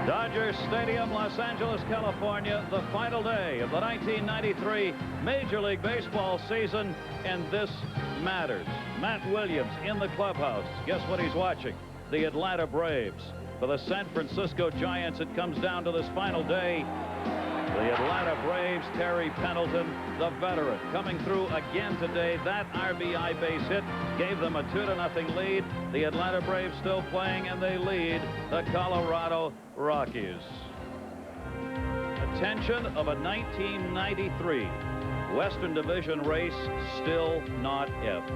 Dodger Stadium, Los Angeles, California, the final day of the 1993 Major League Baseball season, and this matters. Matt Williams in the clubhouse. Guess what he's watching? The Atlanta Braves. For the San Francisco Giants, it comes down to this final day. The Atlanta Braves, Terry Pendleton, the veteran, coming through again today. That RBI base hit gave them a 2-0 lead. The Atlanta Braves still playing, and they lead the Colorado Rockies. Attention of a 1993 Western Division race still not effed.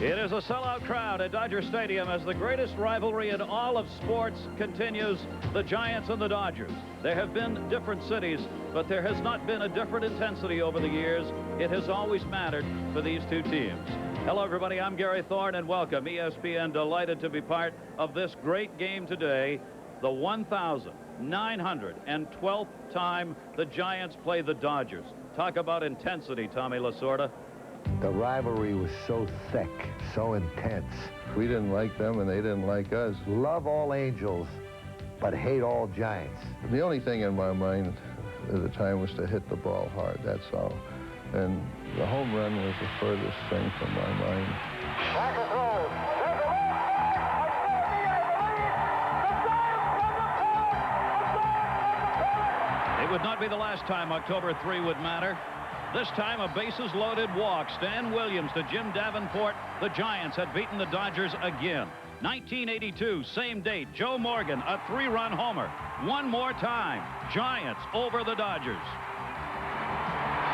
It is a sellout crowd at Dodger Stadium as the greatest rivalry in all of sports continues, the Giants and the Dodgers. There have been different cities, but there has not been a different intensity over the years. It has always mattered for these two teams. Hello, everybody. I'm Gary Thorne, and welcome. ESPN delighted to be part of this great game today, the 1,912th time the Giants play the Dodgers. Talk about intensity, Tommy Lasorda. The rivalry was so thick, so intense. We didn't like them, and they didn't like us. Love all Angels, but hate all Giants. The only thing in my mind at the time was to hit the ball hard, that's all. And the home run was the furthest thing from my mind. It would not be the last time October 3 would matter. This time, a bases-loaded walk. Stan Williams to Jim Davenport. The Giants had beaten the Dodgers again. 1982, same date, Joe Morgan, a 3-run homer. One more time, Giants over the Dodgers.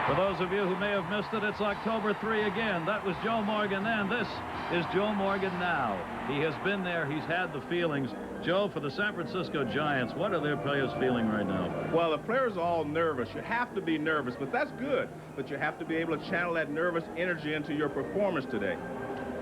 For those of you who may have missed it, it's October 3 again. That was Joe Morgan then. This is Joe Morgan now. He has been there. He's had the feelings. Joe, for the San Francisco Giants, what are their players feeling right now? Well, the players are all nervous. You have to be nervous, but that's good. But you have to be able to channel that nervous energy into your performance today.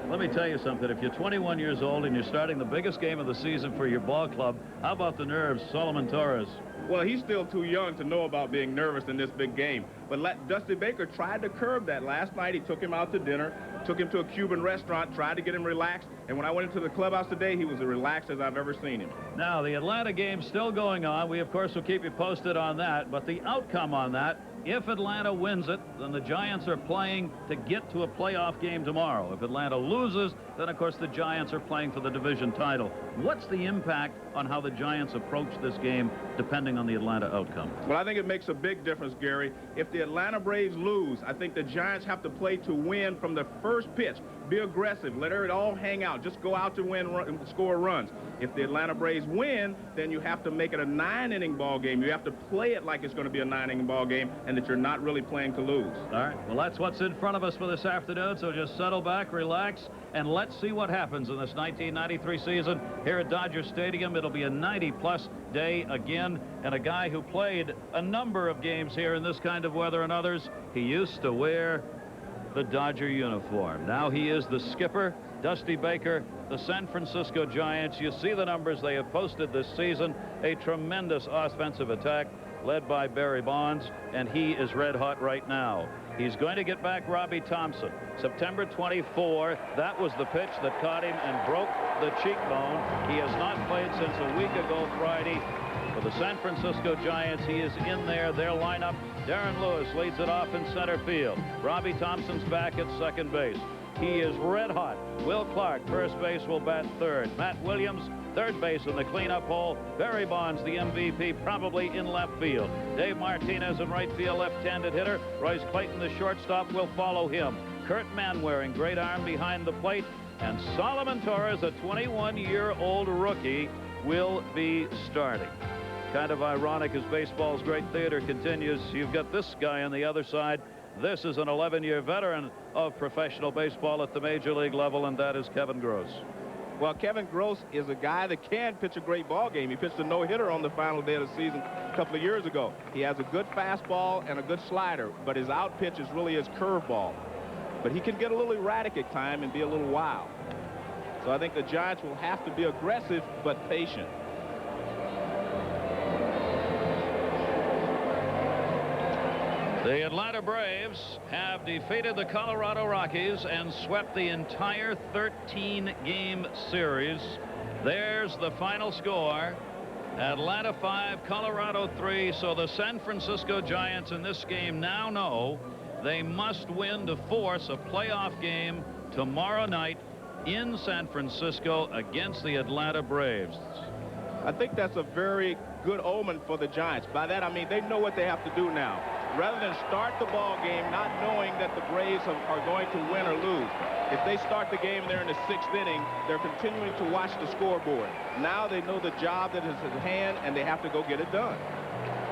Let me tell you something. If you're 21 years old and you're starting the biggest game of the season for your ball club, how about the nerves, Solomon Torres? Well, he's still too young to know about being nervous in this big game. But Dusty Baker tried to curb that last night. He took him out to dinner, took him to a Cuban restaurant, tried to get him relaxed. And when I went into the clubhouse today, he was as relaxed as I've ever seen him. Now, the Atlanta game's still going on. We, of course, will keep you posted on that. But the outcome on that, if Atlanta wins it, then the Giants are playing to get to a playoff game tomorrow. If Atlanta loses, then, of course, the Giants are playing for the division title. What's the impact on how the Giants approach this game, depending on the Atlanta outcome? Well, I think it makes a big difference, Gary. If the Atlanta Braves lose, I think the Giants have to play to win from the first pitch. Be aggressive. Let it all hang out. Just go out to win, score runs. If the Atlanta Braves win, then you have to make it a 9-inning ball game. You have to play it like it's going to be a 9-inning ball game and that you're not really playing to lose. All right. Well, that's what's in front of us for this afternoon, so just settle back, relax, and let's see what happens in this 1993 season here at Dodger Stadium. It'll be a 90-plus day again, and a guy who played a number of games here in this kind of weather and others. He used to wear the Dodger uniform. Now he is the skipper, Dusty Baker, the San Francisco Giants. You see the numbers they have posted this season. A tremendous offensive attack led by Barry Bonds, and he is red hot right now. He's going to get back Robbie Thompson. September 24, that was the pitch that caught him and broke the cheekbone. He has not played since a week ago Friday. For the San Francisco Giants, he is in there. Their lineup, Darren Lewis leads it off in center field. Robbie Thompson's back at second base. He is red hot. Will Clark, first base, will bat third. Matt Williams Third base in the cleanup hole. Barry Bonds, the MVP, probably in left field. Dave Martinez in right field, left-handed hitter. Royce Clayton, the shortstop, will follow him. Kurt Manwaring, great arm behind the plate. And Solomon Torres, a 21-year-old rookie, will be starting. Kind of ironic as baseball's great theater continues. You've got this guy on the other side. This is an 11-year veteran of professional baseball at the major league level, and that is Kevin Gross. Well, Kevin Gross is a guy that can pitch a great ball game. He pitched a no-hitter on the final day of the season a couple of years ago. He has a good fastball and a good slider, but his out pitch is really his curveball. But he can get a little erratic at times and be a little wild. So I think the Giants will have to be aggressive but patient. The Atlanta Braves have defeated the Colorado Rockies and swept the entire 13-game series. There's the final score. Atlanta 5, Colorado 3. So the San Francisco Giants in this game now know they must win to force a playoff game tomorrow night in San Francisco against the Atlanta Braves. I think that's a very good omen for the Giants. By that I mean they know what they have to do now. Rather than start the ball game not knowing that the Braves are going to win or lose. If they start the game there in the 6th inning, they're continuing to watch the scoreboard. Now they know the job that is at hand, and they have to go get it done.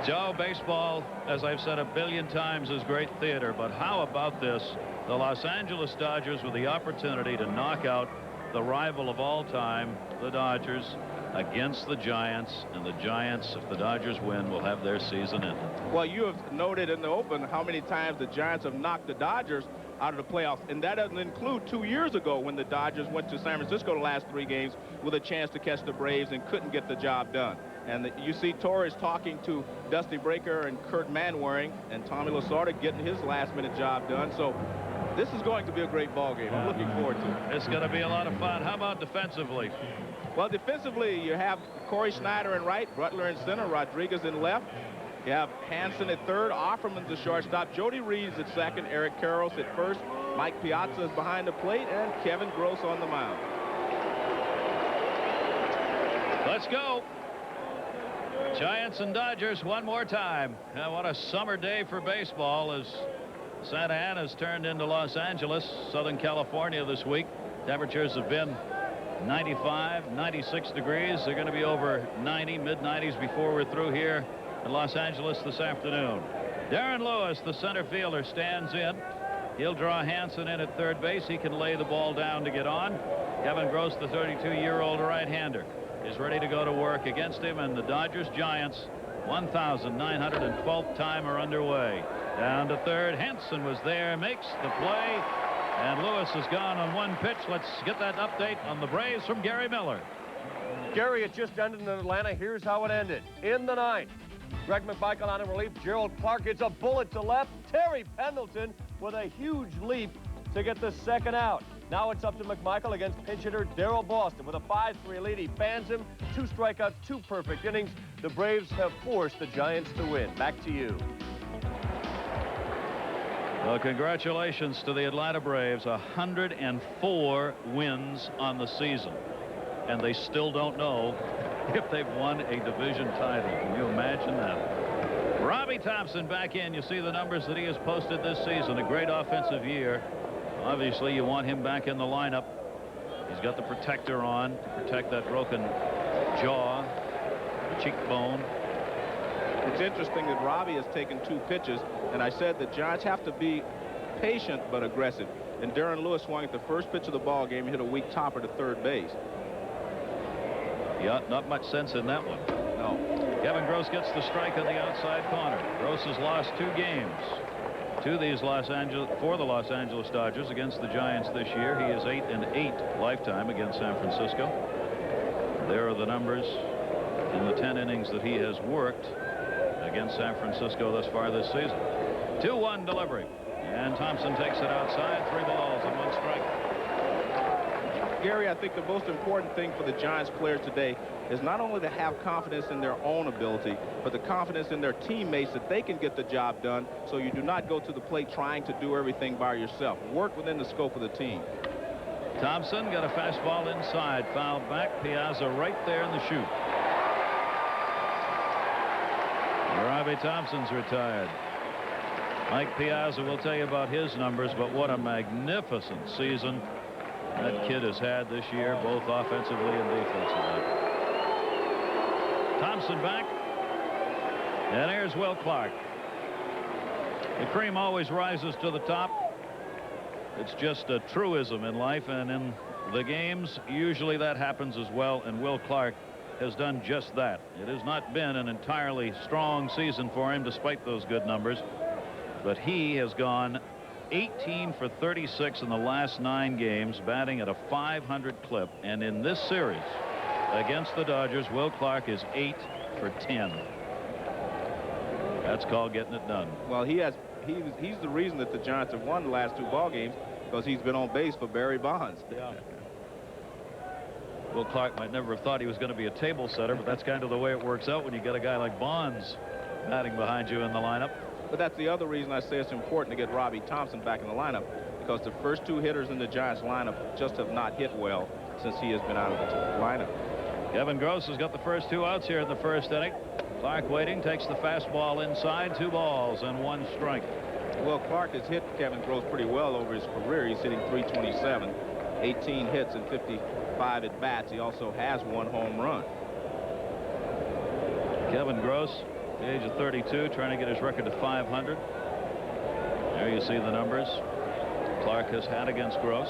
Joe, baseball, as I've said a billion times, is great theater. But how about this? The Los Angeles Dodgers with the opportunity to knock out the rival of all time, the Dodgers, against the Giants, and the Giants, if the Dodgers win, will have their season ended. Well, you have noted in the open how many times the Giants have knocked the Dodgers out of the playoffs, and that doesn't include 2 years ago when the Dodgers went to San Francisco the last 3 games with a chance to catch the Braves and couldn't get the job done. And you see Torres talking to Dusty Baker and Kurt Manwaring, and Tommy Lasorda getting his last-minute job done. So this is going to be a great ball game. I'm looking forward to it. It's going to be a lot of fun. How about defensively? Well, defensively, you have Corey Snyder in right, Butler in center, Rodriguez in left. You have Hansen at third, Offerman's the shortstop, Jody Reeves at second, Eric Karros at first, Mike Piazza is behind the plate, and Kevin Gross on the mound. Let's go. Giants and Dodgers one more time. What a summer day for baseball as Santa Ana's turned into Los Angeles, Southern California this week. Temperatures have been 95, 96 degrees. They're going to be over 90, mid-90s before we're through here in Los Angeles this afternoon. Darren Lewis, the center fielder, stands in. He'll draw Hansen in at third base. He can lay the ball down to get on. Kevin Gross, the 32-year-old right-hander, is ready to go to work against him, and the Dodgers-Giants 1,912th time are underway. Down to third. Hansen was there, makes the play. And Lewis has gone on one pitch. Let's get that update on the Braves from Gary Miller. Gary, it just ended in Atlanta. Here's how it ended. In the 9th, Greg McMichael on in relief. Gerald Clark gets a bullet to left. Terry Pendleton with a huge leap to get the second out. Now it's up to McMichael against pinch hitter Darrell Boston. With a 5-3 lead, he fans him. 2 strikeouts, 2 perfect innings. The Braves have forced the Giants to win. Back to you. Well, congratulations to the Atlanta Braves. 104 wins on the season. And they still don't know if they've won a division title. Can you imagine that? Robbie Thompson back in. You see the numbers that he has posted this season. A great offensive year. Obviously, you want him back in the lineup. He's got the protector on to protect that broken jaw, the cheekbone. It's interesting that Robbie has taken 2 pitches, and I said the Giants have to be patient but aggressive. And Darren Lewis swung at the first pitch of the ball game, hit a weak topper to third base. Yeah, not much sense in that one. No. Kevin Gross gets the strike on the outside corner. Gross has lost 2 games to these for the Los Angeles Dodgers against the Giants this year. He is 8-8 lifetime against San Francisco. There are the numbers in the 10 innings that he has worked against San Francisco thus far this season. 2-1 delivery, and Thompson takes it outside. 3 balls and 1 strike. Gary, I think the most important thing for the Giants players today is not only to have confidence in their own ability, but the confidence in their teammates that they can get the job done, so you do not go to the plate trying to do everything by yourself. Work within the scope of the team. Thompson got a fastball inside, fouled back. Piazza right there in the chute. Robbie Thompson's retired. Mike Piazza will tell you about his numbers, but what a magnificent season that kid has had this year, both offensively and defensively. Thompson back. And here's Will Clark. The cream always rises to the top. It's just a truism in life, and in the games, usually that happens as well, and Will Clark has done just that. It has not been an entirely strong season for him, despite those good numbers, but he has gone 18 for 36 in the last 9 games, batting at a .500 clip, and in this series against the Dodgers, Will Clark is 8 for 10. That's called getting it done. Well, he's the reason that the Giants have won the last 2 ball games, because he's been on base for Barry Bonds. Yeah. Will Clark might never have thought he was going to be a table setter, but that's kind of the way it works out when you get a guy like Bonds batting behind you in the lineup. But that's the other reason I say it's important to get Robbie Thompson back in the lineup, because the first 2 hitters in the Giants lineup just have not hit well since he has been out of the lineup. Kevin Gross has got the first 2 outs here in the first inning. Clark waiting, takes the fastball inside, 2 balls and 1 strike. Well, Clark has hit Kevin Gross pretty well over his career. He's hitting .327, 18 hits and 55 at bats. He also has 1 home run. Kevin Gross, at the age of 32, trying to get his record to .500. There you see the numbers Clark has had against Gross.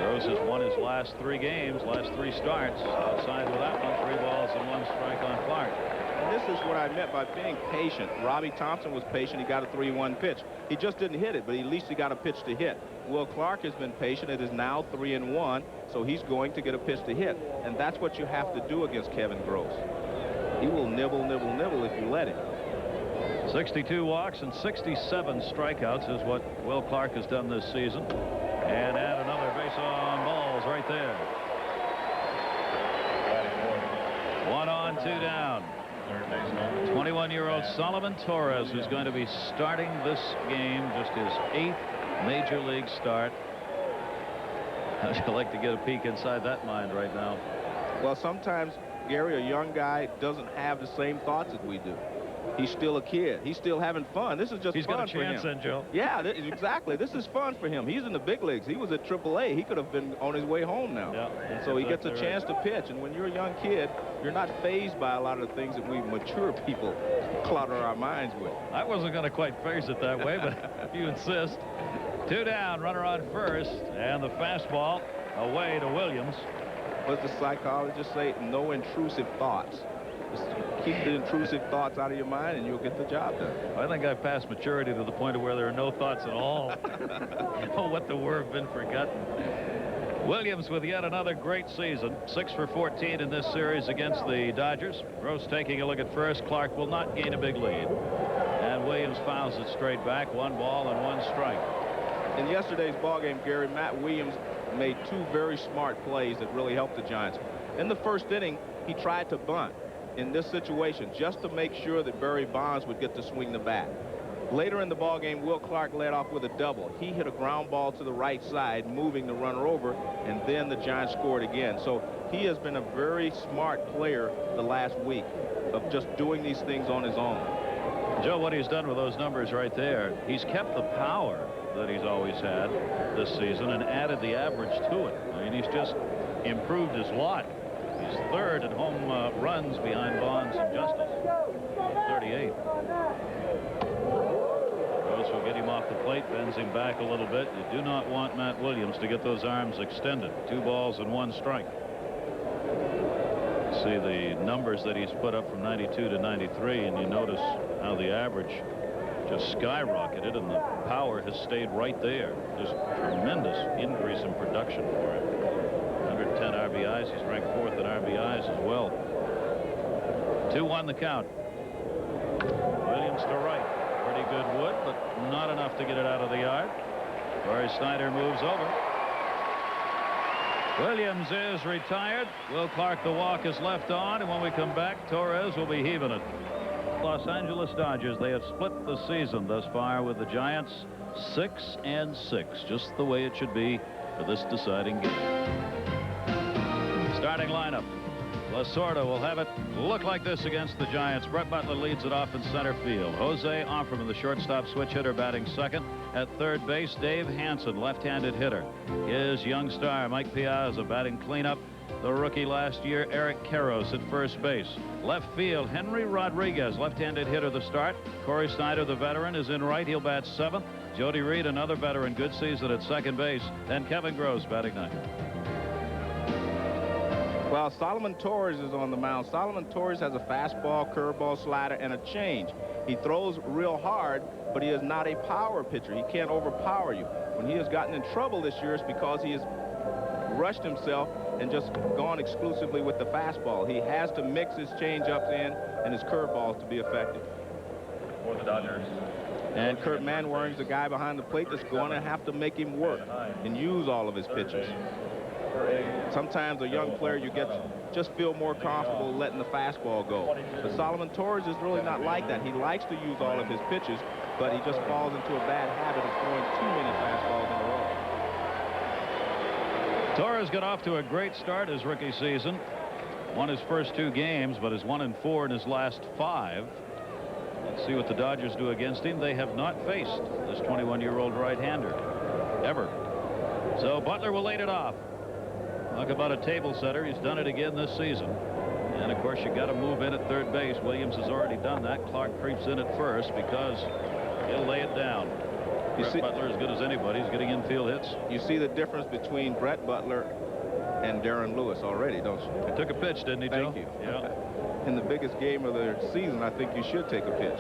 Gross has won his last 3 games, last 3 starts. Outside with that one, 3 balls and 1 strike on Clark. And this is what I meant by being patient. Robbie Thompson was patient. He got a 3-1 pitch. He just didn't hit it, but at least he got a pitch to hit. Will Clark has been patient. It is now 3-1, so he's going to get a pitch to hit. And that's what you have to do against Kevin Gross. He will nibble, nibble, nibble if you let him. 62 walks and 67 strikeouts is what Will Clark has done this season. And add another base on balls right there. 1 on, 2 down. 21-year-old Solomon Torres, who's going to be starting this game, just his 8th major league start. How'd you like to get a peek inside that mind right now? Well, sometimes, Gary, a young guy doesn't have the same thoughts that we do. He's still a kid. He's still having fun. This is just He's fun got a chance for him. then, Joe. Yeah, exactly. This is fun for him. He's in the big leagues. He was at AAA. He could have been on his way home now. Yeah, and so he gets a chance to pitch. And when you're a young kid, you're not fazed by a lot of the things that we mature people clutter our minds with. I wasn't going to quite phrase it that way, but if you insist. 2 down, runner on first, and the fastball away to Williams. What does the psychologist say? No intrusive thoughts. Just keep the intrusive thoughts out of your mind and you'll get the job done. I think I've passed maturity to the point of where there are no thoughts at all. Oh, what the word have been forgotten. Williams with yet another great season. 6 for 14 in this series against the Dodgers. Gross taking a look at first. Clark will not gain a big lead. And Williams fouls it straight back. 1 ball and 1 strike. In yesterday's ballgame, Gary, Matt Williams made 2 very smart plays that really helped the Giants. In the first inning, he tried to bunt in this situation just to make sure that Barry Bonds would get to swing the bat. Later in the ballgame, Will Clark led off with a double. He hit a ground ball to the right side, moving the runner over, and then the Giants scored again. So he has been a very smart player the last week of just doing these things on his own. Joe, what he's done with those numbers right there, he's kept the power that he's always had this season and added the average to it. I mean, he's just improved his lot. He's 3rd in home runs behind Bonds and Justice. 38. Gross will get him off the plate, bends him back a little bit. You do not want Matt Williams to get those arms extended. 2 balls and 1 strike. See the numbers that he's put up from 92 to 93, and you notice how the average just skyrocketed and the power has stayed right there. Just tremendous increase in production for him. 110 RBIs. He's ranked 4th in RBIs as well. 2-1 the count. Williams to right. Pretty good wood, but not enough to get it out of the yard. Corey Snyder moves over. Williams is retired. Will Clark, the walk is left on, and when we come back, Torres will be heaving it. Los Angeles Dodgers, they have split the season thus far with the Giants. 6-6, just the way it should be for this deciding game. Starting lineup. Lasorda will have it look like this against the Giants. Brett Butler leads it off in center field. Jose Offerman, the shortstop switch hitter, batting second. At third base, Dave Hansen, left-handed hitter. His young star, Mike Piazza, batting cleanup. The rookie last year, Eric Karros, at first base. Left field, Henry Rodriguez, left-handed hitter, the start. Corey Snyder, the veteran, is in right. He'll bat seventh. Jody Reed, another veteran, good season at second base. And Kevin Gross batting ninth. Well, Solomon Torres is on the mound. Solomon Torres has a fastball, curveball, slider, and a change. He throws real hard, but he is not a power pitcher. He can't overpower you. When he has gotten in trouble this year, it's because he has rushed himself and just gone exclusively with the fastball. He has to mix his changeups in and his curveballs to be effective. For the Dodgers. And Kurt Manwaring's the guy behind the plate that's going to have to make him work and use all of his pitches. Sometimes a young player, you just feel more comfortable letting the fastball go. But Solomon Torres is really not like that. He likes to use all of his pitches, but he just falls into a bad habit of throwing too many fastballs in a row. Torres got off to a great start his rookie season. Won his first 2 games, but is 1-4 in his last 5. Let's see what the Dodgers do against him. They have not faced this 21-year-old right-hander ever. So Butler will lead it off. Talk about a table setter. He's done it again this season. And, of course, you got to move in at third base. Williams has already done that. Clark creeps in at first because he'll lay it down. Brett Butler, as good as anybody, is getting infield hits. You see the difference between Brett Butler and Darren Lewis already, don't you? He took a pitch, didn't he, Joe? Thank you. Yeah. In the biggest game of the season, I think you should take a pitch.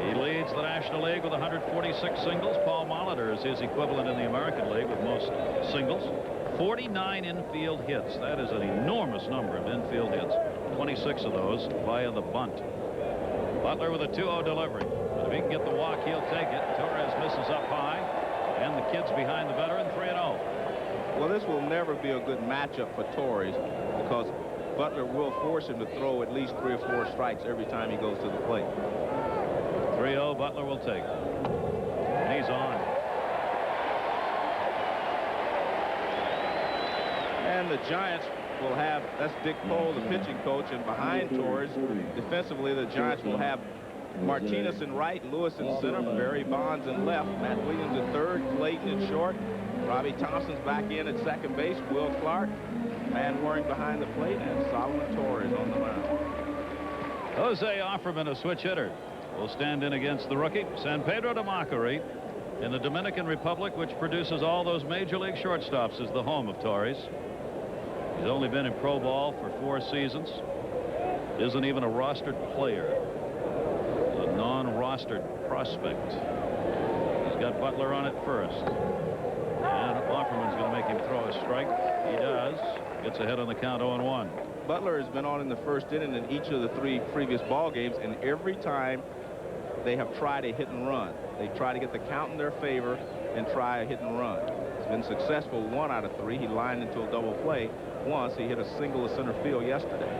He leads the National League with 146 singles. Paul Molitor is his equivalent in the American League with most singles. 49 infield hits. That is an enormous number of infield hits. 26 of those via the bunt. Butler with a 2-0 delivery. But if he can get the walk, he'll take it. Torres misses up high. And the kid's behind the veteran, 3-0. Well, this will never be a good matchup for Torres because Butler will force him to throw at least 3 or 4 strikes every time he goes to the plate. 3-0, Butler will take. And he's on. And the Giants will have, that's Dick Cole, the pitching coach, and behind Torres, defensively, the Giants will have Martinez in right, Lewis in center, Barry Bonds in left, Matt Williams in third, Clayton in short, Robbie Thompson's back in at second base, Will Clark, Manwaring behind the plate, and Solomon Torres on the mound. Jose Offerman, a switch hitter, will stand in against the rookie, San Pedro de Macorís, in the Dominican Republic, which produces all those major league shortstops, is the home of Torres. He's only been in pro ball for 4 seasons. Isn't even a rostered player. A non-rostered prospect. He's got Butler on at first. And Offerman's going to make him throw a strike. He does. Gets ahead on the count, 0-1. Butler has been on in the first inning in each of the 3 previous ball games, and every time they have tried a hit and run. They try to get the count in their favor and try a hit and run. It's been successful 1 out of 3. He lined into a double play once. He hit a single to center field yesterday.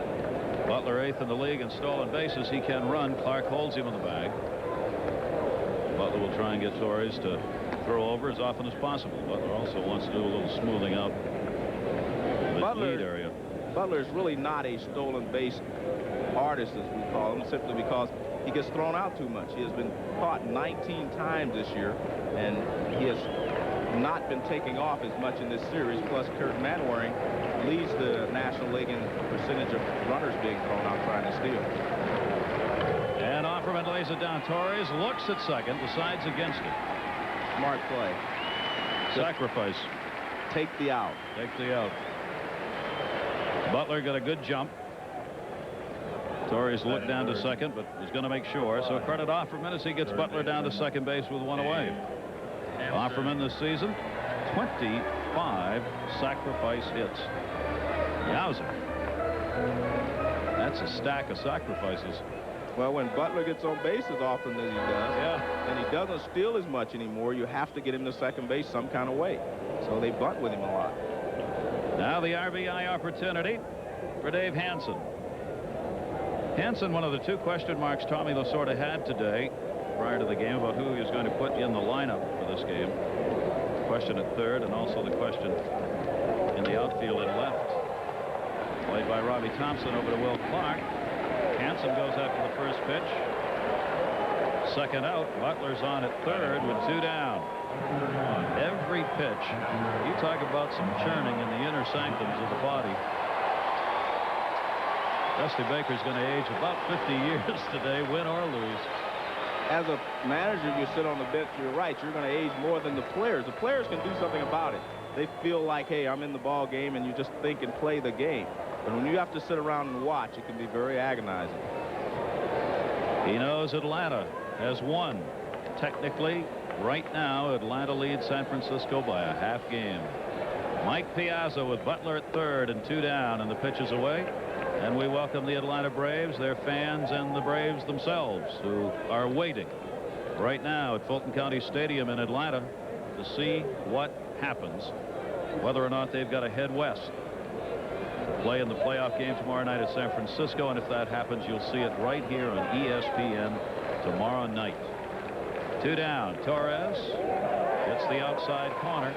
Butler 8th in the league in stolen bases. He can run. Clark holds him in the bag. Butler will try and get Torres to throw over as often as possible. Butler also wants to do a little smoothing out of the lead area. Butler is really not a stolen base artist, as we call him, simply because he gets thrown out too much. He has been caught 19 times this year, and he has not been taking off as much in this series. Plus, Kurt Manwaring leads the National League in percentage of runners being thrown out trying to steal. And Offerman lays it down. Torres looks at second, decides against it. Smart play. Sacrifice. Take the out. Take the out. Butler got a good jump. Torres looked down to second, but was going to make sure. So credit Offerman as he gets Butler down to second base with 1 away. Offerman this season, 25 sacrifice hits. Yowzer. That's a stack of sacrifices. Well, when Butler gets on base as often as he does, and he doesn't steal as much anymore, you have to get him to second base some kind of way. So they bunt with him a lot. Now the RBI opportunity for Dave Hansen. Hansen, one of the 2 question marks Tommy Lasorda had today. prior to the game about who he was going to put in the lineup for this game. Question at third, and also the question in the outfield at left. Played by Robbie Thompson over to Will Clark. Hansen goes after the first pitch. Second out. Butler's on at third with 2 down. On every pitch, you talk about some churning in the inner sanctums of the body. Dusty Baker's going to age about 50 years today, win or lose. As a manager, you sit on the bench, you're right, you're going to age more than the players. The players can do something about it. They feel like, hey, I'm in the ball game, and you just think and play the game. But when you have to sit around and watch, it can be very agonizing. He knows Atlanta has won. Technically, right now, Atlanta leads San Francisco by a half game. Mike Piazza with Butler at third and 2 down, and the pitch is away. And we welcome the Atlanta Braves, their fans, and the Braves themselves, who are waiting right now at Fulton County Stadium in Atlanta to see what happens, whether or not they've got to head west, play in the playoff game tomorrow night at San Francisco. And if that happens, you'll see it right here on ESPN tomorrow night. 2 down. Torres gets the outside corner.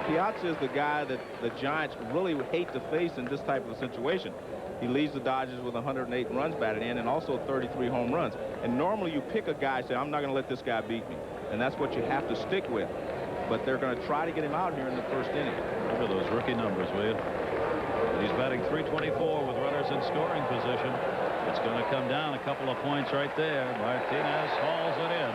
Piazza is the guy that the Giants really hate to face in this type of a situation. He leads the Dodgers with 108 runs batted in and also 33 home runs. And normally you pick a guy and say, I'm not going to let this guy beat me. And that's what you have to stick with. But they're going to try to get him out here in the first inning. Look at those rookie numbers, will you? He's batting .324 with runners in scoring position. It's going to come down a couple of points right there. Martinez hauls it in.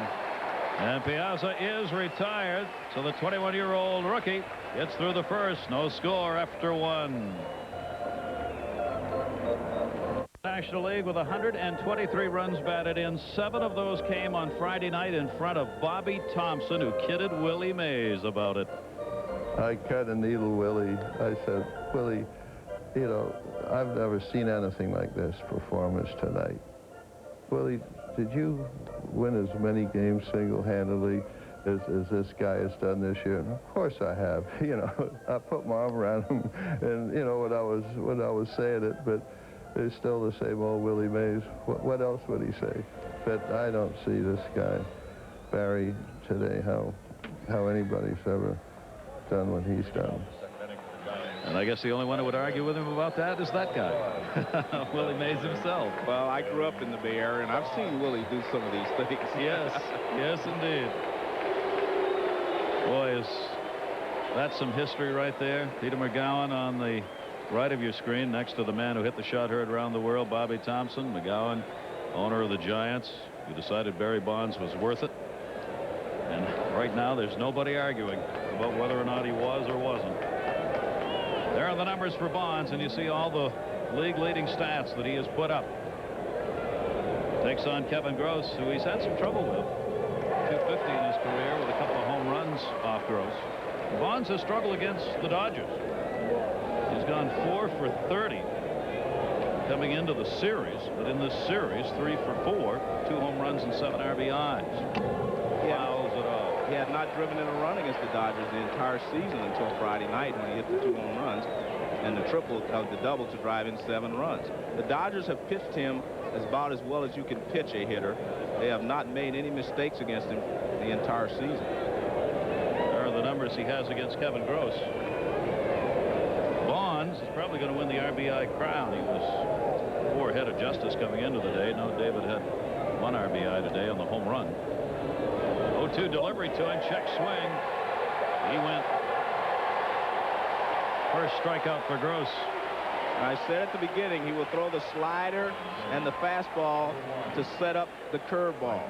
And Piazza is retired. So the 21-year-old rookie gets through the first. No score after 1. National League with 123 runs batted in. 7 of those came on Friday night in front of Bobby Thompson, who kidded Willie Mays about it. I cut a needle Willie. I said, Willie, you know, I've never seen anything like this performance tonight. Willie, did you win as many games single-handedly as this guy has done this year? And of course I have. You know, I put my arm around him, and you know when I was saying it, but it's still the same old Willie Mays. What else would he say? But I don't see this guy, Barry, today, how anybody's ever done what he's done. And I guess the only one who would argue with him about that is that guy, Willie Mays himself. Well, I grew up in the Bay Area, and I've seen Willie do some of these things. Yes, yes, indeed. Boy, that's some history right there. Peter McGowan on the right of your screen, next to the man who hit the shot heard around the world, Bobby Thompson. McGowan, owner of the Giants, who decided Barry Bonds was worth it. And right now, there's nobody arguing about whether or not he was or wasn't. There are the numbers for Bonds, and you see all the league-leading stats that he has put up. Takes on Kevin Gross, who he's had some trouble with. 250 in his career with a couple of home runs off Gross. Bonds has struggled against the Dodgers. He's gone 4 for 30 coming into the series, but in this series, 3 for 4, 2 home runs and 7 RBIs. Fouls it off. He had not driven in a run against the Dodgers the entire season until Friday night when he hit the 2 home runs and the double to drive in 7 runs. The Dodgers have pitched him about as well as you can pitch a hitter. They have not made any mistakes against him the entire season. There are the numbers he has against Kevin Gross. Bonds is probably going to win the RBI crown. He was 4 ahead of Justice coming into the day. No, David had 1 RBI today on the home run. 0-2 delivery to him. Check swing. He went. First strikeout for Gross. I said at the beginning he will throw the slider and the fastball to set up the curveball.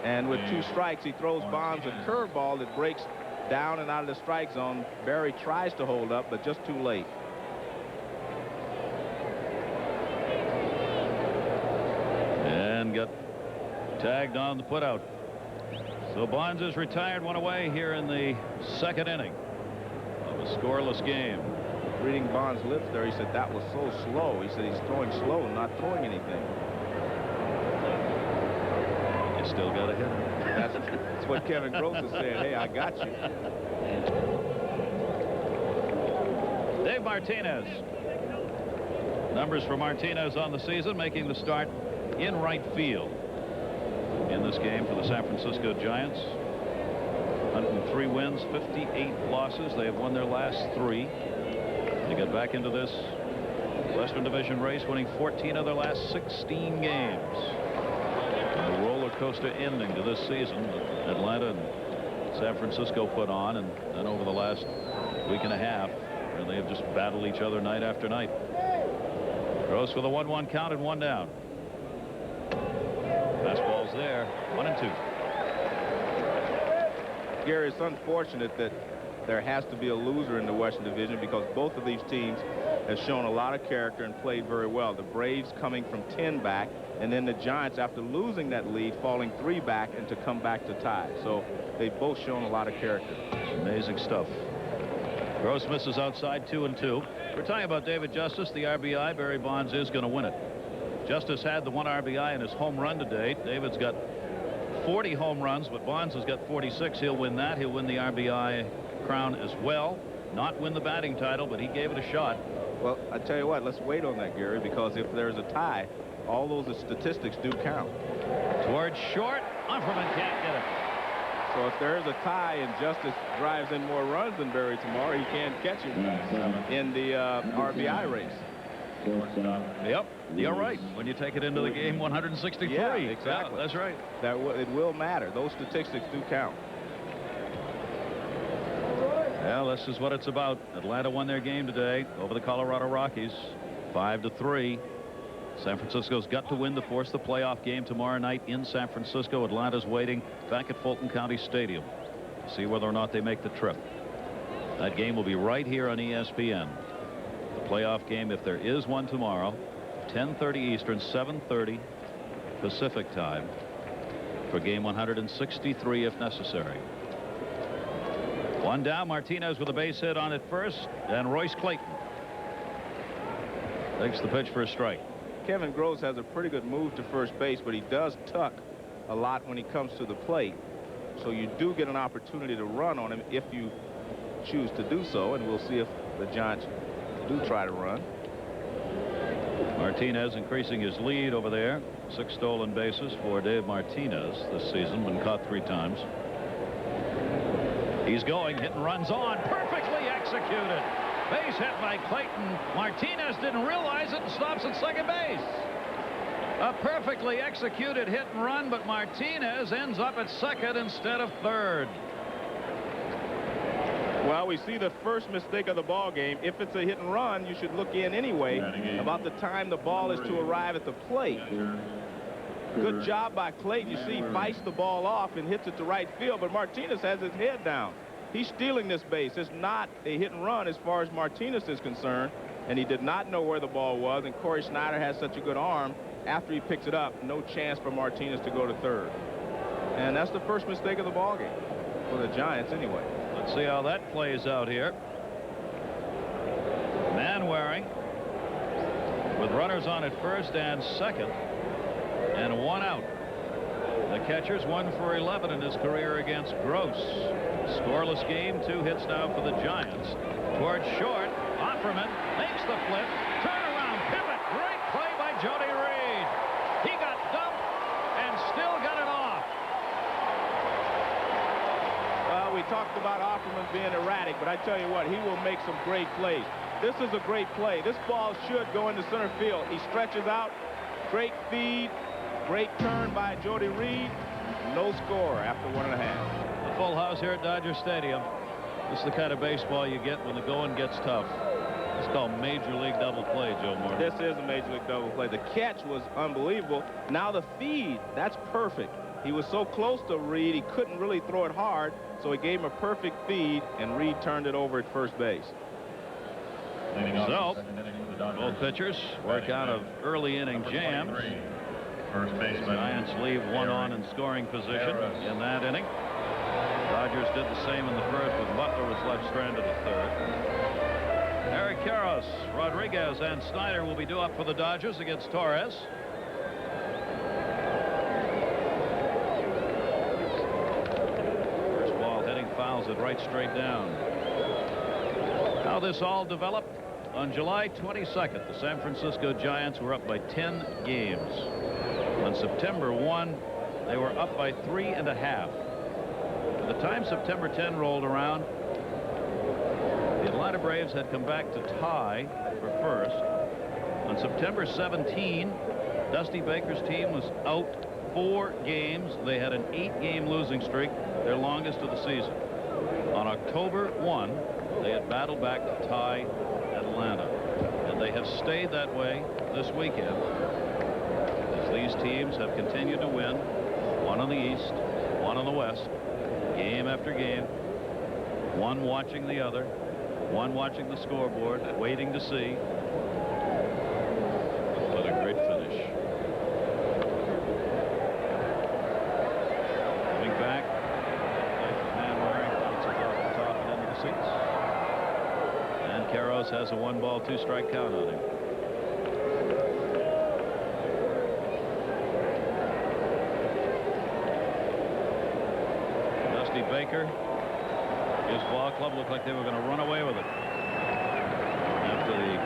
And with 2 strikes, he throws Bonds a curveball that breaks down and out of the strike zone. Barry tries to hold up, but just too late. And got tagged on the putout. So Bonds is retired, 1 away here in the 2nd inning of a scoreless game. Reading Bonds' lips there, he said that was so slow. He said he's throwing slow and not throwing anything. You still got to hit him. That's what Kevin Gross has said. Hey, I got you. Dave Martinez. Numbers for Martinez on the season, making the start in right field. in this game for the San Francisco Giants. 103 wins, 58 losses. They have won their last 3. They get back into this Western Division race, winning 14 of their last 16 games. A roller coaster ending to this season that Atlanta and San Francisco put on, and then over the last week and a half, where they have just battled each other night after night. Gross with a 1-1 count and 1 down. Fastball's there, 1-2. Gary, it's unfortunate that there has to be a loser in the Western Division because both of these teams have shown a lot of character and played very well. The Braves coming from 10 back, and then the Giants, after losing that lead, falling 3 back and to come back to tie. So they've both shown a lot of character. Amazing stuff. Gross misses outside, 2-2. We're talking about David Justice, the RBI. Barry Bonds is going to win it. Justice had the 1 RBI in his home run to date. David's got 40 home runs, but Bonds has got 46. He'll win that. He'll win the RBI crown as well. Not win the batting title, but he gave it a shot. Well, I tell you what, let's wait on that, Gary, because if there's a tie, all those statistics do count. Towards short, Offerman can't get it. So if there is a tie and Justice drives in more runs than Barry tomorrow, he can't catch him in the RBI race. Yep, you're right. When you take it into the game, 163. Yeah, exactly. Yeah, that's right. It will matter. Those statistics do count. Well, this is what it's about. Atlanta won their game today over the Colorado Rockies, 5-3. San Francisco's got to win to force the playoff game tomorrow night in San Francisco. Atlanta's waiting back at Fulton County Stadium to see whether or not they make the trip. That game will be right here on ESPN. The playoff game, if there is one tomorrow, 10:30 Eastern, 7:30 Pacific time for game 163 if necessary. 1 down. Martinez with a base hit on it first, and Royce Clayton takes the pitch for a strike. Kevin Gross has a pretty good move to first base, but he does tuck a lot when he comes to the plate. So you do get an opportunity to run on him if you choose to do so, and we'll see if the Giants do try to run. Martinez increasing his lead over there. 6 stolen bases for Dave Martinez this season, been caught 3 times. He's going, hit and runs on, perfectly executed. Base hit by Clayton. Martinez didn't realize it and stops at second base. A perfectly executed hit and run, but Martinez ends up at second instead of third. Well, we see the first mistake of the ball game. If it's a hit and run, you should look in anyway about the time the ball is to arrive at the plate. Good job by Clayton. You see he fights the ball off and hits it to right field, but Martinez has his head down. He's stealing this base. It's not a hit and run as far as Martinez is concerned, and he did not know where the ball was, and Corey Snyder has such a good arm. After he picks it up, no chance for Martinez to go to third. And that's the first mistake of the ball game for the Giants anyway. Let's see how that plays out here. Manwaring with runners on at first and second, and 1 out. The catcher's 1 for 11 in his career against Gross. Scoreless game, 2 hits now for the Giants. Towards short, Offerman makes the flip, turnaround pivot, great play by Jody Reed. He got dumped and still got it off. Well, we talked about Offerman being erratic, but I tell you what, he will make some great plays. This is a great play. This ball should go into center field. He stretches out, great feed, great turn by Jody Reed. No score after 1.5. A full house here at Dodger Stadium. This is the kind of baseball you get when the going gets tough. It's called Major League double play, Joe Morgan. This is a Major League double play. The catch was unbelievable. Now the feed, that's perfect. He was so close to Reed, he couldn't really throw it hard, so he gave him a perfect feed, and Reed turned it over at first base. So, both pitchers work out of early inning jams. Giants leave 1 on in scoring position in that inning. Dodgers did the same in the first, but Butler was left stranded at third. Eric Karros, Rodriguez, and Snyder will be due up for the Dodgers against Torres. First ball hitting fouls it right straight down. How this all developed: on July 22nd, the San Francisco Giants were up by 10 games. On September 1, They were up by 3.5. By the time September 10 rolled around, the Atlanta Braves had come back to tie for first. On September 17, Dusty Baker's team was out 4 games. They had an 8-game losing streak, their longest of the season. On October 1, they had battled back to tie Atlanta, and they have stayed that way this weekend as these teams have continued to win, one on the East, one on the West, game after game, one watching the other, one watching the scoreboard, waiting to see. What a great finish. Coming back, man wearing bounces off the top and into the seats. And Karros has a 1-ball, 2-strike count on him. Dusty Baker, his ball club looked like they were going to run away with it after the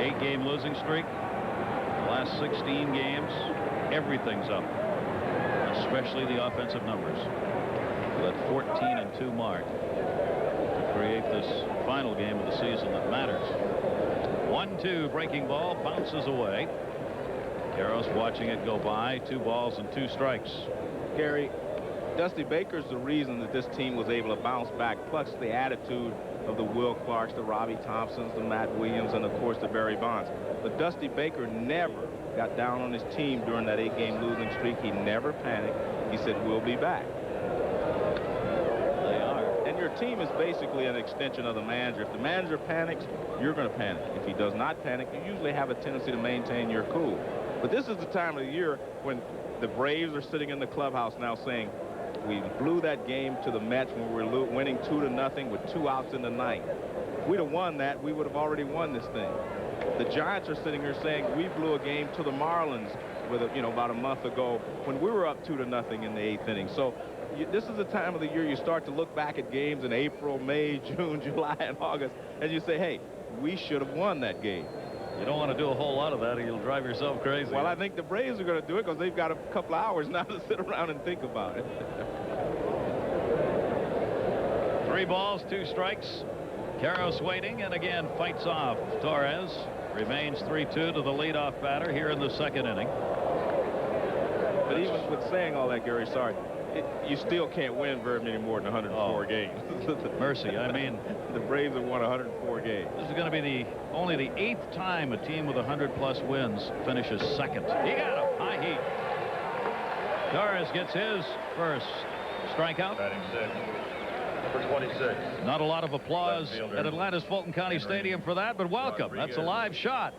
8-game losing streak. The last 16 games, everything's up, especially the offensive numbers. That 14-2 mark to create this final game of the season that matters. 1-2 breaking ball, bounces away. Karros watching it go by. 2 balls and 2 strikes. Gary, Dusty Baker's the reason that this team was able to bounce back, plus the attitude of the Will Clarks, the Robbie Thompsons, the Matt Williams, and of course the Barry Bonds. But Dusty Baker never got down on his team during that 8-game losing streak. He never panicked. He said, "We'll be back." They are. And your team is basically an extension of the manager. If the manager panics, you're going to panic. If he does not panic, you usually have a tendency to maintain your cool. But this is the time of the year when the Braves are sitting in the clubhouse now saying, "We blew that game to the Mets when we were winning 2-0 with 2 outs in the 9th. If we'd have won that, we would have already won this thing." The Giants are sitting here saying, "We blew a game to the Marlins with about a month ago when we were up 2-0 in the 8th inning." So this is the time of the year you start to look back at games in April, May, June, July, and August, and you say, "Hey, we should have won that game." You don't want to do a whole lot of that or you'll drive yourself crazy. Well, I think the Braves are going to do it because they've got a couple hours now to sit around and think about it. 3 balls, 2 strikes. Karros waiting and again fights off Torres. Remains 3-2 to the leadoff batter here in the 2nd inning. But even with saying all that, Gary, sorry, you still can't win very many more than 104 games. Mercy, I mean, the Braves have won 104 games. this is going to be only the 8th time a team with 100-plus wins finishes second. He got him. High heat. Torres gets his first strikeout. Batting 6, number 26. Not a lot of applause at Atlanta's Fulton County Stadium for that, but welcome. That's a live shot.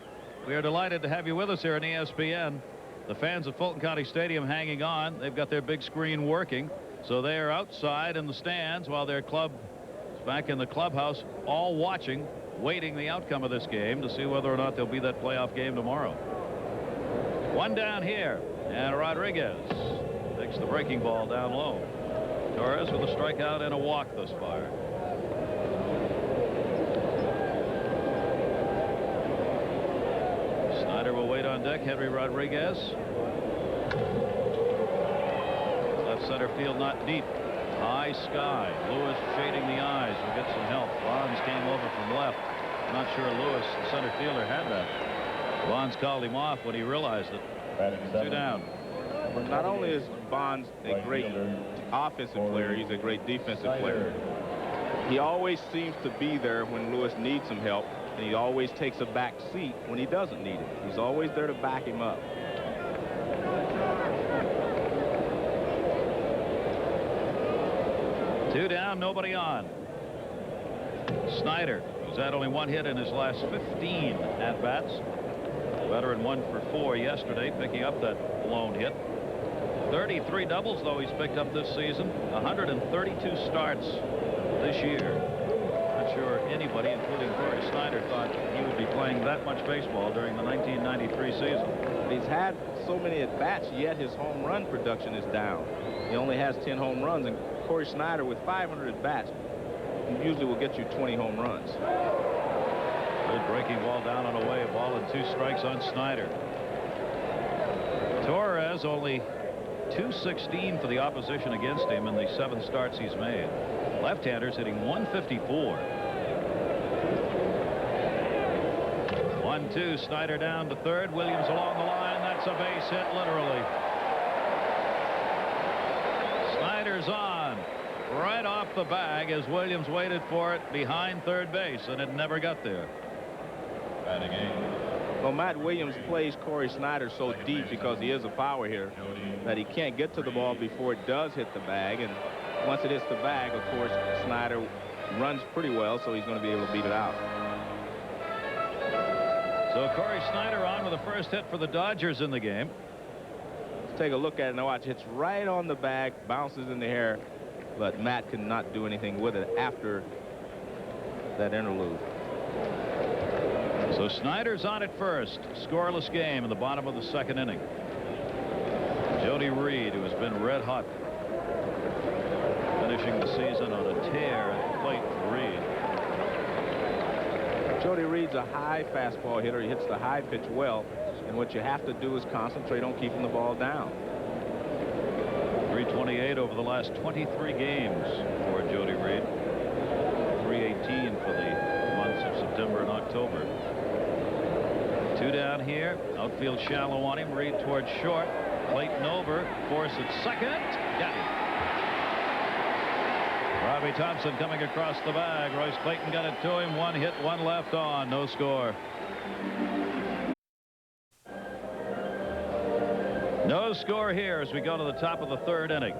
We are delighted to have you with us here on ESPN. The fans at Fulton County Stadium hanging on. They've got their big screen working, so they are outside in the stands while their club is back in the clubhouse, all watching, waiting the outcome of this game to see whether or not there'll be that playoff game tomorrow. 1 down here, and Rodriguez takes the breaking ball down low. Torres with a strikeout and a walk thus far. Snyder will wait on deck. Henry Rodriguez. Left center field not deep. High sky. Lewis shading the eyes. Will get some help. Bonds came over from left. Not sure Lewis, the center fielder, had that. Bonds called him off when he realized it. 2 down. Not only is Bonds a great offensive player, he's a great defensive player. He always seems to be there when Lewis needs some help, and he always takes a back seat when he doesn't need it. He's always there to back him up. Two down, nobody on. Snyder, who's had only 1 hit in his last 15 at-bats. Veteran 1 for 4 yesterday, picking up that lone hit. 33 doubles, though, he's picked up this season. 132 starts this year. Not sure anybody, including Corey Snyder, thought he would be playing that much baseball during the 1993 season. He's had so many at-bats, yet his home run production is down. He only has 10 home runs, and Corey Snyder, with 500 at-bats, usually will get you 20 home runs. Good breaking ball down and away. A ball and 2 strikes on Snyder. Torres only .216 for the opposition against him in the 7 starts he's made. Left-handers hitting .154. 1-2. Snyder down to third. Williams along the line. That's a base hit, literally. Snyder's on right off the bag as Williams waited for it behind third base, and it never got there. Batting 8. Well, Matt Williams plays Corey Snyder so deep because he is a power hitter that he can't get to the ball before it does hit the bag. And once it hits the bag, of course, Snyder runs pretty well, so he's going to be able to beat it out. So Corey Snyder on with the first hit for the Dodgers in the game. Let's take a look at it now. Watch, hits right on the bag, bounces in the air, but Matt cannot do anything with it after that interlude. So Snyder's on at first. Scoreless game in the bottom of the 2nd inning. Jody Reed, who has been red hot, finishing the season on a tear at the plate for Reed. Jody Reed's a high fastball hitter. He hits the high pitch well, and what you have to do is concentrate on keeping the ball down. 328 over the last 23 games for Jody Reed. 318 for the months of September and October. 2 down here. Outfield shallow on him. Reed towards short. Clayton over. Force at second. Got him. Robbie Thompson coming across the bag. Royce Clayton got it to him. 1 hit, 1 left on. No score. No score here as we go to the top of the 3rd inning.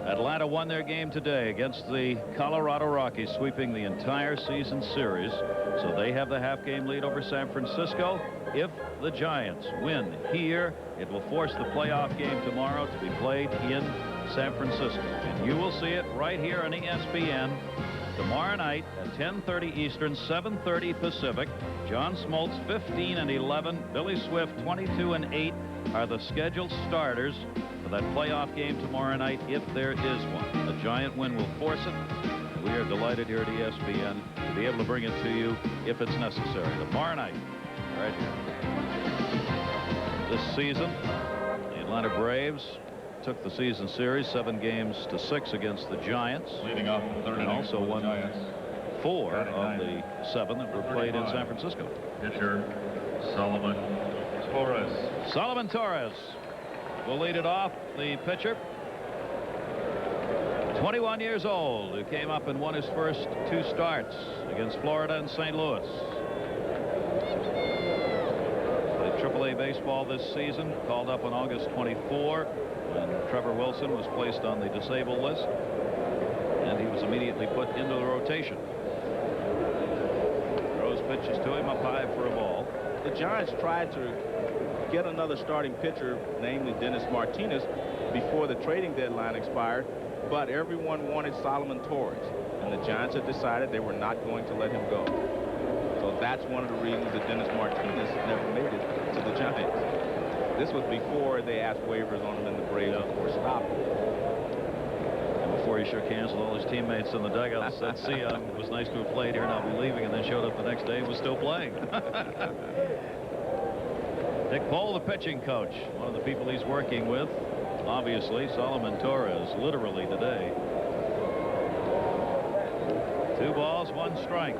Atlanta won their game today against the Colorado Rockies, sweeping the entire season series. So they have the half-game lead over San Francisco. If the Giants win here, it will force the playoff game tomorrow to be played in San Francisco. And you will see it right here on ESPN tomorrow night at 10:30 Eastern, 7:30 Pacific. John Smoltz 15 and 11. Billy Swift 22 and 8 are the scheduled starters for that playoff game tomorrow night, if there is one. A Giant win will force it. We are delighted here at ESPN to be able to bring it to you if it's necessary. Tomorrow night, right here. This season, the Atlanta Braves took the season series 7-6 against the Giants. Leading off the 3rd inning. Also won Giants. 4 of the 7 that were played in San Francisco. Pitcher Solomon Torres. Solomon Torres will lead it off. The pitcher, 21 years old, who came up and won his first 2 starts against Florida and St. Louis. Played AAA baseball this season, called up on August 24 when Trevor Wilson was placed on the disabled list, and he was immediately put into the rotation. Throws pitches to him up high for a ball. The Giants tried to get another starting pitcher, namely Dennis Martinez, before the trading deadline expired, but everyone wanted Solomon Torres, and the Giants had decided they were not going to let him go. So that's one of the reasons that Dennis Martinez never made it to the Giants. This was before they asked waivers on him, and the Braves, of course, stopped him. And before he shook hands with all his teammates in the dugout and said, "See ya, it was nice to have played here and I'll be leaving," and then showed up the next day and was still playing. Dick Pohl, the pitching coach, one of the people he's working with, obviously. Solomon Torres, literally today. 2 balls, 1 strike.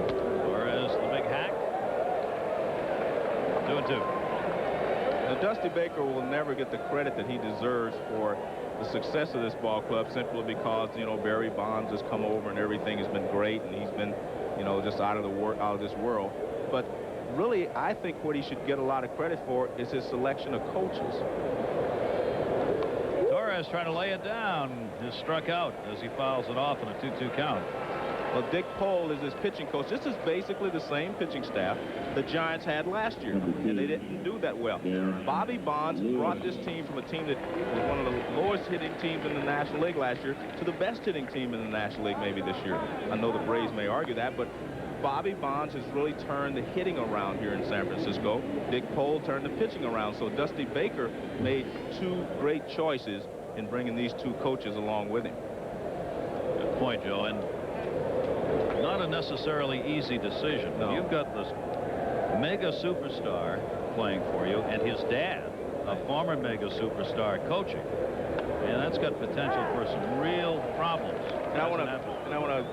Torres, the big hack. 2-2. Now, Dusty Baker will never get the credit that he deserves for the success of this ball club, simply because, you know, Barry Bonds has come over and everything has been great, and he's been, you know, just out of this world. But really, I think what he should get a lot of credit for is his selection of coaches. Torres trying to lay it down, is struck out as he fouls it off in a 2-2 count. Well, Dick Pohl is his pitching coach. This is basically the same pitching staff the Giants had last year, and they didn't do that well. Bobby Bonds brought this team from a team that was one of the lowest hitting teams in the National League last year to the best hitting team in the National League maybe this year. I know the Braves may argue that, but Bobby Bonds has really turned the hitting around here in San Francisco. Dick Pohl turned the pitching around. So Dusty Baker made 2 great choices in bringing these 2 coaches along with him. Good point, Joe. And not a necessarily easy decision. No. You've got this mega superstar playing for you, and his dad a former mega superstar coaching. And that's got potential for some real problems. And I want to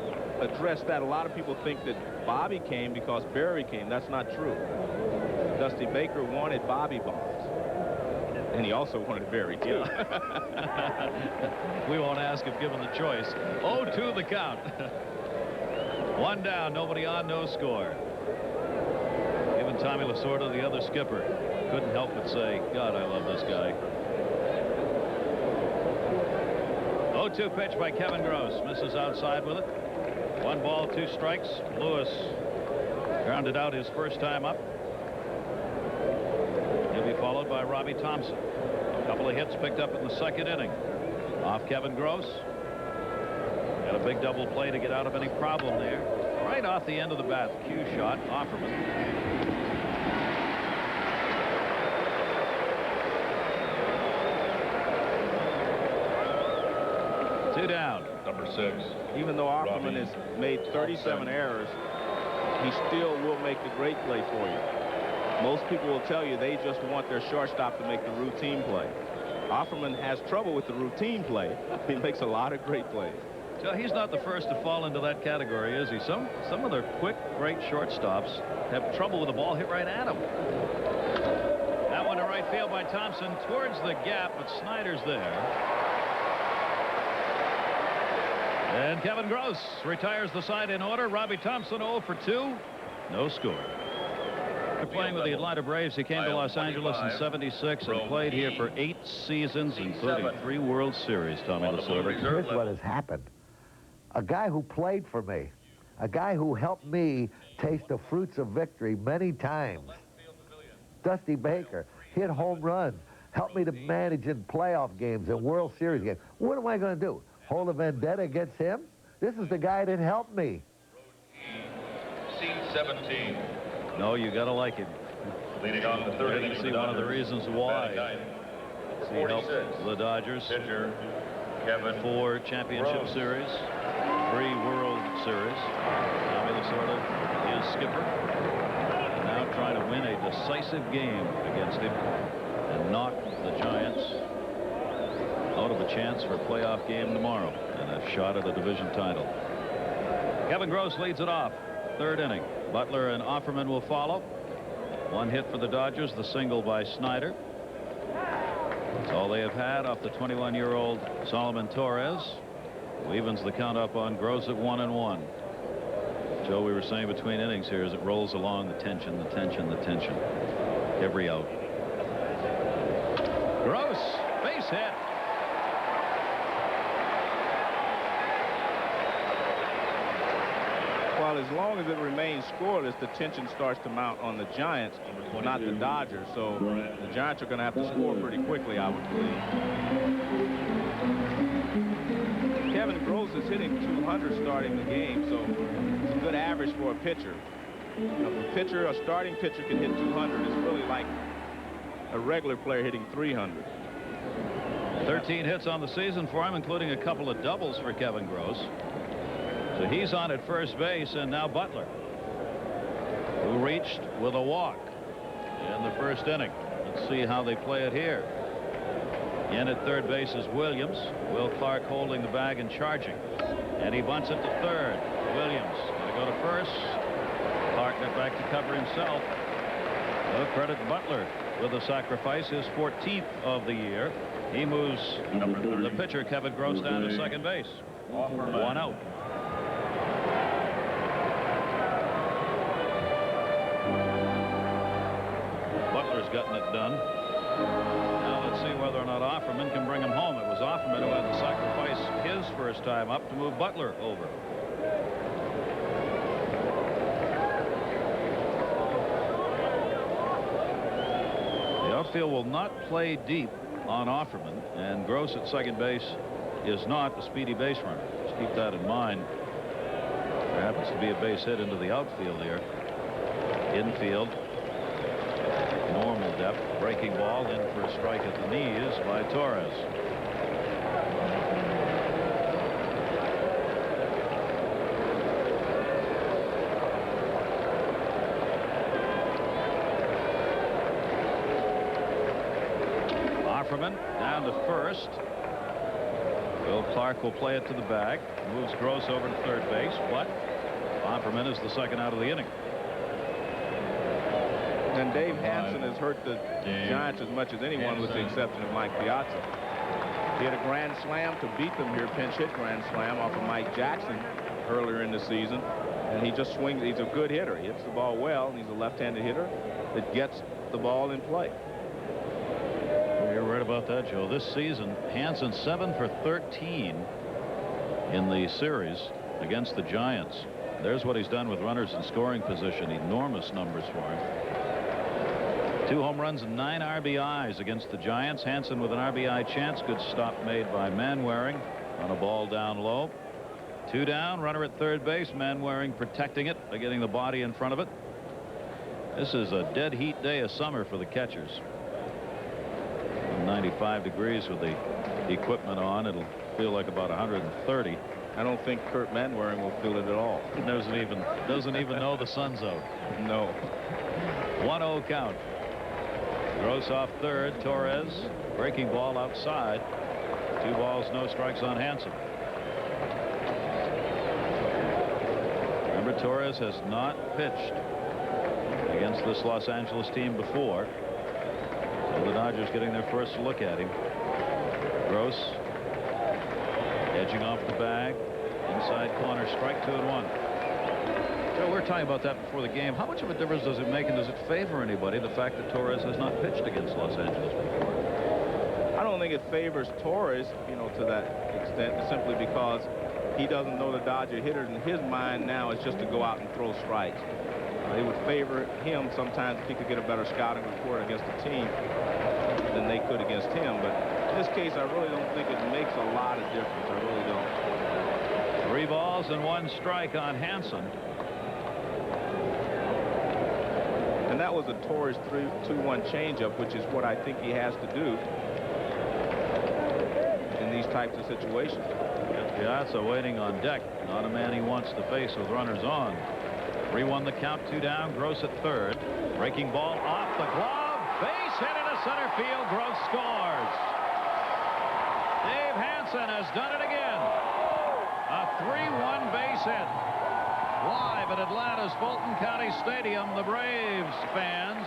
address that. A lot of people think that Bobby came because Barry came. That's not true. Dusty Baker wanted Bobby Bonds. And he also wanted Barry, too. We won't ask if given the choice. 0-2 the count. One down, nobody on, no score. Even Tommy Lasorda, the other skipper, couldn't help but say, God, I love this guy. 0-2 pitch by Kevin Gross. Misses outside with it. 1 ball, 2 strikes. Lewis grounded out his first time up. He'll be followed by Robbie Thompson. A couple of hits picked up in the second inning. Off Kevin Gross. Got a big double play to get out of any problem there. Right off the end of the bat. Cue shot. Offerman. Two down. Number 6. Even though Offerman has made 37 errors, he still will make the great play for you. Most people will tell you they just want their shortstop to make the routine play. Offerman has trouble with the routine play. He makes a lot of great plays. So he's not the first to fall into that category, is he? Some of their quick, great shortstops have trouble with the ball hit right at them. That one to right field by Thompson towards the gap, but Snyder's there. And Kevin Gross retires the side in order. Robbie Thompson 0 for 2. No score. Playing with the Atlanta Braves, he came to Los Angeles in '76 and played here for 8 seasons, including 3 World Series. Tommy Lasorda. Here's what has happened. A guy who played for me, a guy who helped me taste the fruits of victory many times, Dusty Baker, hit home runs, helped me to manage in playoff games and World Series games. What am I going to do? Hold a vendetta against him? This is the guy that helped me. Seat 17. No, you got to like him. Leading on the third inning. You see one of the reasons why he helped the Dodgers. Pitcher Kevin 4 championship series, 3 World Series. Tommy Lasorda is skipper. Now trying to win a decisive game against him and knock the Giants out of a chance for a playoff game tomorrow and a shot at a division title. Kevin Gross leads it off. 3rd inning. Butler and Offerman will follow. 1 hit for the Dodgers, the single by Snyder. That's all they have had off the 21-year-old Solomon Torres, who evens the count up on Gross at 1-1. Joe, we were saying between innings here as it rolls along, the tension, the tension, the tension. Every out. Gross, base hit. Well, as long as it remains scoreless, the tension starts to mount on the Giants, not the Dodgers. So the Giants are going to have to score pretty quickly, I would believe. Kevin Gross is hitting 200 starting the game, so it's a good average for a pitcher. If a starting pitcher can hit 200, it's really like a regular player hitting 300. 13 hits on the season for him, including a couple of doubles for Kevin Gross. So he's on at first base, and now Butler, who reached with a walk in the first inning. Let's see how they play it here. In at third base is Williams. Will Clark holding the bag and charging. And he bunts it to third. Williams going to go to first. Clark got back to cover himself. Well, credit Butler with a sacrifice, his 14th of the year. He moves the pitcher, Kevin Gross, down to second base. 1 out. Butler's gotten it done. Now let's see whether or not Offerman can bring him home. It was Offerman who had to sacrifice his first time up to move Butler over. The outfield will not play deep on Offerman, and Gross at second base is not a speedy base runner. Just keep that in mind. There happens to be a base hit into the outfield here. Infield. Normal depth. Breaking ball in for a strike at the knees by Torres. Bonferman down to first. Bill Clark will play it to the bag. Moves Gross over to third base, but Bonferman is the second out of the inning. And Dave Hansen has hurt the Giants as much as anyone, with the exception of Mike Piazza. He had a grand slam to beat them here, pinch hit grand slam off of Mike Jackson earlier in the season. And he just swings. He's a good hitter. He hits the ball well, and he's a left-handed hitter that gets the ball in play. You're right about that, Joe. This season, Hansen 7 for 13 in the series against the Giants. There's what he's done with runners in scoring position. Enormous numbers for him. 2 home runs and 9 RBIs against the Giants. Hansen with an RBI chance. Good stop made by Manwaring on a ball down low. 2 down, runner at third base. Manwaring protecting it by getting the body in front of it. This is a dead heat day of summer for the catchers. 95 degrees with the equipment on. It'll feel like about 130. I don't think Kurt Manwaring will feel it at all. He doesn't even know the sun's out. No. 1-0 count. Gross off third. Torres breaking ball outside. 2 balls, no strikes on Hansen. Remember, Torres has not pitched against this Los Angeles team before. So the Dodgers getting their first look at him. Gross edging off the bag. Inside corner, strike 2-1. Joe, we were talking about that before the game. How much of a difference does it make, and does it favor anybody, the fact that Torres has not pitched against Los Angeles before? I don't think it favors Torres, to that extent, simply because he doesn't know the Dodger hitters. In his mind now, it's just to go out and throw strikes. It would favor him sometimes if he could get a better scouting report against the team than they could against him. But in this case, I really don't think it makes a lot of difference. I really don't. 3 balls and 1 strike on Hansen. And that was a Torres 3-2-1 changeup, which is what I think he has to do in these types of situations. Piazza waiting on deck. Not a man he wants to face with runners on. 3-1 the count, 2 down. Gross at third. Breaking ball off the glove. Base hit into center field. Gross scores. Dave Hansen has done it again. A 3-1 base hit. Live at Atlanta's Fulton County Stadium, the Braves fans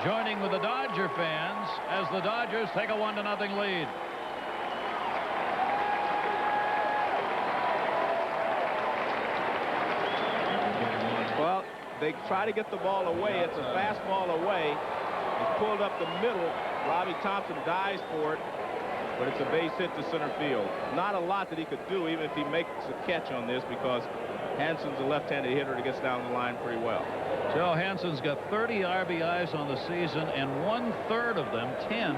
joining with the Dodger fans as the Dodgers take a 1-0 lead. Well, they try to get the ball away. It's a fastball away. It's pulled up the middle. Robbie Thompson dives for it, but it's a base hit to center field. Not a lot that he could do, even if he makes a catch on this, because Hansen's a left-handed hitter that gets down the line pretty well. Joe, Hansen's got 30 RBIs on the season, and 1/3 of them, 10,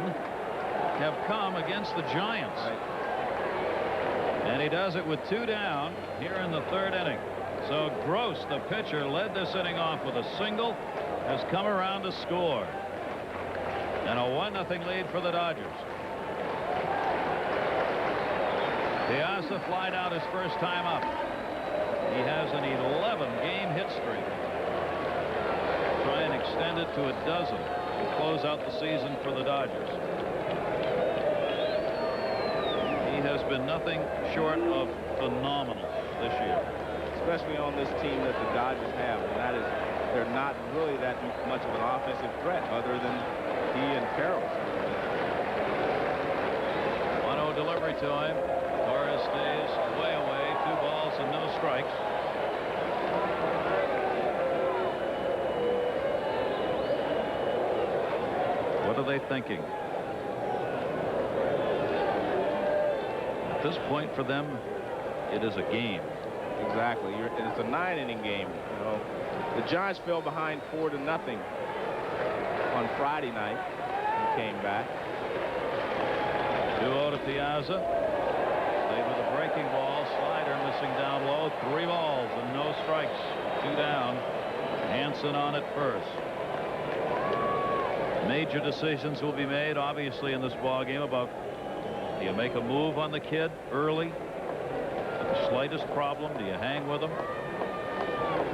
have come against the Giants. Right. And he does it with 2 down here in the 3rd inning. So Gross, the pitcher, led this inning off with a single, has come around to score. And a 1-0 lead for the Dodgers. Piazza flied out his first time up. He has an 11-game hit streak. Try and extend it to a dozen to close out the season for the Dodgers. He has been nothing short of phenomenal this year. Especially on this team that the Dodgers have, and that is they're not really that much of an offensive threat other than he and Carroll. 1-0 delivery to him. Torres stays way away. 2 balls and no strikes. What are they thinking? At this point for them, it is a game. Exactly. It's a 9-inning game. The Giants fell behind 4-0 on Friday night and came back. 2-0 to Piazza. Stayed with a breaking ball. Slider missing down low. 3 balls and no strikes. 2 down. Hansen on at first. Major decisions will be made, obviously, in this ball game about, do you make a move on the kid early? The slightest problem, do you hang with him?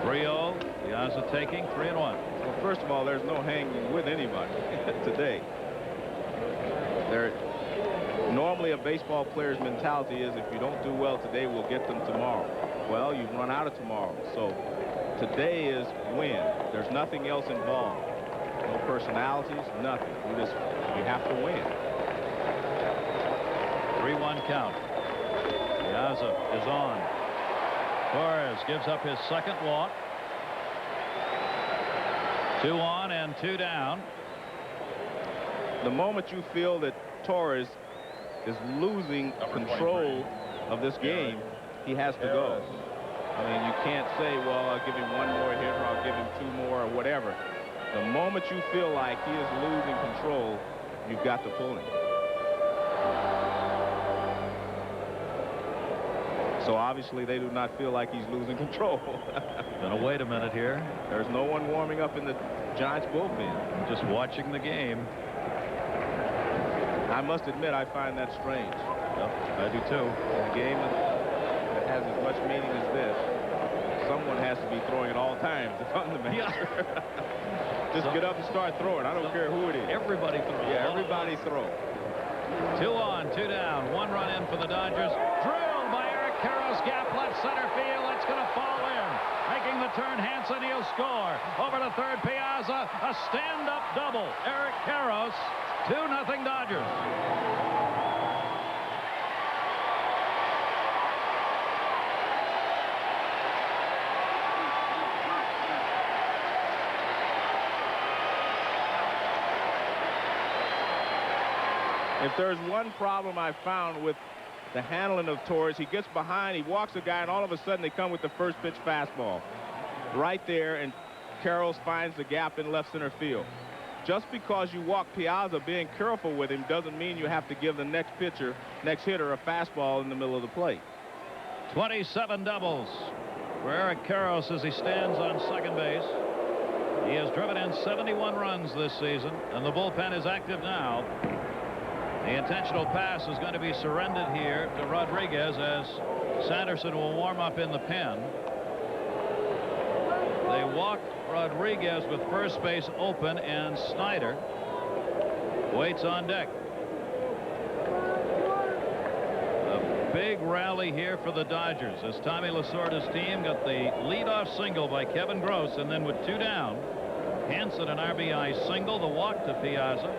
3-0. Piazza taking 3-1. Well, first of all, there's no hanging with anybody today. Normally a baseball player's mentality is if you don't do well today, we'll get them tomorrow. Well, you've run out of tomorrow. So today is win. There's nothing else involved. No personalities, nothing. You have to win. 3-1 count. Piazza is on. Torres gives up his second walk. 2 on and 2 down. The moment you feel that Torres is losing control of this game, he has to go. I mean, you can't say, well, I'll give him 1 more hit or I'll give him 2 more or whatever. The moment you feel like he is losing control, you've got to pull him. So obviously they do not feel like he's losing control. Gonna wait a minute here. There's no one warming up in the Giants bullpen. Just watching the game. I must admit, I find that strange. Yep, I do too. In a game that has as much meaning as this, someone has to be throwing at all times if I'm the manager. Just get up and start throwing. I don't care who it is. Everybody throw. Yeah, everybody throw. 2 on, 2 down. 1 run in for the Dodgers. Drilled by Eric Karros, gap left center field. It's going to fall in. Making the turn, Hansen, he'll score. Over to third, Piazza. A stand-up double. Eric Karros. 2-0 Dodgers. If there's one problem I found with the handling of Torres, he gets behind, he walks a guy, and all of a sudden they come with the first pitch fastball. Right there, and Karros finds the gap in left center field. Just because you walk Piazza, being careful with him doesn't mean you have to give the next hitter a fastball in the middle of the plate. 27 doubles for Eric Karros as he stands on second base. He has driven in 71 runs this season, and the bullpen is active now. The intentional pass is going to be surrendered here to Rodriguez as Sanderson will warm up in the pen. They walk Rodriguez with first base open, and Snyder waits on deck. A big rally here for the Dodgers as Tommy Lasorda's team got the leadoff single by Kevin Gross, and then with 2 down, Hansen an RBI single, the walk to Piazza,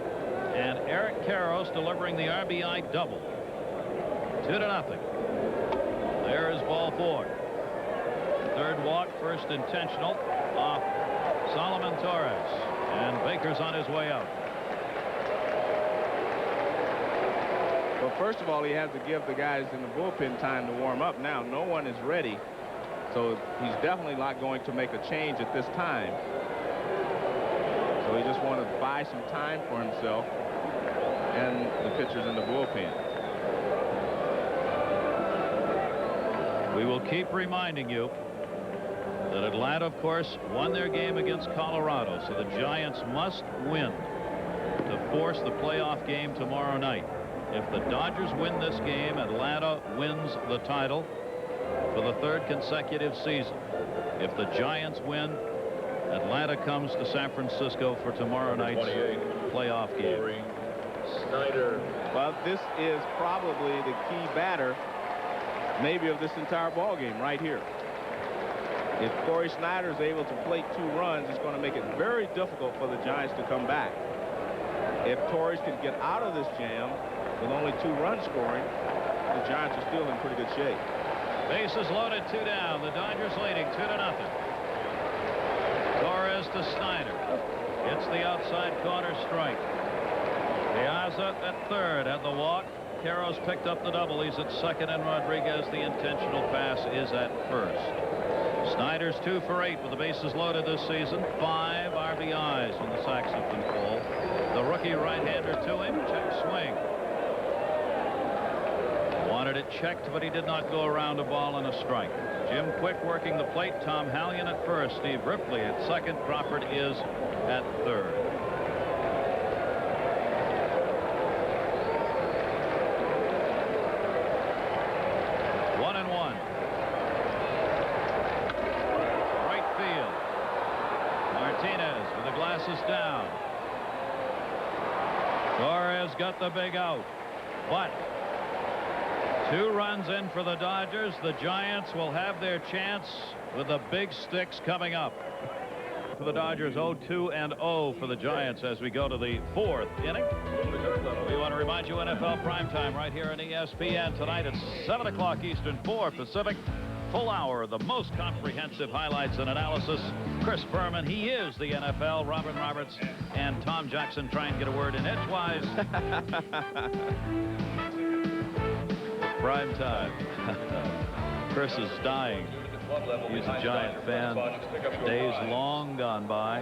and Eric Karros delivering the RBI double. 2-0. There is ball 4. Third walk, first intentional off Solomon Torres, and Baker's on his way out. Well, first of all, he has to give the guys in the bullpen time to warm up. Now no one is ready, so he's definitely not going to make a change at this time. So he just wanted to buy some time for himself and the pitchers in the bullpen. We will keep reminding you that Atlanta, of course, won their game against Colorado, so the Giants must win to force the playoff game tomorrow night. If the Dodgers win this game, Atlanta wins the title for the 3rd consecutive season. If the Giants win, Atlanta comes to San Francisco for tomorrow night's playoff game. Snyder. Well, this is probably the key batter, maybe of this entire ball game right here. If Corey Snyder is able to plate 2 runs, it's going to make it very difficult for the Giants to come back. If Torres can get out of this jam with only 2 runs scoring, the Giants are still in pretty good shape. Bases loaded, 2 down. The Dodgers leading 2-0. Torres to Snyder. It's the outside corner strike. Piazza at third at the walk. Karros picked up the double. He's at second, and Rodriguez, the intentional pass, is at first. Snyder's 2 for 8 with the bases loaded this season. 5 RBIs when the sacks have been full. The rookie right-hander to him. Check swing. Wanted it checked, but he did not go around a ball and a strike. Jim Quick working the plate. Tom Hallion at first. Steve Ripley at second. Crawford is at third. got the big out. But 2 runs in for the Dodgers. The Giants will have their chance with the big sticks coming up. For the Dodgers, 0-2-0 for the Giants as we go to the 4th inning. We want to remind you NFL primetime right here on ESPN tonight at 7 o'clock Eastern, 4 Pacific. Full hour of the most comprehensive highlights and analysis. Chris Berman, he is the NFL. Robin Roberts and Tom Jackson try and get a word in edgewise. Prime time. Chris is dying. He's a Giant fan. Days long gone by.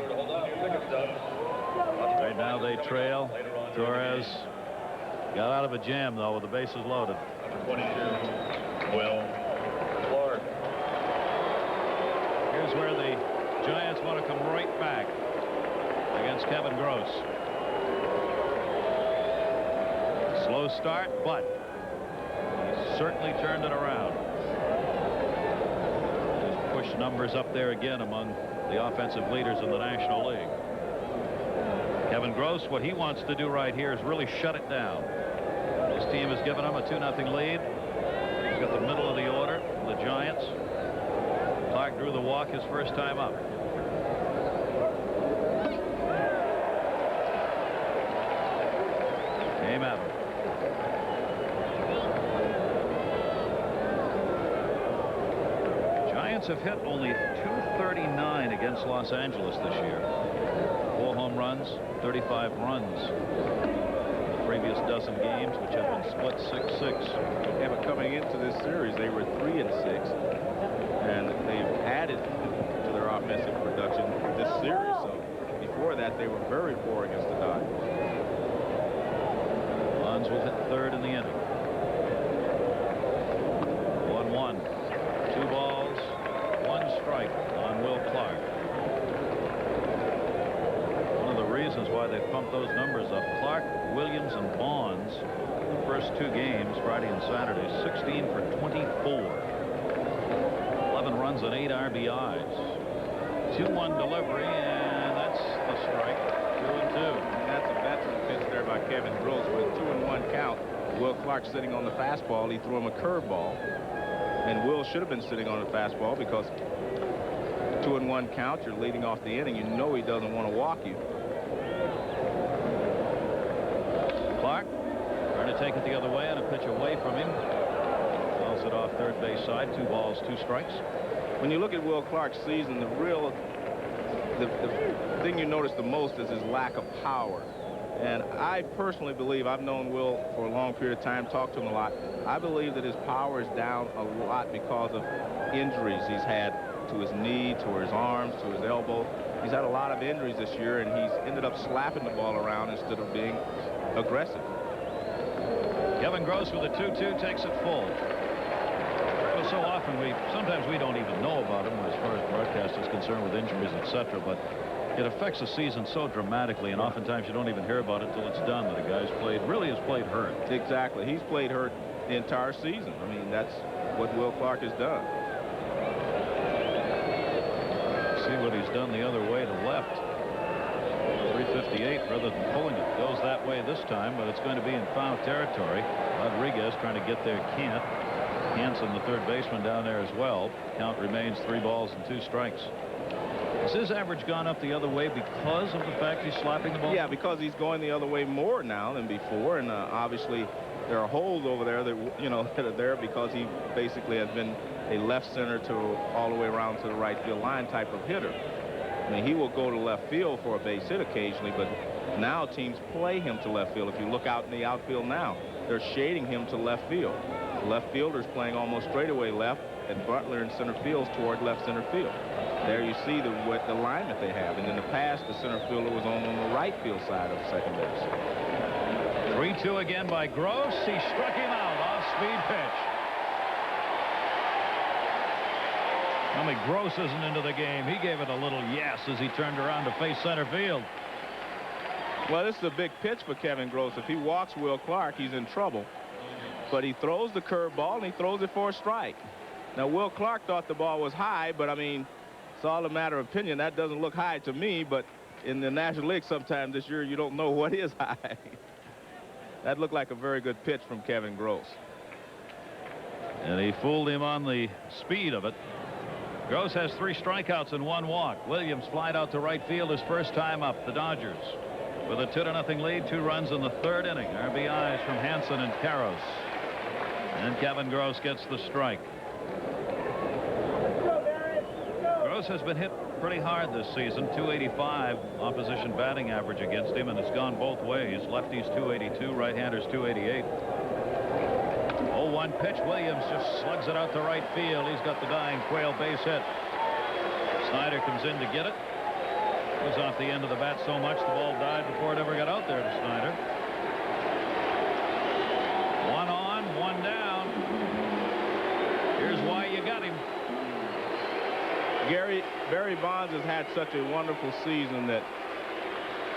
Right now they trail. Torres got out of a jam, though, with the bases loaded. 22, Will Clark. Here's where the Giants want to come right back against Kevin Gross. Slow start, but he certainly turned it around. Just pushed numbers up there again among the offensive leaders in the National League. Kevin Gross, what he wants to do right here is really shut it down. His team has given him a 2-0 lead. He's got the middle of the order, the Giants. Clark drew the walk his first time up. Came at him. Giants have hit only .239 against Los Angeles this year. 4 home runs, 35 runs. The previous dozen games, which have been split 6-6. Yeah, but coming into this series, they were 3-6, and they've added to their offensive production this series. So before that, they were very poor against the Dodgers. Bonds will hit 3rd in the inning. 1-1. 2 balls, 1 strike on Will Clark. One of the reasons why they pumped those numbers up. Clark, Williams, and Bonds, the first 2 games, Friday and Saturday, 16 for 24. 11 runs and 8 RBIs. 2-1 delivery, and that's the strike. 2-2. That's a veteran pitch there by Kevin Gross with a 2-1 count. Will Clark sitting on the fastball. He threw him a curveball. And Will should have been sitting on the fastball because 2-1 count, you're leading off the inning. You know he doesn't want to walk you. Clark trying to take it the other way and a pitch away from him. Fouls it off third base side. 2 balls, 2 strikes. When you look at Will Clark's season, the thing you notice the most is his lack of power. And I personally believe, I've known Will for a long period of time, talked to him a lot. I believe that his power is down a lot because of injuries he's had to his knee, to his arms, to his elbow. He's had a lot of injuries this year, and he's ended up slapping the ball around instead of being aggressive. Kevin Gross with a 2-2 takes it full. So often sometimes we don't even know about him as far as broadcast is concerned with injuries, etc. But it affects the season so dramatically, and oftentimes you don't even hear about it till it's done that a guy's really has played hurt. Exactly. He's played hurt the entire season. I mean, that's what Will Clark has done. See what he's done the other way to left. 358 rather than pulling it. Goes that way this time, but it's going to be in foul territory. Rodriguez trying to get there, can't. Hansen, the third baseman, down there as well. Count remains 3 balls and 2 strikes. Has his average gone up the other way because of the fact he's slapping the ball? Yeah, because he's going the other way more now than before, and obviously there are holes over there that, you know, that are there because he basically has been a left center to all the way around to the right field line type of hitter. I mean, he will go to left field for a base hit occasionally, but now teams play him to left field. If you look out in the outfield now, they're shading him to left field. The left fielder's playing almost straightaway left, and Butler in center field's toward left center field. There you see the alignment they have. And in the past, the center fielder was on the right field side of second base. 3-2 again by Gross. He struck him out. Off-speed pitch. I mean, Gross isn't into the game. He gave it a little yes as he turned around to face center field. Well, this is a big pitch for Kevin Gross. If he walks Will Clark, he's in trouble. But he throws the curveball, and he throws it for a strike. Now, Will Clark thought the ball was high, but, I mean, it's all a matter of opinion. That doesn't look high to me, but in the National League sometimes this year you don't know what is high. That looked like a very good pitch from Kevin Gross. And he fooled him on the speed of it. Gross has 3 strikeouts and 1 walk. Williams flied out to right field his first time up. The Dodgers with a 2-0 lead, 2 runs in the 3rd inning. RBIs from Hansen and Karros. And Kevin Gross gets the strike. Gross has been hit pretty hard this season. 285 opposition batting average against him, and it's gone both ways. Lefties 282, right-handers 288. 0-1 pitch. Williams just slugs it out to right field. He's got the dying Quayle base hit. Snyder comes in to get it. Goes off the end of the bat so much the ball died before it ever got out there to Snyder. 1 on, 1 down. Here's why you got him. Barry Bonds has had such a wonderful season that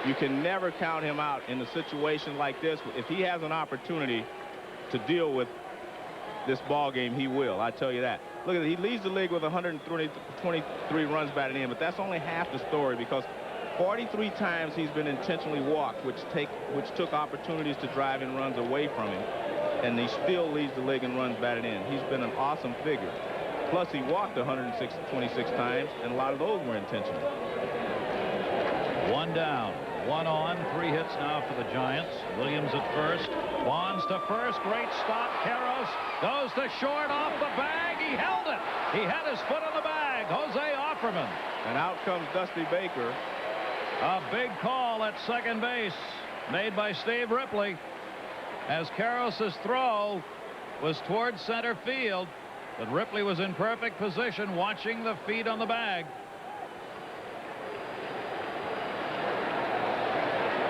you can never count him out in a situation like this. If he has an opportunity to deal with this ball game, he will. I tell you that. Look at it. He leads the league with 123 runs batted in, but that's only half the story, because 43 times he's been intentionally walked, which took opportunities to drive in runs away from him, and he still leads the league in runs batted in. He's been an awesome figure. Plus, he walked 126 times, and a lot of those were intentional. 1 down, 1 on, 3 hits now for the Giants. Williams at first. Bonds to first. Great stop. Karros goes to short, off the bag. He held it. He had his foot on the bag. Jose Offerman. And out comes Dusty Baker. A big call at second base made by Steve Ripley, as Karros' throw was towards center field, but Ripley was in perfect position watching the feet on the bag.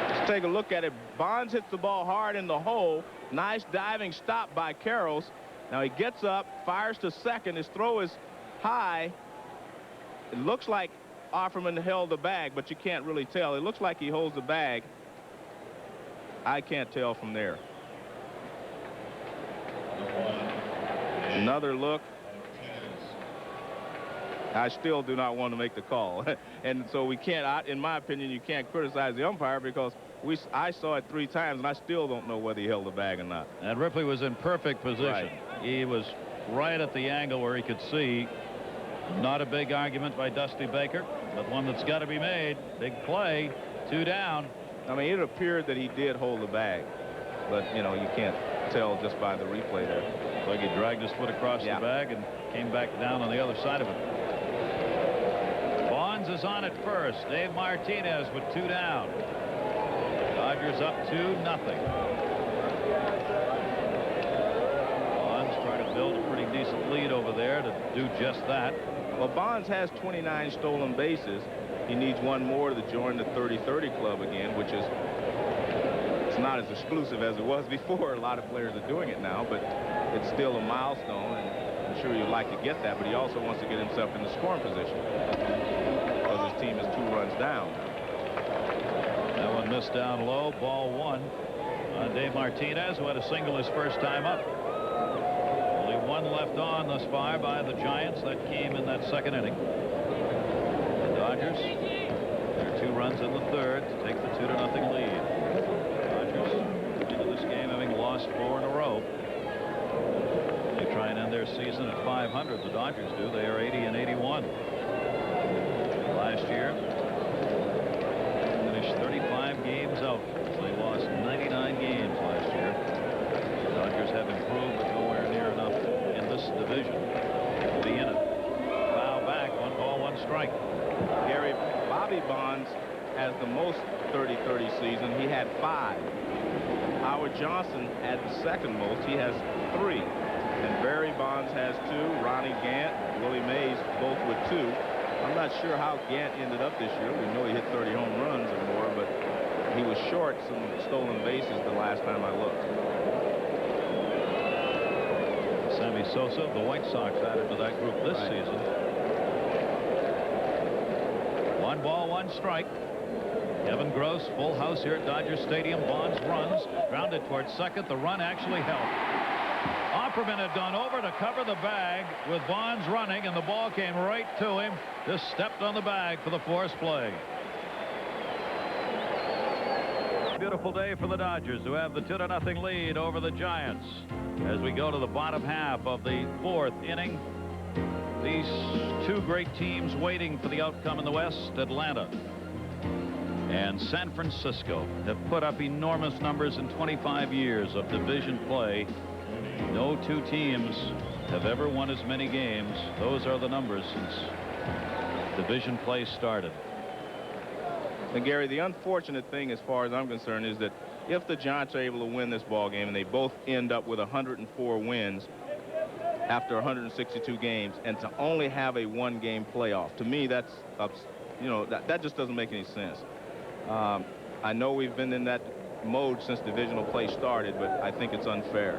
Let's take a look at it. Bonds hits the ball hard in the hole. Nice diving stop by Karros. Now he gets up, fires to second. His throw is high. It looks like Offerman held the bag, but you can't really tell. It looks like he holds the bag. I can't tell from there. Another look. I still do not want to make the call. And so we can't, in my opinion, you can't criticize the umpire, because I saw it 3 times and I still don't know whether he held the bag or not. And Ripley was in perfect position. Right. He was right at the angle where he could see. Not a big argument by Dusty Baker, but one that's got to be made. Big play, 2 down. I mean, it appeared that he did hold the bag, but you know, you can't tell just by the replay there. Like he dragged his foot across the bag and came back down on the other side of it. Bonds is on at first. Dave Martinez with 2 down. Dodgers up 2-0. Bonds trying to build a pretty decent lead over there to do just that. Well, Bonds has 29 stolen bases. He needs 1 more to join the 30-30 club again, which is, it's not as exclusive as it was before. A lot of players are doing it now, but it's still a milestone, and I'm sure you'd like to get that, but he also wants to get himself in the scoring position, because his team is 2 runs down. That one missed down low. Ball 1 on Dave Martinez, who had a single his first time up. Only 1 left on thus far by the Giants. That came in that 2nd inning. The Dodgers, there are 2 runs in the 3rd to take the 2-0 lead. Dodgers into this game having lost 4 in a row. They try and end their season at 500. The Dodgers do. They are 80-81. Last year, finished 35 games out. They lost 99 games last year. The Dodgers have improved, but nowhere near enough in this division to be in it. Foul back, 1 ball, 1 strike. Gary, Bobby Bonds has the most 30-30 season. He had 5. Howard Johnson had the 2nd most. He has 3. And Barry Bonds has 2. Ronnie Gant, Willie Mays, both with 2. I'm not sure how Gant ended up this year. We know he hit 30 home runs or more, but he was short some stolen bases the last time I looked. Sammy Sosa, the White Sox, added to that group this season. 1 ball, 1 strike. Kevin Gross, full house here at Dodger Stadium. Bonds runs, grounded towards second. The run actually helped. Offerman had gone over to cover the bag with Bonds running, and the ball came right to him. Just stepped on the bag for the force play. beautiful day for the Dodgers, who have the 2-0 lead over the Giants. As we go to the bottom half of the 4th inning, these two great teams waiting for the outcome in the West, Atlanta and San Francisco, have put up enormous numbers in 25 years of division play. No two teams have ever won as many games. Those are the numbers since division play started. And Gary, the unfortunate thing as far as I'm concerned is that if the Giants are able to win this ball game and they both end up with 104 wins after 162 games, and to only have a one-game playoff, to me that's that just doesn't make any sense. I know we've been in that mode since divisional play started, but I think it's unfair.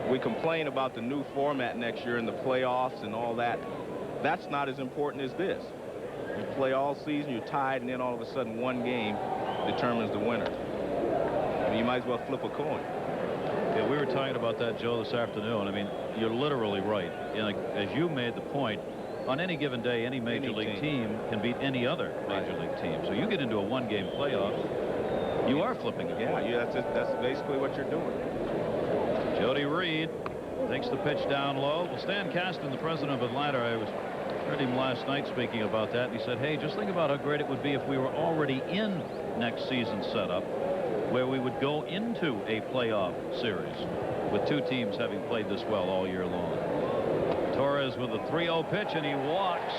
We complain about the new format next year in the playoffs and all that. That's not as important as this. You play all season, you're tied, and then all of a sudden one game determines the winner. I mean, you might as well flip a coin. Yeah, we were talking about that, Joe, this afternoon. I mean, you're literally right. As you made the point, on any given day, any major league team can beat any other major league team. So you get into a one-game playoff, you are flipping a coin. Yeah, that's basically what you're doing. Jody Reed takes the pitch down low. Well, Stan Kasten, the president of Atlanta, I heard him last night speaking about that, and he said, hey, just think about how great it would be if we were already in next season's setup, where we would go into a playoff series with two teams having played this well all year long. Torres with a 3-0 pitch, and he walks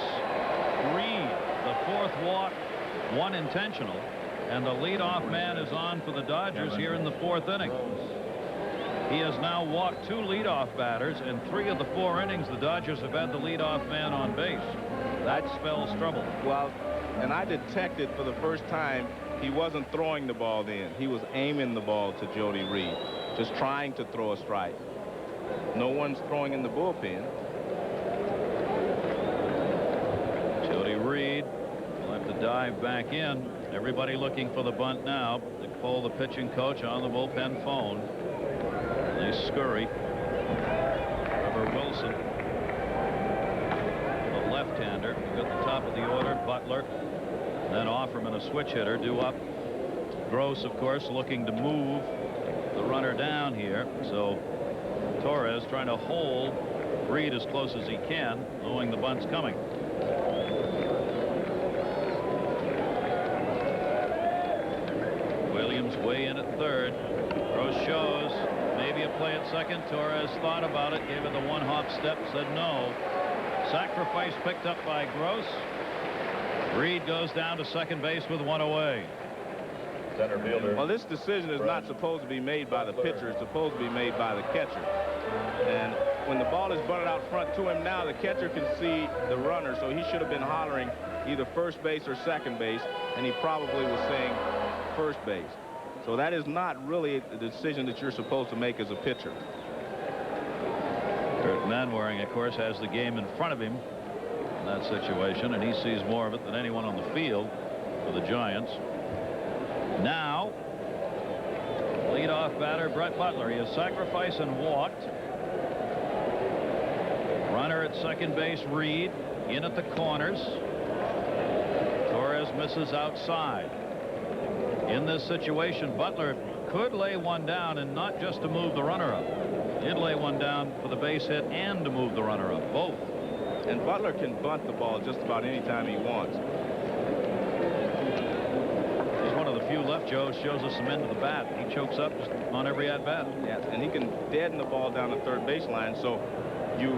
Reed. The 4th walk, one intentional, and the leadoff man is on for the Dodgers here in the 4th inning. He has now walked 2 leadoff batters. In 3 of the 4 innings, the Dodgers have had the leadoff man on base. That spells trouble. Well, and I detected for the first time he wasn't throwing the ball then. He was aiming the ball to Jody Reed, just trying to throw a strike. No one's throwing in the bullpen. Jody Reed will have to dive back in. Everybody looking for the bunt now. Dick Cole, the pitching coach, on the bullpen phone. They scurry. Trevor Wilson, the left-hander. We've got the top of the order, Butler. Then Offerman, a switch hitter, due up. Gross, of course, looking to move the runner down here. So Torres trying to hold Reed as close as he can, knowing the bunt's coming. Williams way in at 3rd. Gross shows maybe a play at 2nd. Torres thought about it, gave it the 1-hop step, said no. Sacrifice picked up by Gross. Reed goes down to 2nd base with 1 away. Center fielder. Well, this decision is not supposed to be made by the pitcher. It's supposed to be made by the catcher. And when the ball is bunted out front to him now, the catcher can see the runner, so he should have been hollering either first base or 2nd base, and he probably was saying first base. So that is not really the decision that you're supposed to make as a pitcher. Kurt Manwaring, of course, has the game in front of him in that situation, and he sees more of it than anyone on the field for the Giants. Now, leadoff batter Brett Butler. He has sacrificed and walked. Runner at 2nd base, Reed, in at the corners. Torres misses outside. In this situation, Butler could lay one down, and not just to move the runner up. He'd lay one down for the base hit and to move the runner up, both. And Butler can bunt the ball just about any time he wants. He's one of the few left, Joe, shows us some end to the bat. He chokes up just on every at-bat. Yeah, and he can deaden the ball down the 3rd baseline, so you,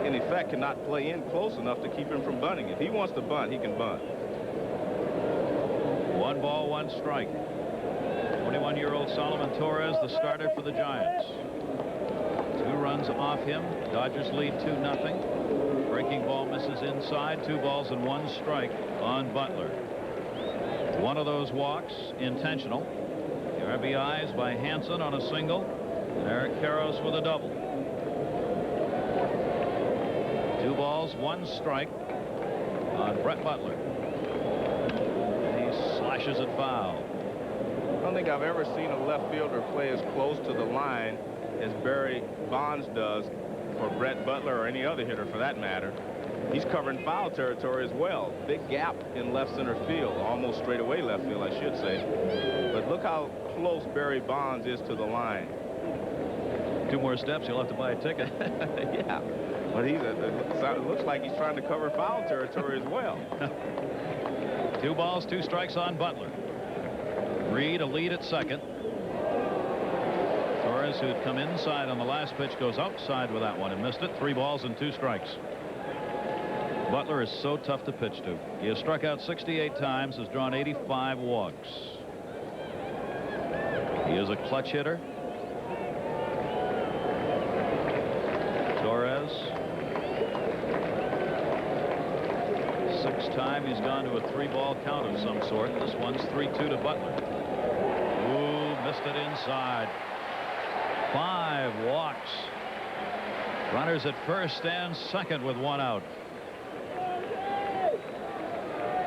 in effect, cannot play in close enough to keep him from bunting. If he wants to bunt, he can bunt. 1 ball, 1 strike. 21-year-old Solomon Torres, the starter for the Giants. 2 runs off him. Dodgers lead 2-0. Breaking ball misses inside. 2 balls and 1 strike on Butler. One of those walks intentional. The RBIs by Hansen on a single. Eric Karros with a double. 2 balls, 1 strike on Brett Butler. Slashes it foul. I don't think I've ever seen a left fielder play as close to the line as Barry Bonds does for Brett Butler or any other hitter for that matter. He's covering foul territory as well. Big gap in left center field, almost straightaway left field, I should say. But look how how close Barry Bonds is to the line. 2 more steps, you'll have to buy a ticket. Yeah, but it looks like he's trying to cover foul territory as well. 2 balls, 2 strikes on Butler. Reed a lead at second. Torres, who'd come inside on the last pitch, goes outside with that one and missed it. 3 balls and 2 strikes. Butler is so tough to pitch to. He has struck out 68 times, has drawn 85 walks. He is a clutch hitter. Torres. 6th time he's gone to a 3-ball count of some sort. This one's 3-2 to Butler. Ooh, missed it inside. 5 walks. Runners at first and second with 1 out.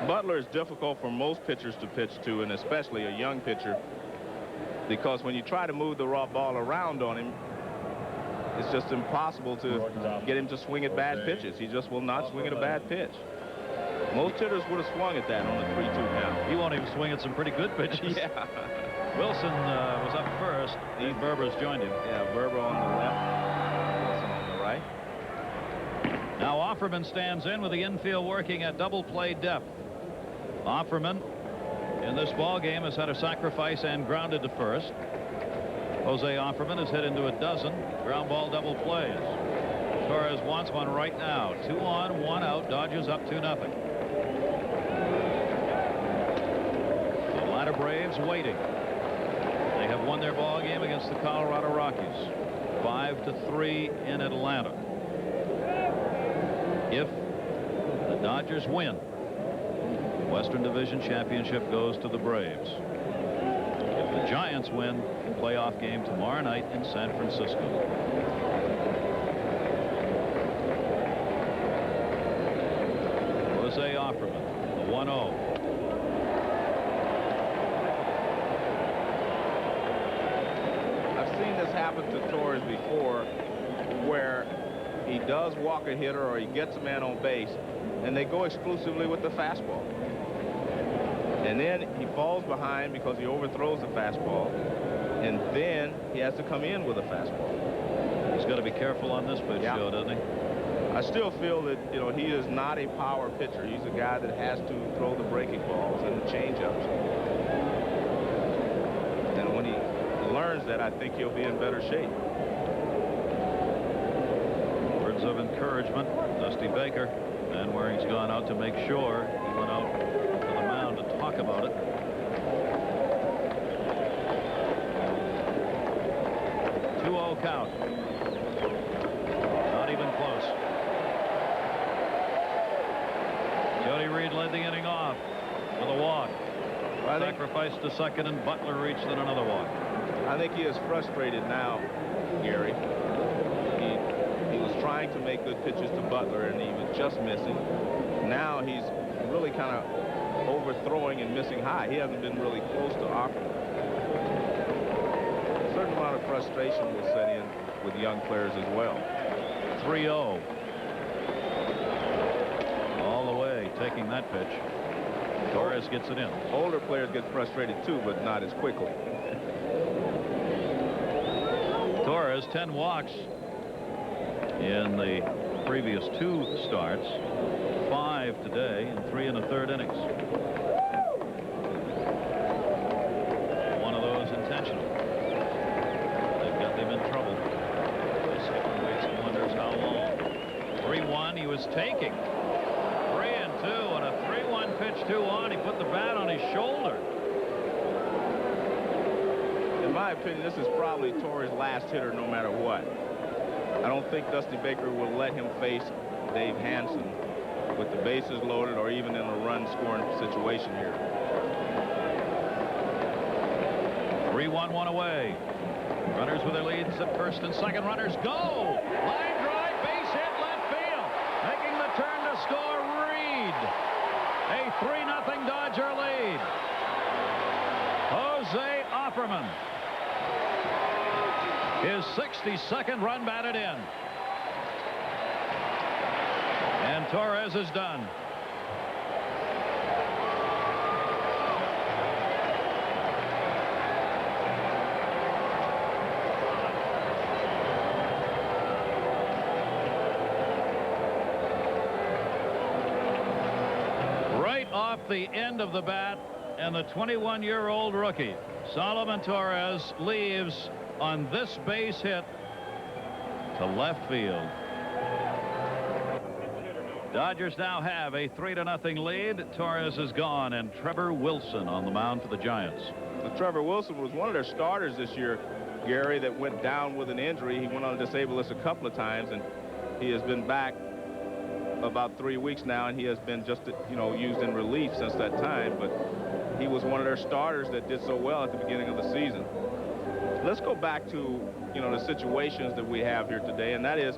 Butler is difficult for most pitchers to pitch to, and especially a young pitcher, because when you try to move the raw ball around on him, it's just impossible to get him to swing at bad pitches. He just will not swing at a bad pitch. Most hitters would have swung at that on a 3-2 count. He won't even swing at some pretty good pitches. Yeah. Wilson was up first. Berber's joined him. Yeah, Berber on the left, Wilson on the right. Now Offerman stands in with the infield working at double play depth. Offerman in this ball game has had a sacrifice and grounded to first. Jose Offerman has hit into a dozen ground ball double plays. Torres wants one right now. 2 on, 1 out. Dodgers up 2-0. The Atlanta Braves waiting. They have won their ball game against the Colorado Rockies 5-3 in Atlanta. If the Dodgers win, Western Division Championship goes to the Braves. If the Giants win, playoff game tomorrow night in San Francisco. Jose Offerman, the 1-0. I've seen this happen to Torres before, where he does walk a hitter or he gets a man on base, and they go exclusively with the fastball. And then he falls behind because he overthrows the fastball, and then he has to come in with a fastball. He's got to be careful on this pitch, Joe, doesn't he? I still feel that, you know, he is not a power pitcher. He's a guy that has to throw the breaking balls and the changeups. And when he learns that, I think he'll be in better shape. Words of encouragement. Dusty Baker. And Waring's gone out to make sure. He went out to the mound to talk about it. Count. Not even close. Jody Reed led the inning off with a walk. Sacrificed to second, and Butler reached in another walk. I think he is frustrated now, Gary. He was trying to make good pitches to Butler, and he was just missing. Now he's really kind of overthrowing and missing high. He hasn't been really close to Offerman. A certain amount of frustration will set in with young players as well. 3-0. All the way, taking that pitch. Torres gets it in. Older players get frustrated too, but not as quickly. Torres, 10 walks in the previous 2 starts. 5 today and 3 in the 3rd innings. One of those intentional. They've got them in trouble. Waits and wonders how long. 3-1 he was taking. 3-2 and a 3-1 pitch 2 on. He put the bat on his shoulder. In my opinion, this is probably Torres' last hitter no matter what. I don't think Dusty Baker will let him face Dave Hansen with the bases loaded or even in a run-scoring situation here. 3-1, 1 away. Runners with their leads at first and second. Runners go. Line drive, base hit, left field. Making the turn to score, Reed. A 3-0 Dodger lead. Jose Offerman. His 62nd run batted in. And Torres is done. off the end of the bat, and the 21-year-old rookie, Solomon Torres, leaves on this base hit to left field. Dodgers now have a 3-0 lead. Torres is gone, and Trevor Wilson on the mound for the Giants. Trevor Wilson was one of their starters this year, Gary, that went down with an injury. He went on a disabled list a couple of times, and he has been back about 3 weeks now, and he has been just, used in relief since that time. But he was one of their starters that did so well at the beginning of the season. Let's go back to, the situations that we have here today, and that is,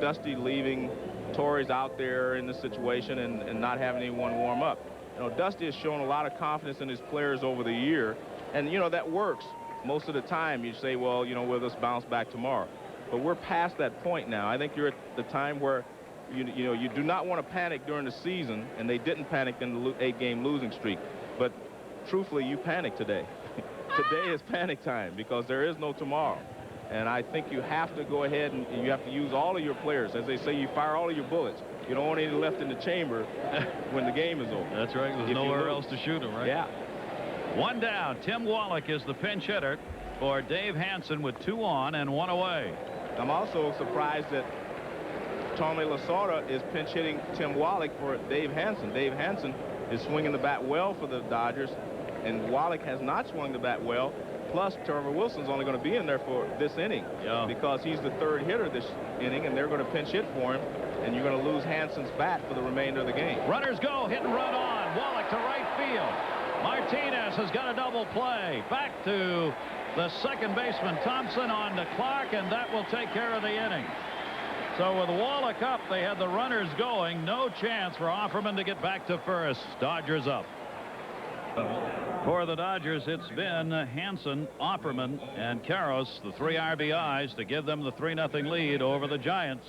Dusty leaving Torres out there in this situation and not having anyone warm up. Dusty has shown a lot of confidence in his players over the year, and, that works. Most of the time you say, well, we'll just bounce back tomorrow. But we're past that point now. I think you're at the time where, you do not want to panic during the season, and they didn't panic in the 8-game losing streak. But truthfully, you panic today. Today is panic time because there is no tomorrow. And I think you have to go ahead and you have to use all of your players. As they say, you fire all of your bullets. You don't want any left in the chamber when the game is over. That's right. There's nowhere else to shoot them, right? Yeah. One down. Tim Wallach is the pinch hitter for Dave Hansen with 2 on and 1 away. I'm also surprised that Tommy Lasorda is pinch hitting Tim Wallach for Dave Hansen. Dave Hansen is swinging the bat well for the Dodgers, and Wallach has not swung the bat well. Plus, Trevor Wilson's only going to be in there for this inning because he's the 3rd hitter this inning, and they're going to pinch hit for him, and you're going to lose Hansen's bat for the remainder of the game. Runners go, hit and run on. Wallach to right field. Martinez has got a double play. Back to the second baseman, Thompson, on to Clark, and that will take care of the inning. So with Wallach up, they had the runners going. No chance for Offerman to get back to first. Dodgers up. For the Dodgers, it's been Hansen, Offerman, and Karros, the 3 RBIs to give them the 3-0 lead over the Giants.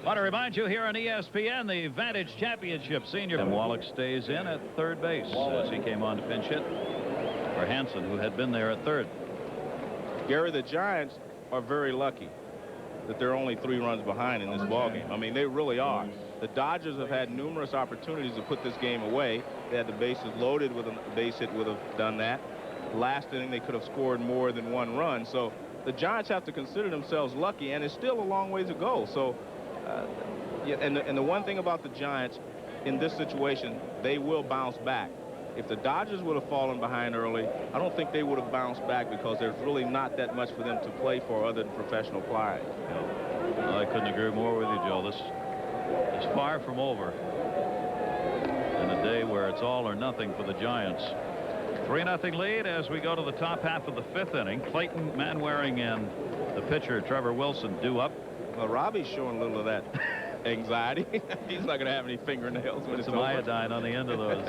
I want to remind you here on ESPN, the Vantage Championship Senior. And Wallach stays in at third base as he came on to pinch hit for Hansen, who had been there at third. Gary, the Giants are very lucky that they're only 3 runs behind in this ballgame. I mean, they really are. The Dodgers have had numerous opportunities to put this game away. They had the bases loaded with a base hit would have done that. Last inning, they could have scored more than 1 run. So the Giants have to consider themselves lucky, and it's still a long way to go. So, and the one thing about the Giants in this situation, they will bounce back. If the Dodgers would have fallen behind early, I don't think they would have bounced back because there's really not that much for them to play for other than professional pride. Well, I couldn't agree more with you, Joe. This is far from over. In a day where it's all or nothing for the Giants. 3-0 lead as we go to the top half of the 5th inning. Clayton, Manwaring, and the pitcher, Trevor Wilson, due up. Well, Robbie's showing a little of that anxiety. He's not going to have any fingernails when it's some iodine on the end of those.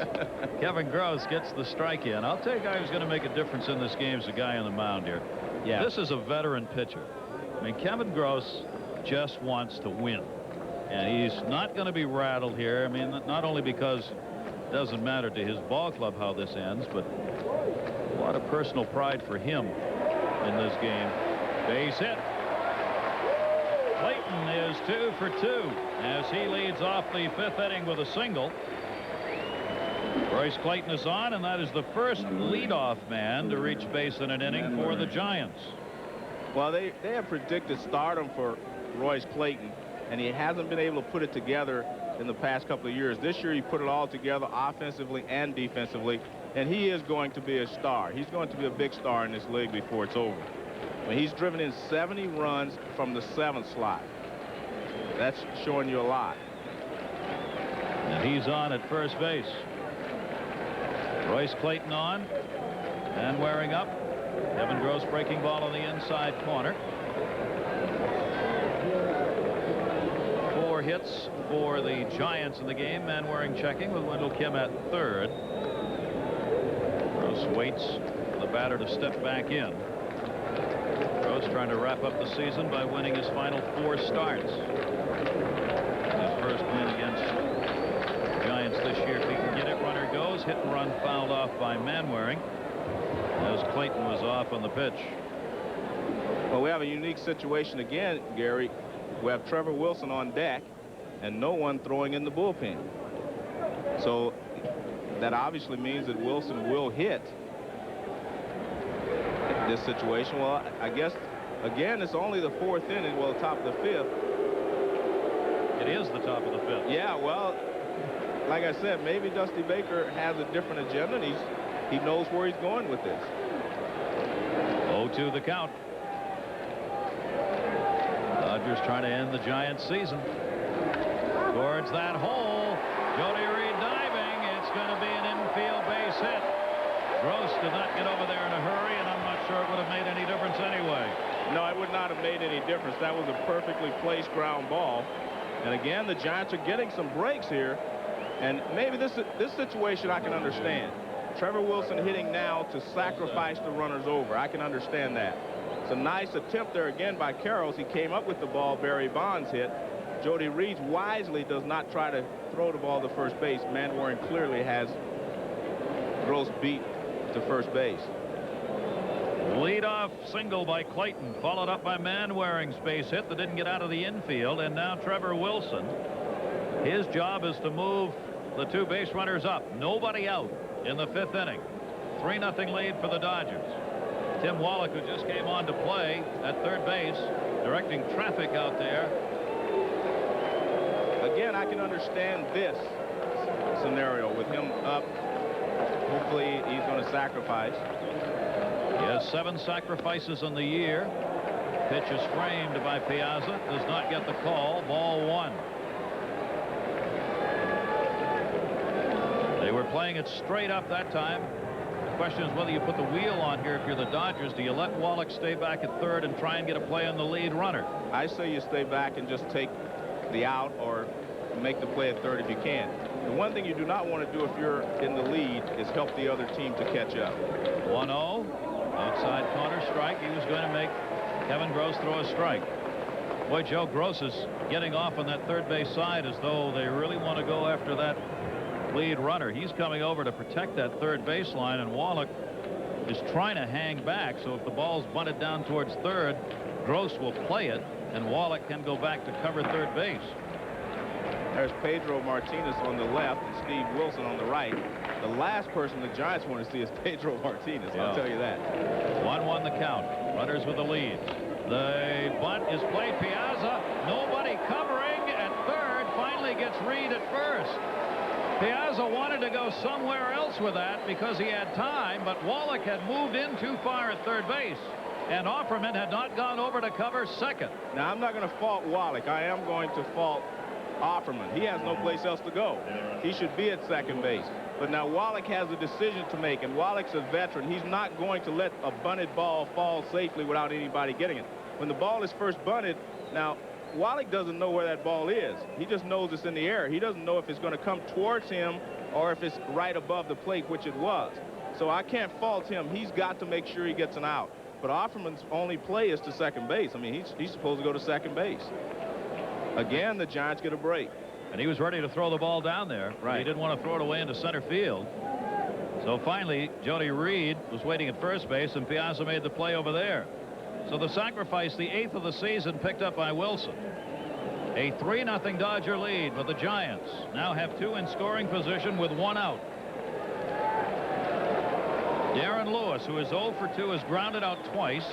Kevin Gross gets the strike in. I'll tell you a guy who's going to make a difference in this game is the guy on the mound here. Yeah. This is a veteran pitcher. I mean, Kevin Gross just wants to win. And he's not going to be rattled here. I mean, not only because it doesn't matter to his ball club how this ends, but a lot of personal pride for him in this game. Base hit. Clayton is 2 for 2 as he leads off the 5th inning with a single. Royce Clayton is on, and that is the first leadoff man to reach base in an inning for the Giants. Well, they have predicted stardom for Royce Clayton, and he hasn't been able to put it together in the past couple of years. This year he put it all together offensively and defensively, and he is going to be a star. He's going to be a big star in this league before it's over. I mean, he's driven in 70 runs from the 7th slot. That's showing you a lot. And he's on at first base. Royce Clayton on and wearing up. Kevin Gross breaking ball on the inside corner. 4 hits for the Giants in the game. Manwaring checking with Wendell Kim at third. Gross waits for the batter to step back in. Gross trying to wrap up the season by winning his final 4 starts. His first win against the Giants this year. If he can get it, runner goes. Hit and run fouled off by Manwaring as Clayton was off on the pitch. Well, we have a unique situation again, Gary. We have Trevor Wilson on deck and no one throwing in the bullpen. So that obviously means that Wilson will hit this situation. Well, I guess, again, it's only the 4th inning, well, top of the 5th. It is the top of the 5th. Yeah, well, like I said, maybe Dusty Baker has a different agenda, and he knows where he's going with this. 0-2 the count. Dodgers trying to end the Giants season. Towards that hole. Jody Reed diving. It's going to be an infield base hit. Gross did not get over there in a hurry, and I'm not sure it would have made any difference anyway. No, it would not have made any difference. That was a perfectly placed ground ball. And again, the Giants are getting some breaks here. And maybe this situation I can understand. Trevor Wilson hitting now to sacrifice the runners over. I can understand that. It's a nice attempt there again by Karros. He came up with the ball Barry Bonds hit. Jody Reed wisely does not try to throw the ball to first base. Manwaring clearly has Gross beat to first base. Leadoff single by Clayton, followed up by Manwaring's base hit that didn't get out of the infield. And now Trevor Wilson. His job is to move the 2 base runners up. Nobody out in the 5th inning. 3-0 lead for the Dodgers. Tim Wallach, who just came on to play at third base, directing traffic out there. Again, I can understand this scenario with him up. Hopefully he's going to sacrifice. He has 7 sacrifices in the year. Pitch is framed by Piazza. Does not get the call. Ball 1. They were playing it straight up that time. The question is whether you put the wheel on here if you're the Dodgers. Do you let Wallach stay back at third and try and get a play on the lead runner? I say you stay back and just take the out or make the play at third if you can. The one thing you do not want to do if you're in the lead is help the other team to catch up. 1-0. Outside corner strike. He was going to make Kevin Gross throw a strike. Boy, Joe Gross is getting off on that third base side as though they really want to go after that lead runner. He's coming over to protect that third baseline, and Wallach is trying to hang back. So if the ball's bunted down towards third, Gross will play it, and Wallach can go back to cover third base. There's Pedro Martinez on the left and Steve Wilson on the right. The last person the Giants want to see is Pedro Martinez. Yeah. I'll tell you that. 1-1 the count. Runners with the lead. The bunt is played. Piazza, nobody covering at third. Finally gets Reed at first. Piazza wanted to go somewhere else with that because he had time, but Wallach had moved in too far at third base, and Offerman had not gone over to cover second. Now, I'm not going to fault Wallach. I am going to fault Offerman. He has no place else to go. He should be at second base. But now Wallach has a decision to make, and Wallach's a veteran. He's not going to let a bunted ball fall safely without anybody getting it. When the ball is first bunted, now Wallach doesn't know where that ball is. He just knows it's in the air. He doesn't know if it's going to come towards him or if it's right above the plate, which it was. So I can't fault him. He's got to make sure he gets an out. But Offerman's only play is to second base. I mean, he's supposed to go to second base. Again, the Giants get a break. And he was ready to throw the ball down there. Right. He didn't want to throw it away into center field. So finally, Jody Reed was waiting at first base, and Piazza made the play over there. So the sacrifice, the 8th of the season, picked up by Wilson. A 3-0 Dodger lead, but the Giants now have 2 in scoring position with 1 out. Darren Lewis, who is 0 for 2, is grounded out twice.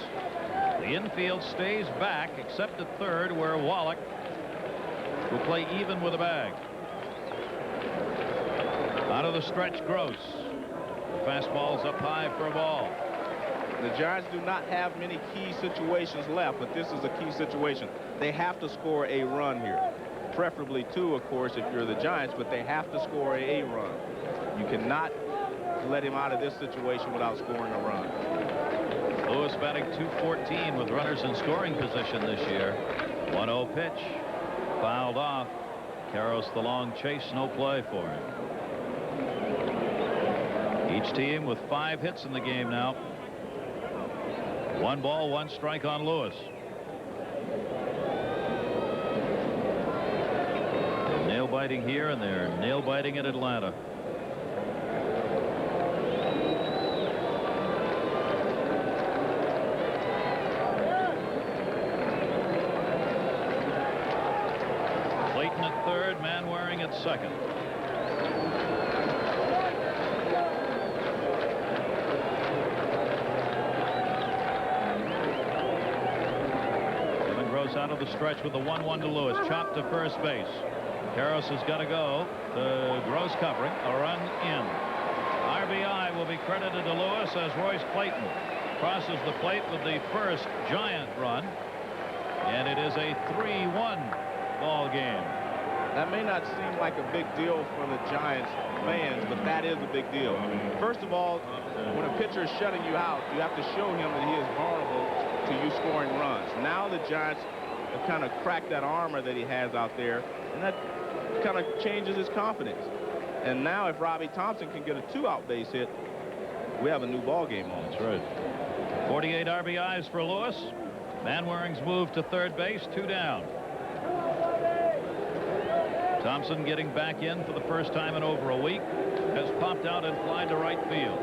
The infield stays back, except at third, where Wallach will play even with a bag. Out of the stretch, Gross. The fastball's up high for a ball. The Giants do not have many key situations left, but this is a key situation. They have to score a run here. Preferably 2, of course, if you're the Giants, but they have to score a run. You cannot let him out of this situation without scoring a run. Lewis batting .214 with runners in scoring position this year. 1-0 pitch. Fouled off. Karros the long chase, no play for him. Each team with 5 hits in the game now. 1 ball, 1 strike on Lewis. They're nail biting here, and they're nail biting in Atlanta. Clayton at third, Manwaring at second. Karros out of the stretch with the 1-1 to Lewis. Chopped to first base. Karros has got to go. The Gross covering. A run in. RBI will be credited to Lewis as Royce Clayton crosses the plate with the first Giant run. And it is a 3-1 ball game. That may not seem like a big deal for the Giants fans, but that is a big deal. First of all, when a pitcher is shutting you out, you have to show him that he is vulnerable to you scoring runs. Now the Giants have kind of cracked that armor that he has out there, and that kind of changes his confidence. And now if Robbie Thompson can get a 2-out base hit, we have a new ball game on. That's right. 48 RBIs for Lewis. Manwaring's moved to third base, 2 down. Thompson getting back in for the first time in over a week, has popped out and flied to right field.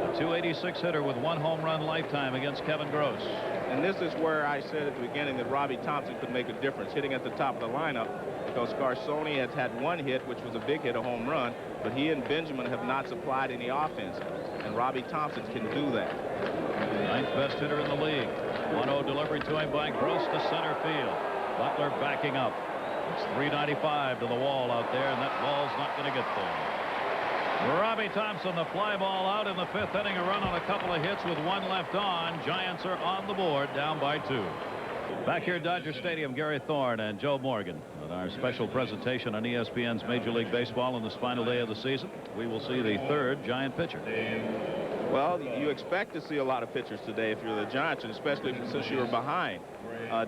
A 286 hitter with 1 home run lifetime against Kevin Gross. And this is where I said at the beginning that Robbie Thompson could make a difference, hitting at the top of the lineup, because Scarsoni has had 1 hit, which was a big hit, a home run, but he and Benjamin have not supplied any offense, and Robbie Thompson can do that. 9th best hitter in the league. 1-0 delivery to him by Gross to center field. Butler backing up. It's 395 to the wall out there, and that ball's not going to get there. Robbie Thompson, the fly ball out in the 5th inning, a run on a couple of hits with 1 left on. Giants are on the board, down by 2. Back here at Dodger Stadium, Gary Thorne and Joe Morgan with our special presentation on ESPN's Major League Baseball on this final day of the season. We will see the 3rd Giant pitcher. Well, you expect to see a lot of pitchers today if you're the Giants, and especially since you were behind.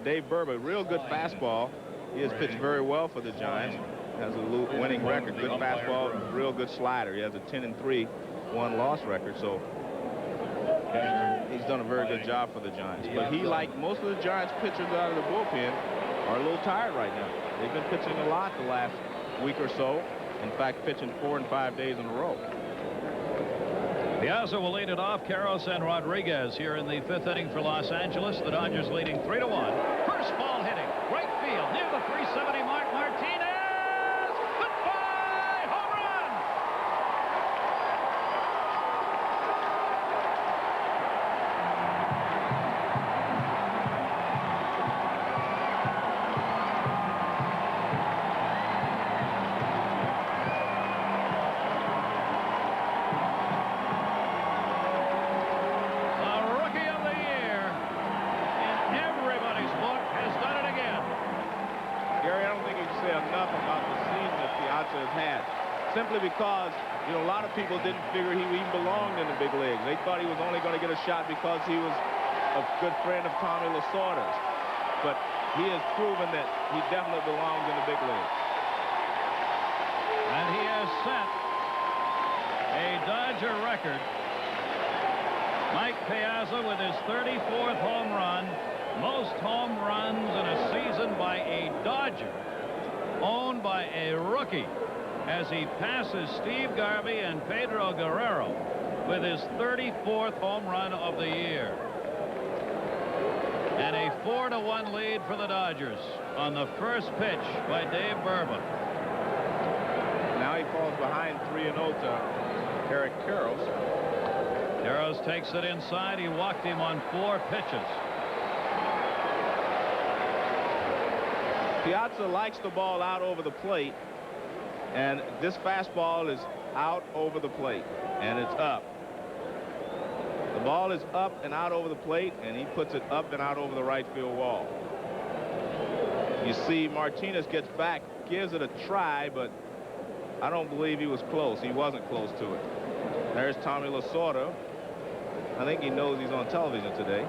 Dave Burba, real good fastball. He has pitched very well for the Giants. Has a winning record. Good fastball, real good slider. He has a 10-3 1-loss record. So he's done a very good job for the Giants. But he, like most of the Giants pitchers out of the bullpen, are a little tired right now. They've been pitching a lot the last week or so. In fact, pitching 4 and 5 days in a row. Piazza will lead it off. Karros and Rodriguez here in the 5th inning for Los Angeles. The Dodgers leading 3-1. First ball hitting. Right field near the 370 mark. Martinez. Goodbye. Home run. Simply because, you know, a lot of people didn't figure he even belonged in the big leagues. They thought he was only going to get a shot because he was a good friend of Tommy Lasorda's. But he has proven that he definitely belongs in the big leagues. And he has set a Dodger record. Mike Piazza with his 34th home run. Most home runs in a season by a Dodger owned by a rookie, as he passes Steve Garvey and Pedro Guerrero with his 34th home run of the year. And a 4-1 lead for the Dodgers on the first pitch by Dave Burba. Now he falls behind 3-0 to Eric Karros. Karros takes it inside. He walked him on 4 pitches. Piazza likes the ball out over the plate. And this fastball is out over the plate, and it's up. The ball is up and out over the plate, and he puts it up and out over the right field wall. You see Martinez gets back, gives it a try, but I don't believe he was close. He wasn't close to it. There's Tommy Lasorda. I think he knows he's on television today.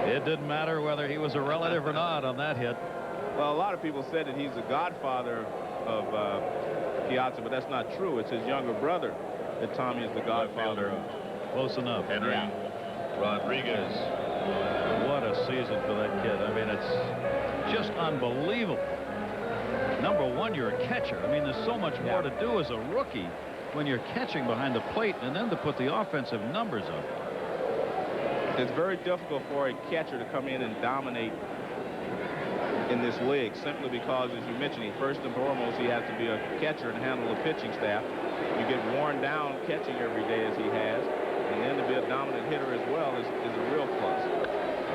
It didn't matter whether he was a relative or not on that hit. Well, a lot of people said that he's the godfather of Piazza, but that's not true. It's his younger brother that Tommy is the godfather of. Close enough. Henry Rodriguez. What a season for that kid. I mean, it's just unbelievable. Number one, you're a catcher. I mean, there's so much more to do as a rookie when you're catching behind the plate, and then to put the offensive numbers up. It's very difficult for a catcher to come in and dominate in this league, simply because, as you mentioned, first and foremost, he has to be a catcher and handle the pitching staff. You get worn down catching every day as he has, and then to be able dominant hitter as well is a real plus.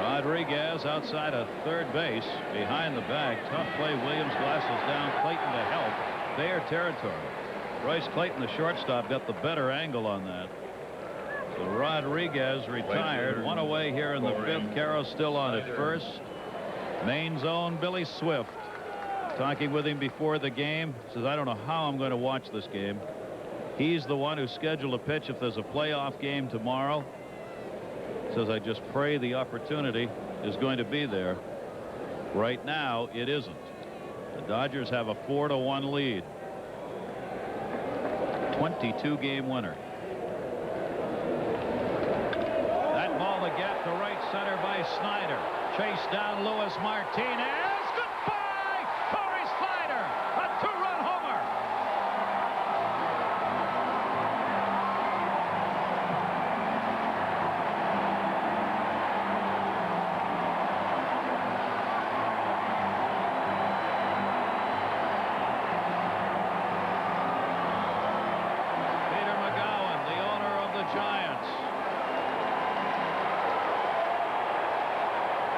Rodriguez outside of third base, behind the bag. Tough play. Williams glasses down. Clayton to help. Fair territory. Royce Clayton, the shortstop, got the better angle on that. So Rodriguez retired. One away here in the fifth. Caro still on at first. Main zone, Billy Swift. Talking with him before the game. Says, I don't know how I'm going to watch this game. He's the one who scheduled a pitch if there's a playoff game tomorrow. Says, I just pray the opportunity is going to be there. Right now, it isn't. The Dodgers have a 4-1 lead. 22-game winner. That ball to get to right center by Snyder. Chased down Luis Martinez. Goodbye, Corey Snyder. A 2-run homer. Giants.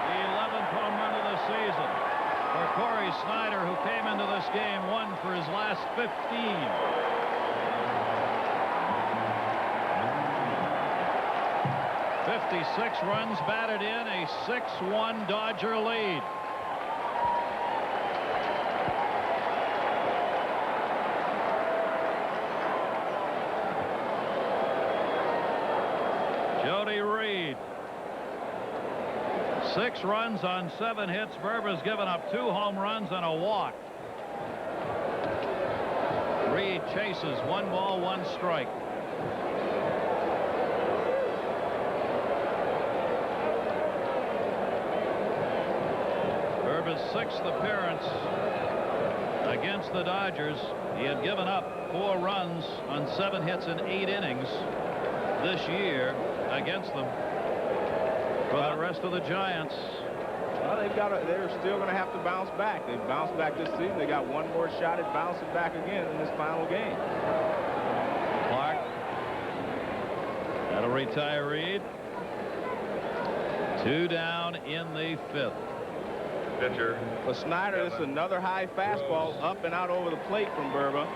The 11th home run of the season for Corey Snyder, who came into this game 1 for his last 15. 56 runs batted in, a 6-1 Dodger lead. Reed. 6 runs on 7 hits. Burba's given up 2 home runs and a walk. Reed chases. 1 ball, 1 strike. Burba's 6th appearance against the Dodgers. He had given up 4 runs on 7 hits in 8 innings this year against them. For the rest of the Giants, well, they're still going to have to bounce back. They've bounced back this season. They got 1 more shot at bouncing back again in this final game. Clark. That'll retire Reed. 2 down in the 5th. Pitcher. For Snyder, this is another high fastball up and out over the plate from Burba.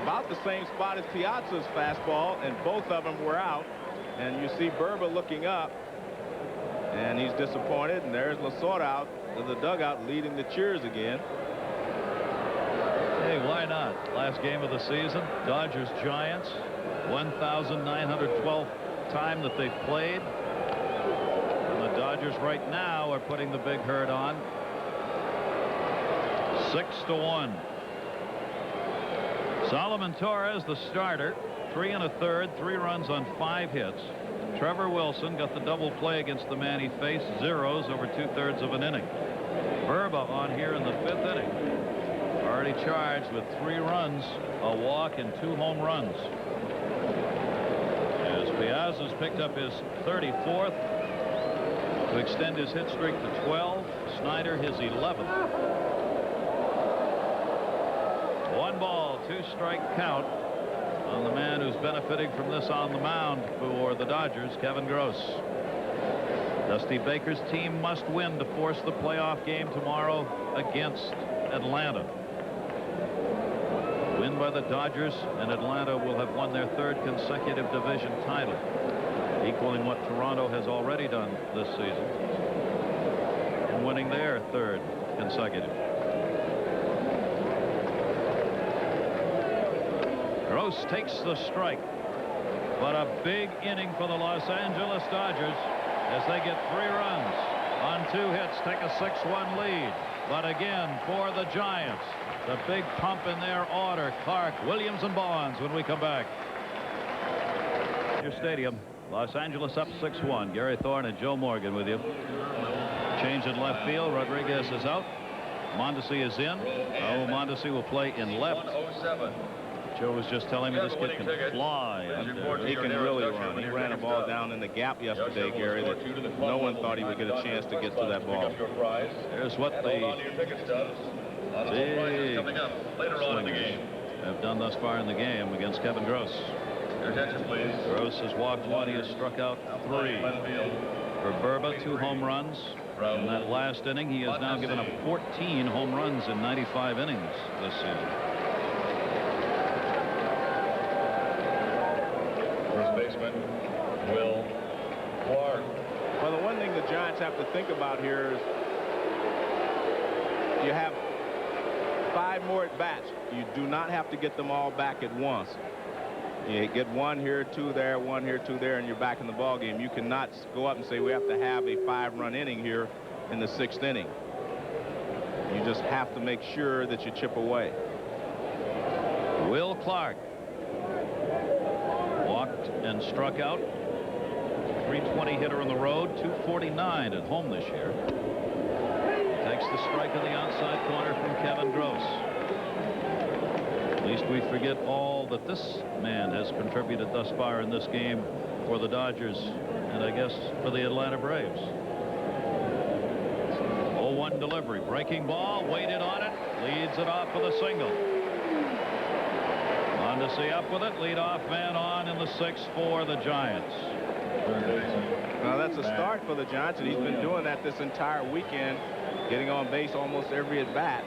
About the same spot as Piazza's fastball, and both of them were out. And you see Burba looking up, and he's disappointed. And there's Lasorda out of the dugout leading the cheers again. Hey, why not? Last game of the season, Dodgers Giants, 1,912th time that they've played. And the Dodgers right now are putting the big hurt on. 6-1. Solomon Torres, the starter, 3 1/3, 3 runs on 5 hits. Trevor Wilson got the double play against the man he faced, 0s over 2/3 of an inning. Burba on here in the 5th inning, already charged with 3 runs, a walk, and 2 home runs. As Piazza's picked up his 34th to extend his hit streak to 12. Snyder his 11th. 1 ball, 2 strike count on the man who's benefiting from this on the mound for the Dodgers, Kevin Gross. Dusty Baker's team must win to force the playoff game tomorrow against Atlanta. Win by the Dodgers, and Atlanta will have won their 3rd consecutive division title, equaling what Toronto has already done this season in winning their 3rd consecutive. Gross takes the strike, but a big inning for the Los Angeles Dodgers as they get 3 runs on 2 hits, take a 6-1 lead. But again, for the Giants, the big pump in their order: Clark, Williams, and Bonds. When we come back, your stadium, Los Angeles up 6-1. Gary Thorne and Joe Morgan with you. Change in left field. Rodriguez is out. Mondesi is in. Mondesi will play in left. Joe was just telling me this kid can fly. He can really run. He ran a ball down in the gap yesterday, Gary, that no one thought he would get a chance to get to that ball. There's what the big swingers have done thus far in the game against Kevin Gross. Your attention, please. Gross has walked 1. He has struck out 3. For Burba, 2 home runs. In that last inning, he has now given up 14 home runs in 95 innings this season. First baseman, Will Clark. Well, the one thing the Giants have to think about here is you have 5 more at bats. You do not have to get them all back at once. You get 1 here, 2 there, 1 here, 2 there, and you're back in the ball game. You cannot go up and say we have to have a 5-run inning here in the 6th inning. You just have to make sure that you chip away. Will Clark walked and struck out. 320 hitter on the road, 249 at home this year. Takes the strike on the outside corner from Kevin Gross. At least we forget all that this man has contributed thus far in this game for the Dodgers and I guess for the Atlanta Braves. 0-1 delivery, breaking ball, waited on it, leads it off with a single. On to see up with it, leadoff man on in the 6th for the Giants. Now that's a start for the Giants, and he's been doing that this entire weekend, getting on base almost every at bat.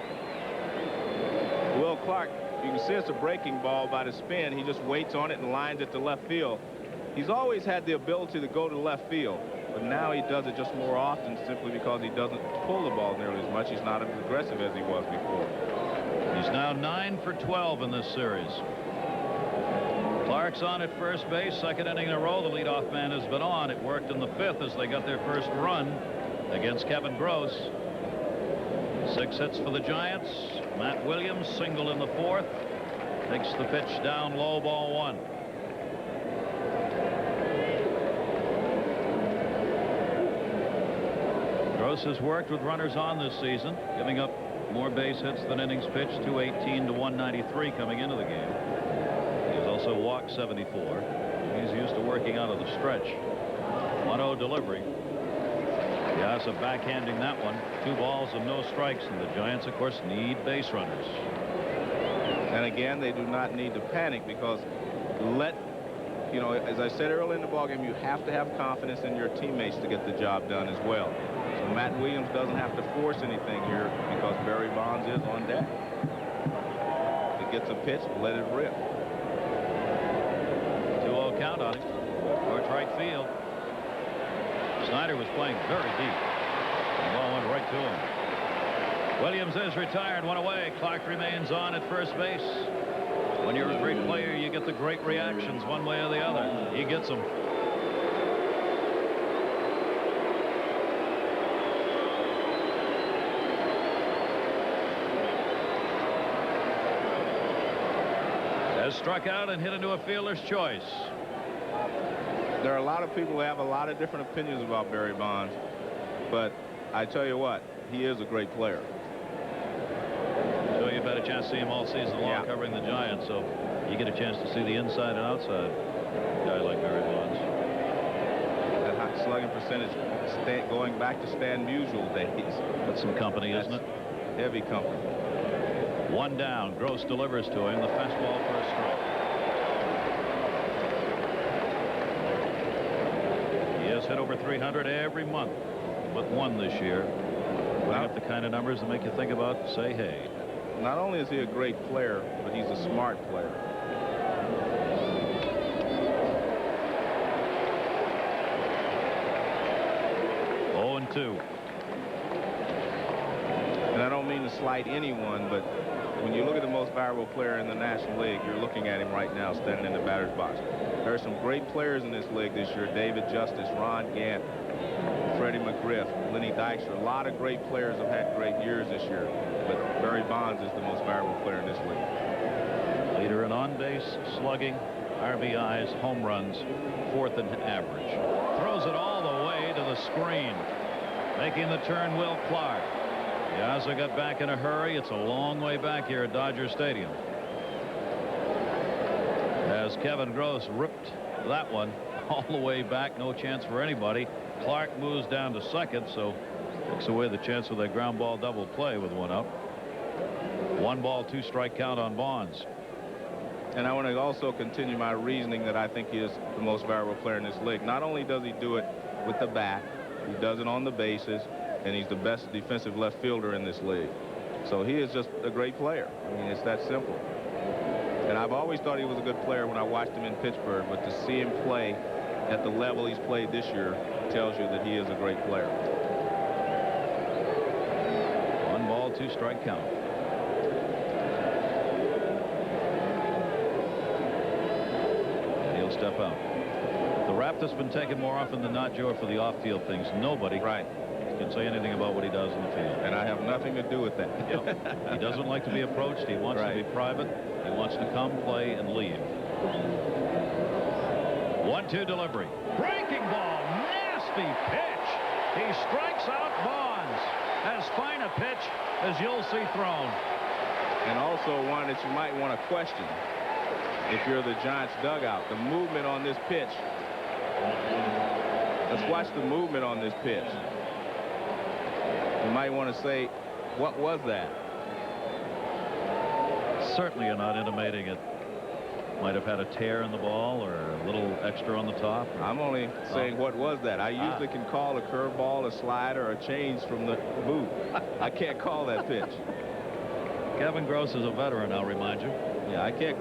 Will Clark, you can see it's a breaking ball by the spin. He just waits on it and lines it to left field. He's always had the ability to go to left field, but now he does it just more often simply because he doesn't pull the ball nearly as much. He's not as aggressive as he was before. He's now 9 for 12 in this series. Clark's on at first base, 2nd inning in a row. The leadoff man has been on. It worked in the 5th as they got their first run against Kevin Gross. 6 hits for the Giants. Matt Williams single in the 4th. Takes the pitch down low, ball 1. Gross has worked with runners on this season, giving up more base hits than innings pitched, 218 to 193 coming into the game. He's also walked 74. He's used to working out of the stretch. 1-0 delivery. Piazza backhanding that one. 2 balls and no strikes, and the Giants, of course, need base runners. And again, they do not need to panic because you know, as I said earlier in the ballgame, you have to have confidence in your teammates to get the job done as well. So Matt Williams doesn't have to force anything here because Barry Bonds is on deck. If he gets a pitch, let it rip. 2-0 count on him. Towards right field. Snyder was playing very deep. The ball went right to him. Williams is retired, 1 away. Clark remains on at first base. When you're a great player, you get the great reactions one way or the other. He gets them. Has struck out and hit into a fielder's choice. There are a lot of people who have a lot of different opinions about Barry Bonds, but I tell you what, he is a great player. So you've had a chance to see him all season long covering the Giants, so you get a chance to see the inside and outside guy like Barry Bonds. That hot slugging percentage going back to Stan Musial days. That's some company, isn't it? Heavy company. 1 down. Gross delivers to him. The fastball for a strike. He has hit over 300 every month, but 1 this year. Putting up the kind of numbers that make you think about, say, hey. Not only is he a great player, but he's a smart player. Oh, and 2. And I don't mean to slight anyone, but when you look at the most valuable player in the National League, you're looking at him right now standing in the batter's box. There are some great players in this league this year. David Justice, Ron Gant, Freddie McGriff, Lenny Dykstra. A lot of great players have had great years this year, but Barry Bonds is the most valuable player in this league. Leader in on-base, slugging, RBIs, home runs, 4th in average. Throws it all the way to the screen. Making the turn, Will Clark. Piazza got back in a hurry. It's a long way back here at Dodger Stadium. As Kevin Gross ripped that one all the way back, no chance for anybody. Clark moves down to 2nd, so takes away the chance with a ground ball double play with 1 up. 1 ball, 2 strike count on Bonds. And I want to also continue my reasoning that I think he is the most valuable player in this league. Not only does he do it with the bat, he does it on the bases, and he's the best defensive left fielder in this league. So he is just a great player. I mean, it's that simple. And I've always thought he was a good player when I watched him in Pittsburgh, but to see him play at the level he's played this year tells you that he is a great player. 1 ball, 2 strike count. And he'll step out. The rap that's been taken more often than not, Joe, for the off-field things. Nobody can say anything about what he does in the field. And I have nothing to do with that. Yep. He doesn't like to be approached. He wants to be private. He wants to come, play, and leave. 1-2 delivery. Breaking ball. Nasty pitch. He strikes out Bonds. As fine a pitch as you'll see thrown. And also one that you might want to question if you're the Giants dugout. The movement on this pitch. Let's watch the movement on this pitch. You might want to say, what was that? Certainly you're not intimating it might have had a tear in the ball or a little extra on the top. I'm only saying, what was that? I usually can call a curveball, a slider, or a change from the booth. I can't call that pitch. Kevin Gross is a veteran, I'll remind you. Yeah, I can't.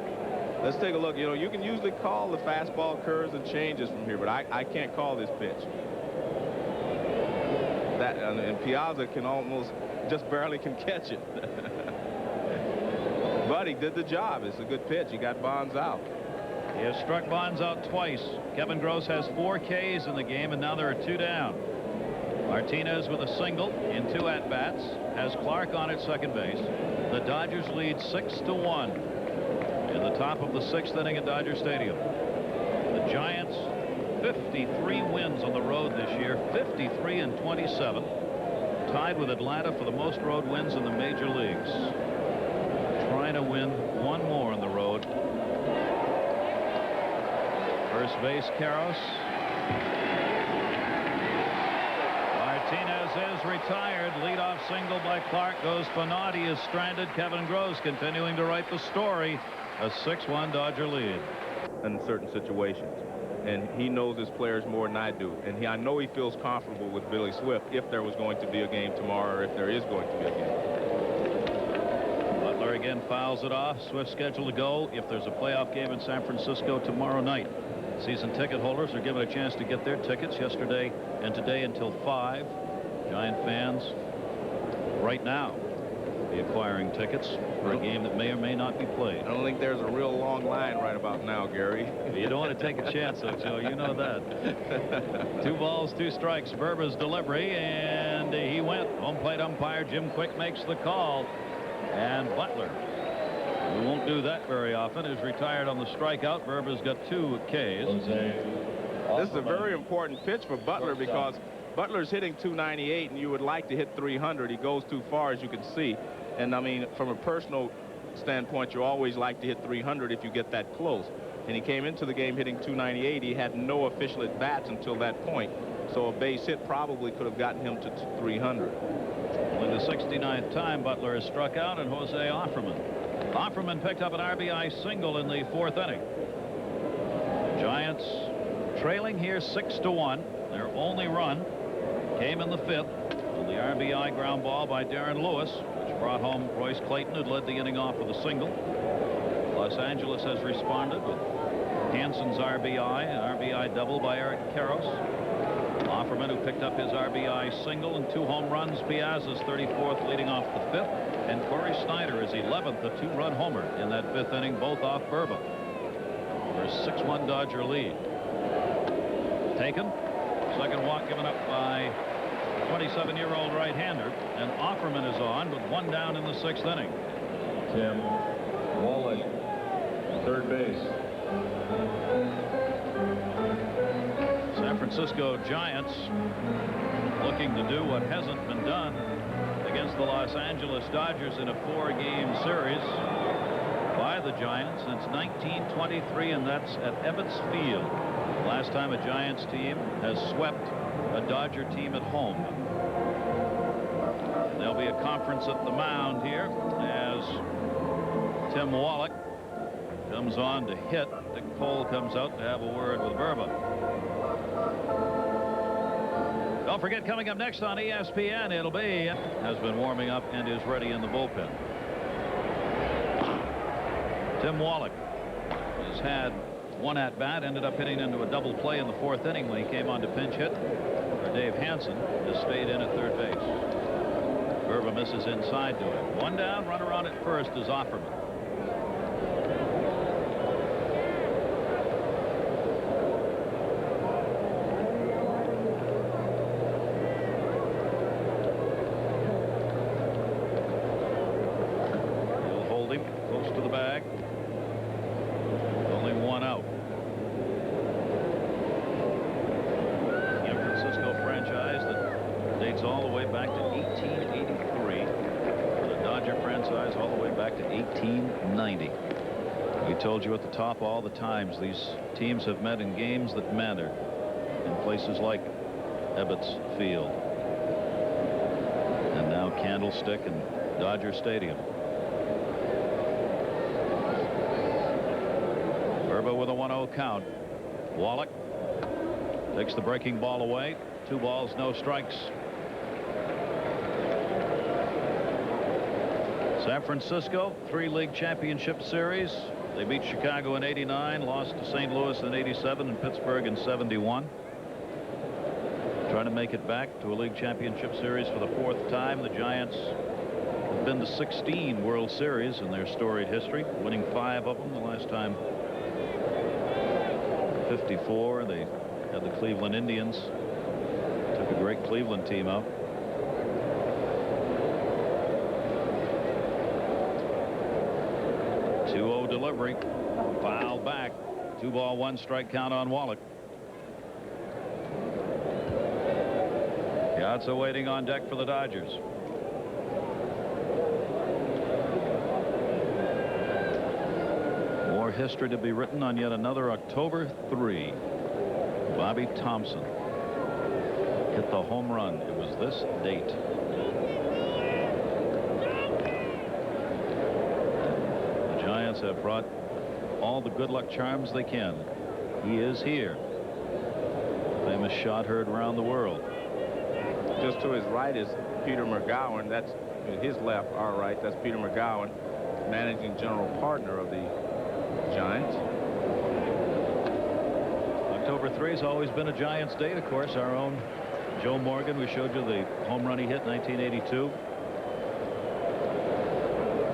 Let's take a look. You know, you can usually call the fastball, curves, and changes from here, but I can't call this pitch. That and Piazza can almost just barely can catch it. But he did the job. It's a good pitch. He got Bonds out. He has struck Bonds out twice. Kevin Gross has 4 Ks in the game, and now there are 2 down. Martinez with a single in 2 at-bats has Clark on at second base. The Dodgers lead 6-1 in the top of the 6th inning at Dodger Stadium. The Giants 53 wins on the road this year, 53-27, tied with Atlanta for the most road wins in the major leagues. Trying to win 1 more on the road. First base, Karros. Martinez is retired. Leadoff single by Clark goes Finotti is stranded. Kevin Gross continuing to write the story. A 6-1 Dodger lead. In certain situations. And he knows his players more than I do. And I know he feels comfortable with Billy Swift if there was going to be a game tomorrow or if there is going to be a game. Butler again fouls it off. Swift scheduled to go if there's a playoff game in San Francisco tomorrow night. Season ticket holders are given a chance to get their tickets yesterday and today until 5. Giant fans right now be acquiring tickets for a game that may or may not be played. I don't think there's a real long line right about now, Gary. You don't want to take a chance, though, Joe. You know that. 2 balls, 2 strikes. Verba's delivery, and he went. Home plate umpire Jim Quick makes the call. And Butler, who won't do that very often, is retired on the strikeout. Verba's got 2 Ks. This is a very important pitch for Butler because Butler's hitting 298, and you would like to hit 300. He goes too far, as you can see. And, I mean, from a personal standpoint, you always like to hit 300 if you get that close. And he came into the game hitting 298. He had no official at-bats until that point. So a base hit probably could have gotten him to 300. Only the 69th time Butler has struck out, and Jose Offerman. Offerman picked up an RBI single in the 4th inning. Giants trailing here 6-1. Their only run came in the 5th on the RBI ground ball by Darren Lewis, which brought home Royce Clayton, who led the inning off with a single. Los Angeles has responded with Hansen's RBI, an RBI double by Eric Karros. Offerman, who picked up his RBI single and 2 home runs. Piazza's 34th leading off the 5th, and Corey Snyder is 11th, a 2-run homer in that 5th inning, both off Verba. There's a 6-1 Dodger lead. Taken. Second walk given up by 27-year-old right-hander, and Offerman is on with 1 down in the 6th inning. Tim Wallach, third base. San Francisco Giants looking to do what hasn't been done against the Los Angeles Dodgers in a 4-game series by the Giants since 1923, and that's at Ebbets Field. Last time a Giants team has swept a Dodger team at home. There'll be a conference at the mound here as Tim Wallach comes on to hit. Dick Cole comes out to have a word with Burba. Don't forget, coming up next on ESPN, it'll be, has been warming up and is ready in the bullpen. Tim Wallach has had one at bat, ended up hitting into a double play in the 4th inning when he came on to pinch hit. Dave Hansen has stayed in at third base. Burba misses inside to him. One down, runner on at first is Offerman. He'll hold him close to the bag. Only one out. Dates all the way back to 1883. For the Dodger franchise, all the way back to 1890. We told you at the top all the times these teams have met in games that matter in places like Ebbets Field and now Candlestick and Dodger Stadium. Burba with a 1-0 count. Wallach takes the breaking ball away. 2 balls, no strikes. San Francisco, 3 league championship series. They beat Chicago in '89, lost to St. Louis in '87, and Pittsburgh in '71. Trying to make it back to a league championship series for the 4th time. The Giants have been to 16 World Series in their storied history, winning 5 of them. The last time, 54, they had the Cleveland Indians. Took a great Cleveland team out. Delivery, foul back. 2 ball, 1 strike count on Wallach. Piazza waiting on deck for the Dodgers. More history to be written on yet another October 3. Bobby Thompson hit the home run. It was this date. Have brought all the good luck charms they can. He is here. Famous shot heard around the world. Just to his right is Peter McGowan. That's his left, our right. That's Peter McGowan, managing general partner of the Giants. October 3 has always been a Giants date. Of course, our own Joe Morgan. We showed you the home run he hit in 1982.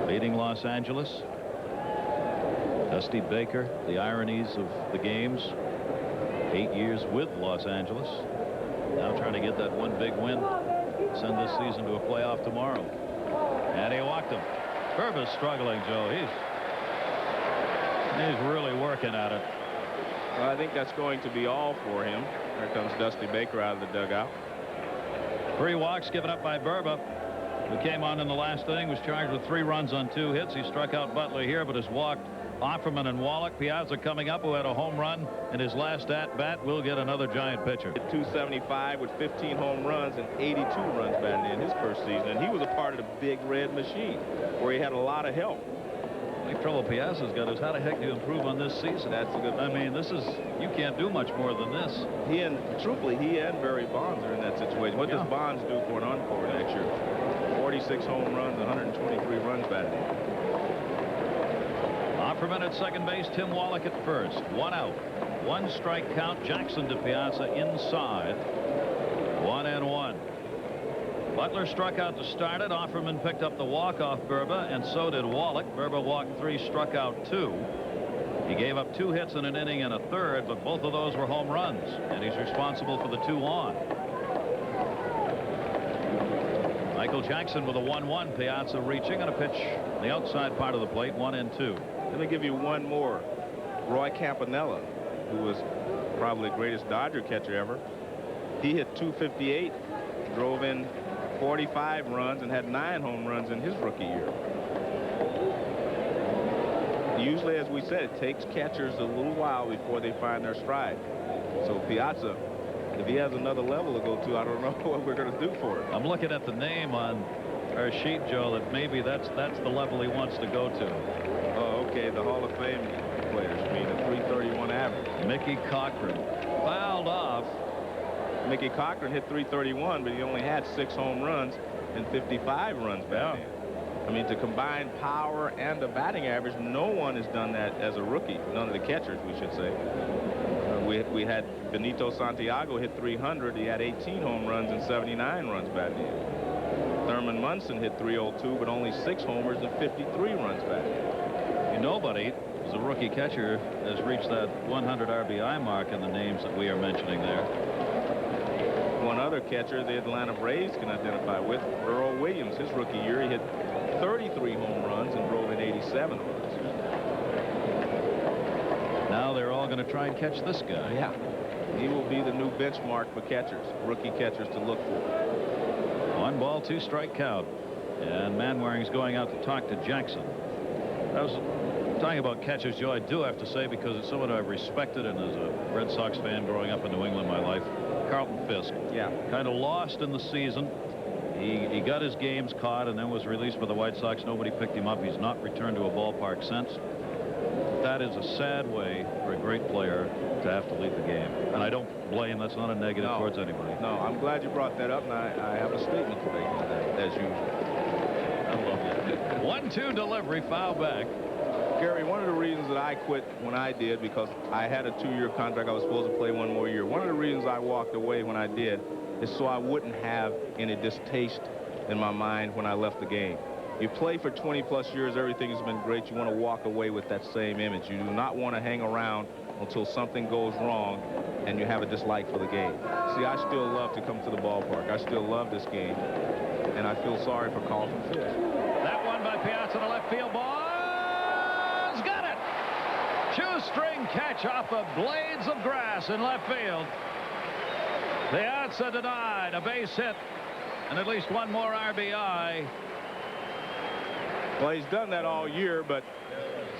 Beating Los Angeles. Dusty Baker, the ironies of the games. 8 years with Los Angeles. Now trying to get that one big win. Send this season to a playoff tomorrow. And he walked him. Burba's struggling, Joe. He's really working at it. Well, I think that's going to be all for him. Here comes Dusty Baker out of the dugout. 3 walks given up by Burba, who came on in the last inning, was charged with 3 runs on 2 hits. He struck out Butler here, but has walked Offerman and Wallach. Piazza coming up, who had a home run in his last at-bat, will get another Giant pitcher. 275 with 15 home runs and 82 runs batted in his first season. And he was a part of the Big Red Machine, where he had a lot of help. The trouble Piazza's got is how the heck do you improve on this season? That's a good point. I mean, this is, you can't do much more than this. Truthfully, he and Barry Bonds are in that situation. What does Bonds do for an encore next year? 46 home runs, 123 runs batted in. Offerman at second base, Tim Wallach at first. 1 out. 1 strike count. Jackson to Piazza inside. 1-1. Butler struck out to start it. Offerman picked up the walk off Burba, and so did Wallach. Burba walked 3, struck out 2. He gave up 2 hits in an inning and a third, but both of those were home runs, and he's responsible for the 2 on. Michael Jackson with a 1-1. Piazza reaching, and a pitch on the outside part of the plate. 1-2. Let me give you one more. Roy Campanella, who was probably the greatest Dodger catcher ever. He hit 258, drove in 45 runs, and had 9 home runs in his rookie year. Usually, as we said, it takes catchers a little while before they find their stride. So Piazza, if he has another level to go to, I don't know what we're going to do for him. I'm looking at the name on our sheet, Joe, that maybe that's the level he wants to go to. Oh, okay, the Hall of Fame players. I mean, a 331 average. Mickey Cochran fouled off. Mickey Cochran hit 331, but he only had 6 home runs and 55 runs batted in. I mean, to combine power and a batting average, no one has done that as a rookie. None of the catchers, we should say. We had Benito Santiago hit 300. He had 18 home runs and 79 runs batted in. Thurman Munson hit 302, but only 6 homers and 53 runs batted in. Nobody, as a rookie catcher, has reached that 100 RBI mark in the names that we are mentioning there. One other catcher the Atlanta Braves can identify with, Earl Williams. His rookie year, he hit 33 home runs and drove in 87 runs. Now they're all going to try and catch this guy. Yeah. He will be the new benchmark for catchers, rookie catchers to look for. 1 ball, 2 strike count. And Manwaring's going out to talk to Jackson. I was talking about catchers, Joe. I do have to say, because it's someone I've respected and as a Red Sox fan growing up in New England my life, Carlton Fisk. Yeah. Kind of lost in the season. He got his games caught and then was released by the White Sox. Nobody picked him up. He's not returned to a ballpark since. That is a sad way for a great player to have to leave the game. And I don't blame. That's not a negative towards anybody. No, I'm glad you brought that up, and I have a statement to make on that, as usual. I love that. 1-2 delivery, foul back. Gary, one of the reasons that I quit when I did, because I had a 2-year contract, I was supposed to play 1 more year. One of the reasons I walked away when I did is so I wouldn't have any distaste in my mind when I left the game. You play for 20+ years, everything has been great. You want to walk away with that same image. You do not want to hang around until something goes wrong and you have a dislike for the game. See, I still love to come to the ballpark. I still love this game, and I feel sorry for Carlton Fisk. That one by Piazza to left field. Ball's got it. Shoestring catch off the blades of grass in left field. Piazza denied a base hit and at least 1 more RBI. Well, he's done that all year, but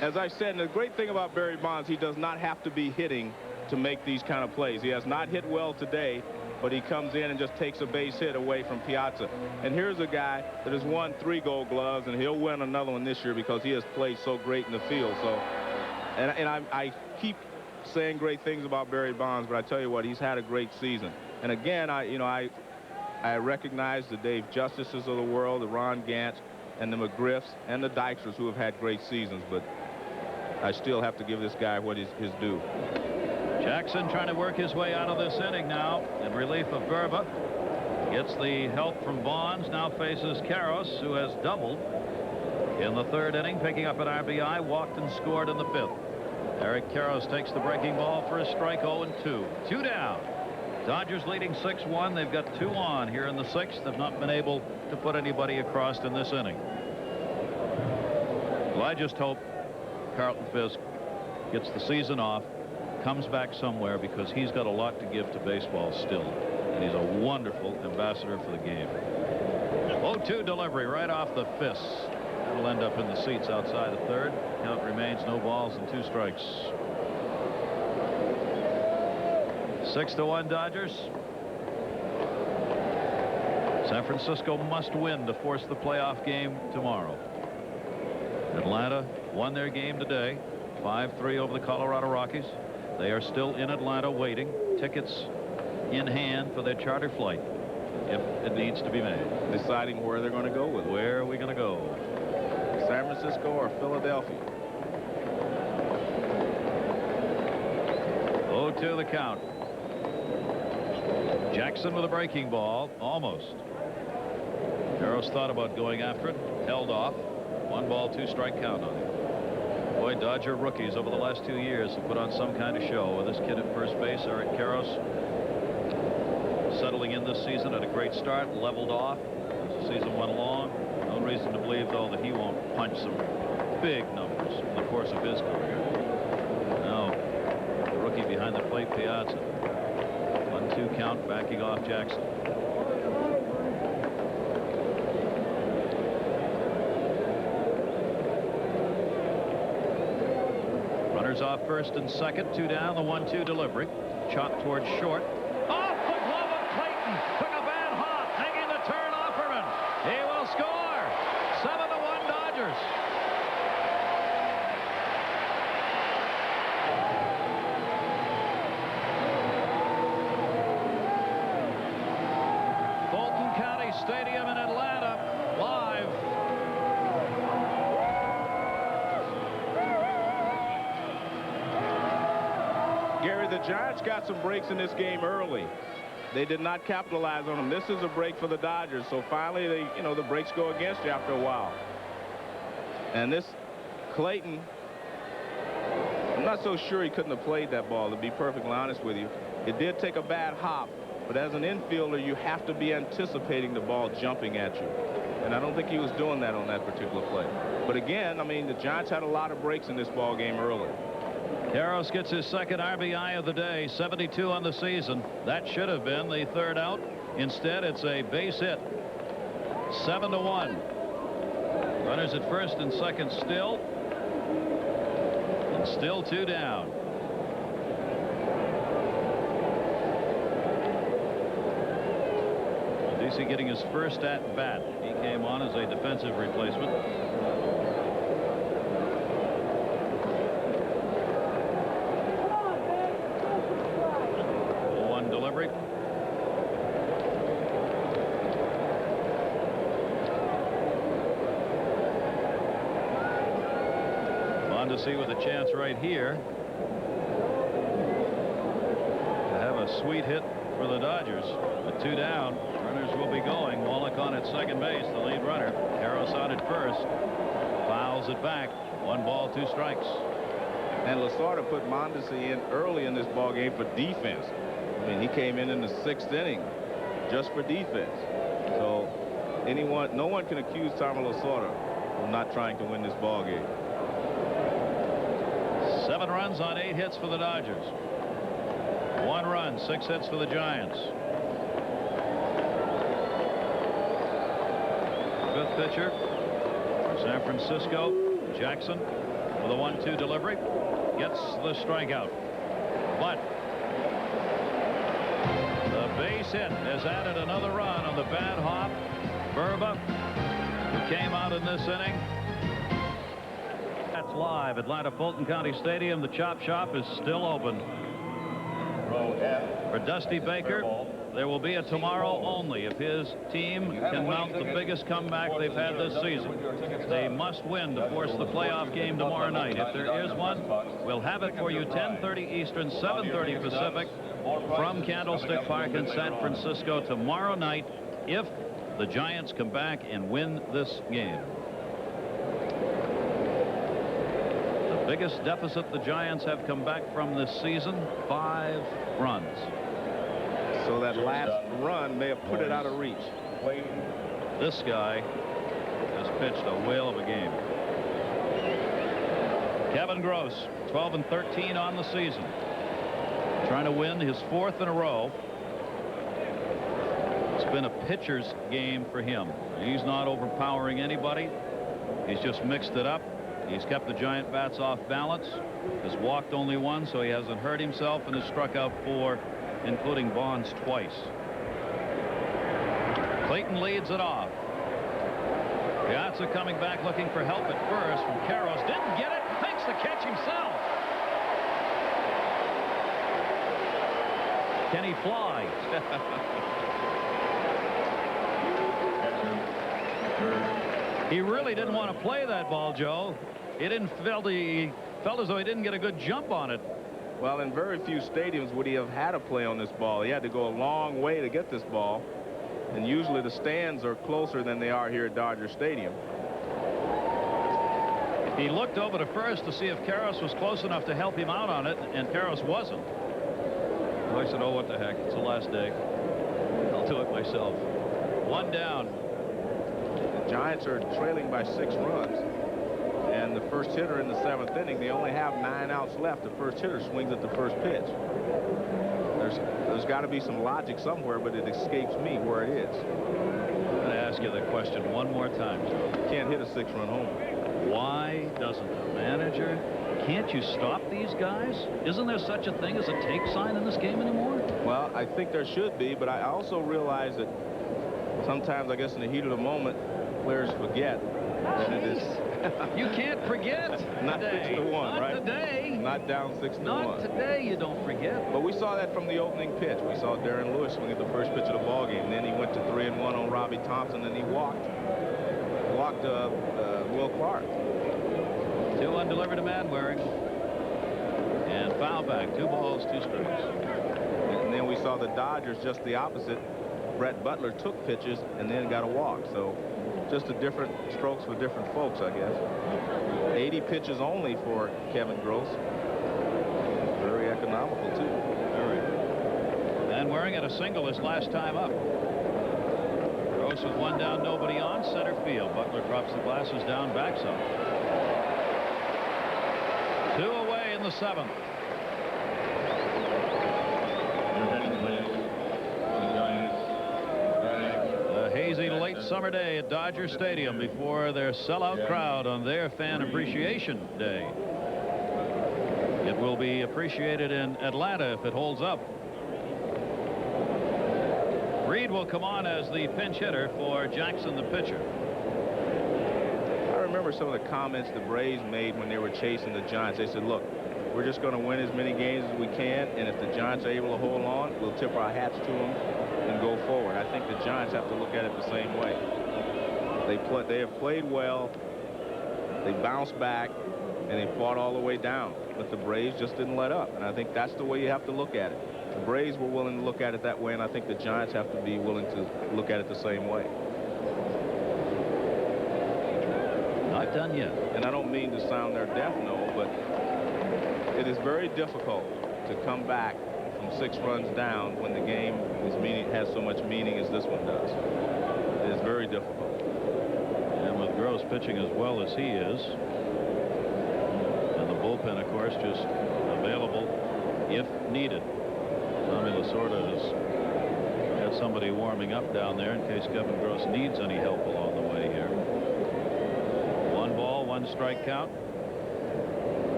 as I said, and the great thing about Barry Bonds, he does not have to be hitting to make these kind of plays. He has not hit well today, but he comes in and just takes a base hit away from Piazza. And here's a guy that has won 3 Gold Gloves, and he'll win another one this year because he has played so great in the field. So, and I keep saying great things about Barry Bonds, but I tell you what, he's had a great season. And again, I recognize the Dave Justices of the world, the Ron Gants, and the McGriffs and the Dyksters who have had great seasons, but I still have to give this guy what is his due. Jackson trying to work his way out of this inning now in relief of Verba. Gets the help from Bonds, now faces Karros, who has doubled in the 3rd inning, picking up an RBI, walked and scored in the 5th. Eric Karros takes the breaking ball for a strike. 0-2. 2 down. Dodgers leading 6-1. They've got 2 on here in the 6th. They've not been able to put anybody across in this inning. Well, I just hope Carlton Fisk gets the season off, comes back somewhere, because he's got a lot to give to baseball still. And he's a wonderful ambassador for the game. 0-2 delivery right off the fist. That'll end up in the seats outside the 3rd. Count remains no balls and 2 strikes. 6-1 Dodgers. San Francisco must win to force the playoff game tomorrow. Atlanta won their game today, 5-3 over the Colorado Rockies. They are still in Atlanta waiting, tickets in hand for their charter flight if it needs to be made. Deciding where they're going to go with it. Where are we going to go? San Francisco or Philadelphia? 0-2 the count. Jackson with a breaking ball, almost. Karros thought about going after it, held off. 1 ball, 2 strike count on him. Boy, Dodger rookies over the last 2 years have put on some kind of show. With this kid at first base, Eric Karros, settling in this season at a great start, leveled off as the season went along. No reason to believe, though, that he won't punch some big numbers in the course of his career. Now, the rookie behind the plate, Piazza. 1-2 count, backing off Jackson. Runners off first and second, 2 down, the 1-2 delivery. Chopped towards short. Off the glove of Clayton. Took a bad hop, hanging the turn Offerman. He will score. 7-1 Dodgers. County Stadium in Atlanta, live. Gary, the Giants got some breaks in this game early. They did not capitalize on them. This is a break for the Dodgers, so finally the breaks go against you after a while. And this Clayton, I'm not so sure he couldn't have played that ball, to be perfectly honest with you. It did take a bad hop, but as an infielder, you have to be anticipating the ball jumping at you. And I don't think he was doing that on that particular play. But again, I mean, the Giants had a lot of breaks in this ball game early. Karros gets his second RBI of the day, 72 on the season. That should have been the third out. Instead, it's a base hit. 7-1. Runners at first and second still. And still 2 down. DC getting his first at bat. He came on as a defensive replacement. One delivery. Mondesi with a chance right here to have a sweet hit for the Dodgers. With 2 down, runners will be going. Wallach on at second base, the lead runner. Karros on at first. Fouls it back. 1 ball, 2 strikes. And Lasorda put Mondesi in early in this ball game for defense. I mean, he came in the 6th inning just for defense. So no one can accuse Tommy Lasorda of not trying to win this ball game. 7 runs on 8 hits for the Dodgers. 1 run, 6 hits for the Giants. 5th pitcher for San Francisco, Jackson, with a 1-2 delivery, gets the strikeout. But the base hit has added another run on the bad hop. Burba, who came out in this inning. That's live. Atlanta Fulton County Stadium. The chop shop is still open. For Dusty Baker, there will be a tomorrow only if his team can mount the biggest comeback they've had this season. They must win to force the playoff game tomorrow night. If there is one, we'll have it for you 10:30 Eastern, 7:30 Pacific from Candlestick Park in San Francisco tomorrow night if the Giants come back and win this game. Biggest deficit the Giants have come back from this season, 5 runs. So that last run may have put it out of reach. This guy has pitched a whale of a game. Kevin Gross, 12-13 on the season. Trying to win his 4th in a row. It's been a pitcher's game for him. He's not overpowering anybody. He's just mixed it up. He's kept the Giant bats off balance, has walked only 1, so he hasn't hurt himself, and has struck out 4, including Bonds twice. Clayton leads it off. Piazza coming back looking for help at first from Karros. Didn't get it. Makes the catch himself. Can he fly? He really didn't want to play that ball, Joe. He felt as though he didn't get a good jump on it. Well, in very few stadiums would he have had a play on this ball. He had to go a long way to get this ball. And usually the stands are closer than they are here at Dodger Stadium. He looked over to first to see if Karros was close enough to help him out on it, and Karros wasn't. So I said, oh, what the heck. It's the last day. I'll do it myself. 1 down. The Giants are trailing by 6 runs. And the first hitter in the 7th inning, they only have 9 outs left. The first hitter swings at the first pitch. There's got to be some logic somewhere, but it escapes me where it is. I'm going to ask you the question one more time, Joe. You can't hit a 6-run homer. Why doesn't the manager? Can't you stop these guys? Isn't there such a thing as a take sign in this game anymore? Well, I think there should be, but I also realize that sometimes, I guess, in the heat of the moment, players forget that it is. You can't forget not today. 6-1, not right? Today. not down 6-1. Not today, you don't forget. But we saw that from the opening pitch. We saw Darren Lewis swing at the first pitch of the ball game. Then he went to 3-1 on Robbie Thompson, and he walked Will Clark. 2 undelivered to Manwaring. And foul back. 2 balls, 2 strikes. And then we saw the Dodgers just the opposite. Brett Butler took pitches and then got a walk. So just a different strokes for different folks, I guess. 80 pitches only for Kevin Gross. Very economical, too. Very. Manwaring at a single his last time up. Gross with 1 down, nobody on, center field. Butler drops the glasses down, backs up. 2 away in the 7th. A hazy late summer day at Dodger Stadium before their sellout crowd on their Fan Appreciation Day. It will be appreciated in Atlanta if it holds up. Reed will come on as the pinch hitter for Jackson, the pitcher. I remember some of the comments the Braves made when they were chasing the Giants. They said, look, we're just going to win as many games as we can, and if the Giants are able to hold on, we'll tip our hats to them and go forward. I think the Giants have to look at it the same way. They have played well, they bounced back, and they fought all the way down. But the Braves just didn't let up, and I think that's the way you have to look at it. The Braves were willing to look at it that way, and I think the Giants have to be willing to look at it the same way. Not done yet. And I don't mean to sound their death knell, but it is very difficult to come back from 6 runs down when the game has so much meaning as this one does. It is very difficult. And with Gross pitching as well as he is, and the bullpen, of course, just available if needed. Tommy Lasorda has had somebody warming up down there in case Kevin Gross needs any help along the way here. 1 ball, 1 strike count.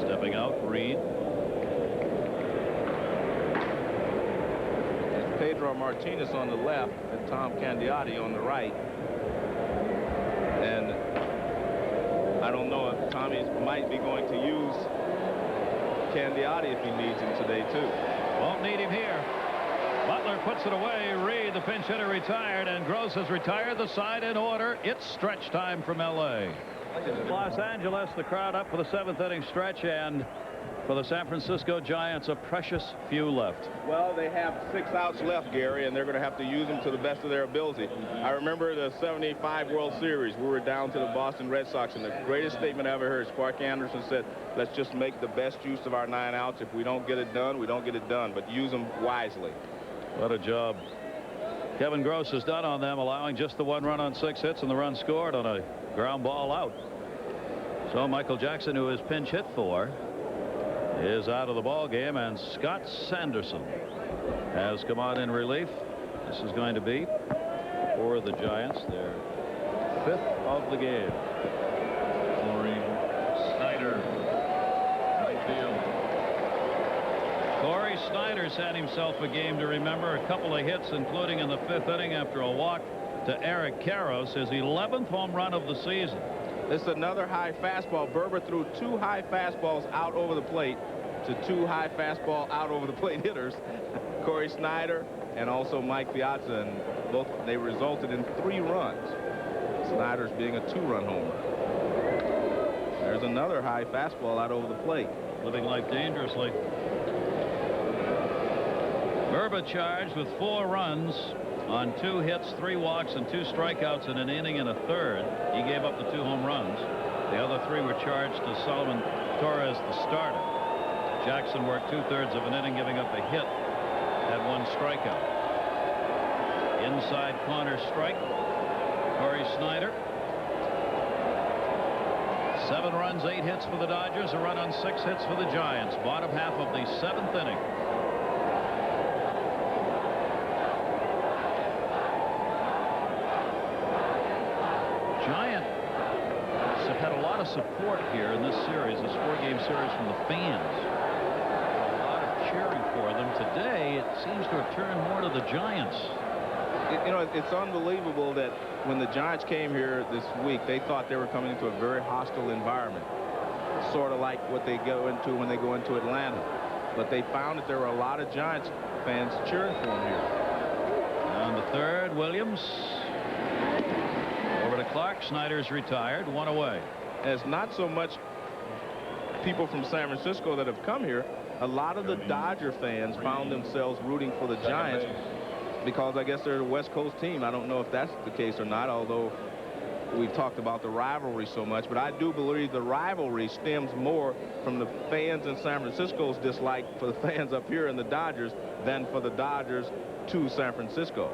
Stepping out, Reed. It's Pedro Martinez on the left and Tom Candiotti on the right. And I don't know if Tommy might be going to use Candiotti if he needs him today, too. Won't need him here. Butler puts it away. Reed, the pinch hitter, retired, and Gross has retired the side in order. It's stretch time from L.A. Los Angeles, the crowd up for the 7th inning stretch, and for the San Francisco Giants, a precious few left. Well, they have 6 outs left, Gary, and they're going to have to use them to the best of their ability. I remember the '75 World Series. We were down to the Boston Red Sox, and the greatest statement I ever heard, Sparky Anderson said, let's just make the best use of our 9 outs. If we don't get it done, we don't get it done, but use them wisely. What a job Kevin Gross has done on them, allowing just the 1 run on 6 hits and the run scored on a ground ball out. So Michael Jackson, who is pinch hit for, is out of the ball game, and Scott Sanderson has come on in relief. This is going to be for the Giants their 5th of the game. Corey Snyder, right field. Corey Snyder's had himself a game to remember. A couple of hits, including in the 5th inning after a walk to Eric Karros, his 11th home run of the season. This is another high fastball. Berber threw 2 high fastballs out over the plate to 2 high fastball out over the plate hitters, Corey Snyder and also Mike Piazza, and both they resulted in 3 runs. Snyder's being a 2-run homer. There's another high fastball out over the plate. Living life dangerously. Berber charged with 4 runs on 2 hits, 3 walks, and 2 strikeouts in an inning and a third. He gave up the 2 home runs. The other 3 were charged to Solomon Torres, the starter. Jackson worked 2/3 of an inning, giving up a hit, had 1 strikeout. Inside corner strike, Corey Snyder. 7 runs, 8 hits for the Dodgers, a run on 6 hits for the Giants. Bottom half of the 7th inning. Giants have had a lot of support here in this series, this 4-game series, from the fans. A lot of cheering for them. Today, it seems to have turned more to the Giants. You know, it's unbelievable that when the Giants came here this week, they thought they were coming into a very hostile environment. sort of like what they go into when they go into Atlanta. But they found that there were a lot of Giants fans cheering for him here. On the third, Williams. Over to Clark. Snyder's retired. One away. And it's not so much people from San Francisco that have come here. A lot of the Dodger fans found themselves rooting for the Giants because I guess they're a West Coast team. I don't know if that's the case or not, although we've talked about the rivalry so much. But I do believe the rivalry stems more from the fans in San Francisco's dislike for the fans up here in the Dodgers than for the Dodgers to San Francisco.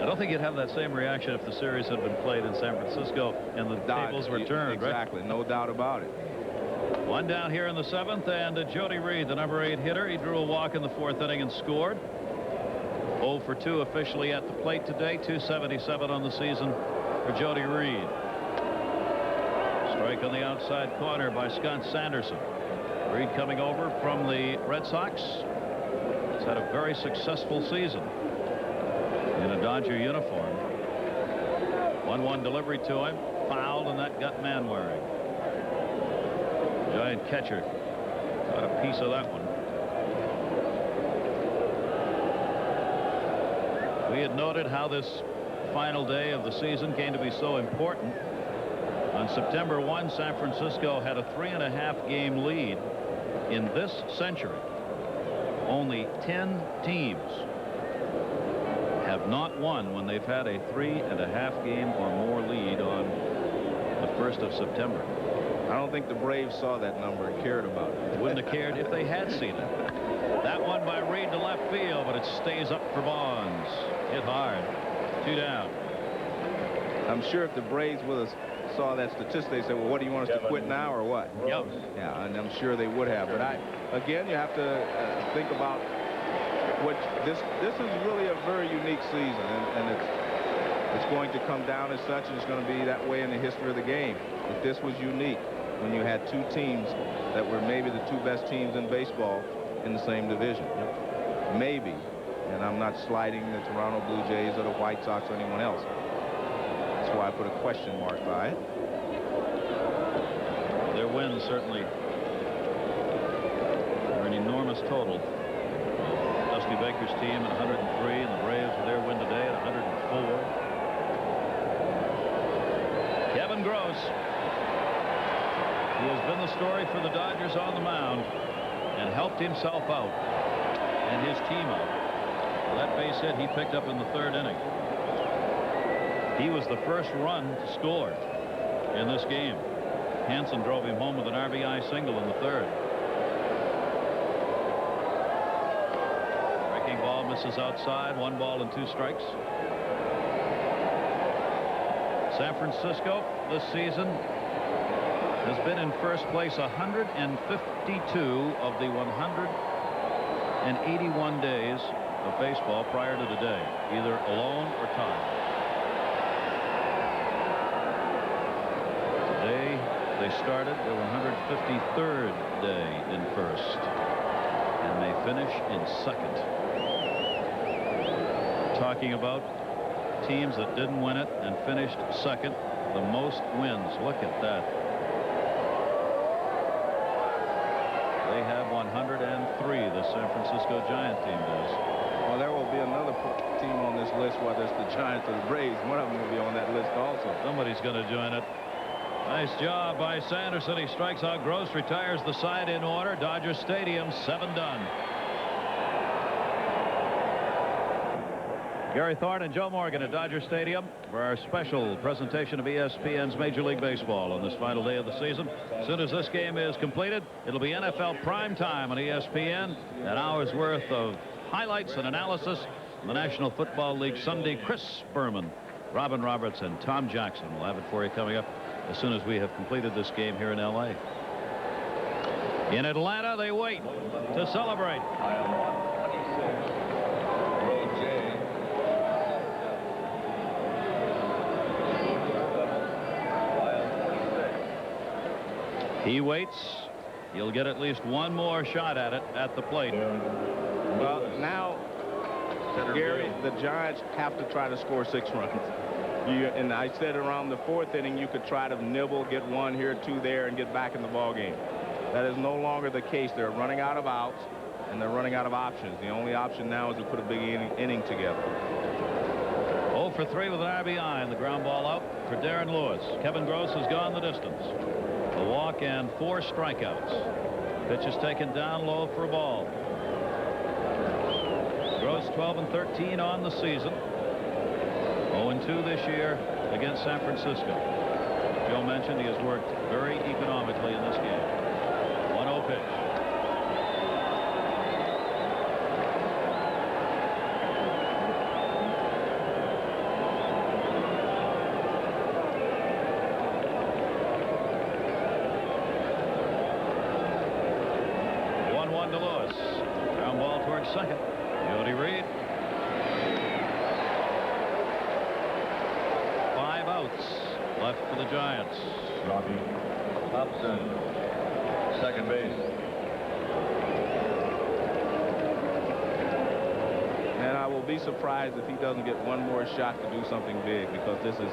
I don't think you'd have that same reaction if the series had been played in San Francisco and the tables were turned, exactly, right? No doubt about it. One down here in the seventh, and Jody Reed, the number 8 hitter, he drew a walk in the fourth inning and scored. 0 for 2 officially at the plate today. 277 on the season for Jody Reed. Strike on the outside corner by Scott Sanderson. Reed coming over from the Red Sox. He's had a very successful season in a Dodger uniform. 1-1 delivery to him. Fouled, and that got Manwaring. Giant catcher got a piece of that one. We had noted how this final day of the season came to be so important. On September 1, San Francisco had a 3.5 game lead. In this century, only 10 teams have not won when they've had a 3.5 game or more lead on the 1st of September. I don't think the Braves saw that number and cared about it. Wouldn't have cared if they had seen it. That one by Reed to left field, but it stays up for Bonds. Hit hard. 2 down. I'm sure if the Braves with us saw that statistic, they said, well, what do you want us to quit now or what? Yep. Yeah, and I'm sure they would have. But again, you have to think about what this is really a very unique season, and it's going to come down as such, and it's going to be that way in the history of the game. But this was unique when you had 2 teams that were maybe the 2 best teams in baseball in the same division. Yep. Maybe. And I'm not slighting the Toronto Blue Jays or the White Sox or anyone else. That's why I put a question mark by it. Their wins certainly are an enormous total. Dusty Baker's team at 103, and the Braves with their win today at 104. Kevin Gross, who has been the story for the Dodgers on the mound and helped himself out and his team out. That base hit he picked up in the 3rd inning. He was the first run to score in this game. Hansen drove him home with an RBI single in the 3rd. Breaking ball misses outside. 1 ball and 2 strikes. San Francisco this season has been in first place 152 of the 181 days of baseball prior to today, either alone or tied. Today they started their 153rd day in first, and they finish in 2nd. Talking about teams that didn't win it and finished 2nd, the most wins. Look at that. They have 103. The San Francisco Giant team does. Well, there will be another team on this list, whether it's the Giants or the Braves. One of them will be on that list also. Somebody's going to join it. Nice job by Sanderson. He strikes out Gross, retires the side in order. Dodger Stadium, 7 done. Gary Thorne and Joe Morgan at Dodger Stadium for our special presentation of ESPN's Major League Baseball on this final day of the season. As soon as this game is completed, it'll be NFL prime time on ESPN. An hour's worth of highlights and analysis in the National Football League Sunday. Chris Berman, Robin Roberts, and Tom Jackson will have it for you coming up as soon as we have completed this game here in L.A. In Atlanta, they wait to celebrate. He waits. He'll get at least 1 more shot at it at the plate. Well, now, Gary, the Giants have to try to score 6 runs. And I said around the 4th inning, you could try to nibble, get 1 here, 2 there, and get back in the ball game. That is no longer the case. They're running out of outs, and they're running out of options. The only option now is to put a big inning together. 0 for 3 with an RBI, and the ground ball out for Darren Lewis. Kevin Gross has gone the distance. A walk and 4 strikeouts. Pitch is taken down low for a ball. Gross 12 and 13 on the season. 0-2 this year against San Francisco. Joe mentioned he has worked very economically in this game. 1-0 pitch. To Lewis. Ground ball towards second. Jody Reed. 5 outs left for the Giants. Robbie Thompson, second base. And I will be surprised if he doesn't get one more shot to do something big, because this has,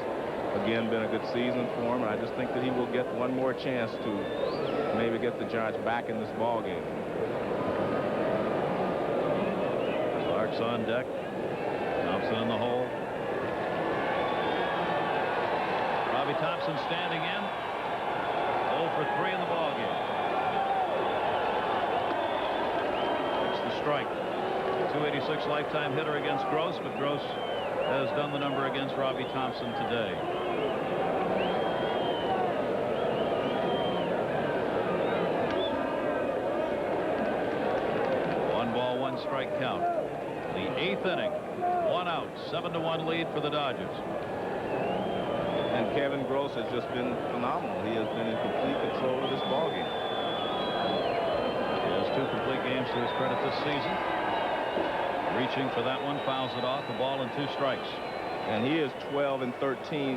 again, been a good season for him. And I just think that he will get one more chance to maybe get the Giants back in this ball game. Clark's on deck. Thompson in the hole. Robbie Thompson standing in. 0 for 3 in the ball game. It's the strike. 286 lifetime hitter against Gross, but Gross has done the number against Robbie Thompson today. Strike count. The 8th inning. 1 out. 7-1 lead for the Dodgers. And Kevin Gross has just been phenomenal. He has been in complete control of this ball game. He has 2 complete games to his credit this season. Reaching for that one, fouls it off. A ball and 2 strikes. And he is 12 and 13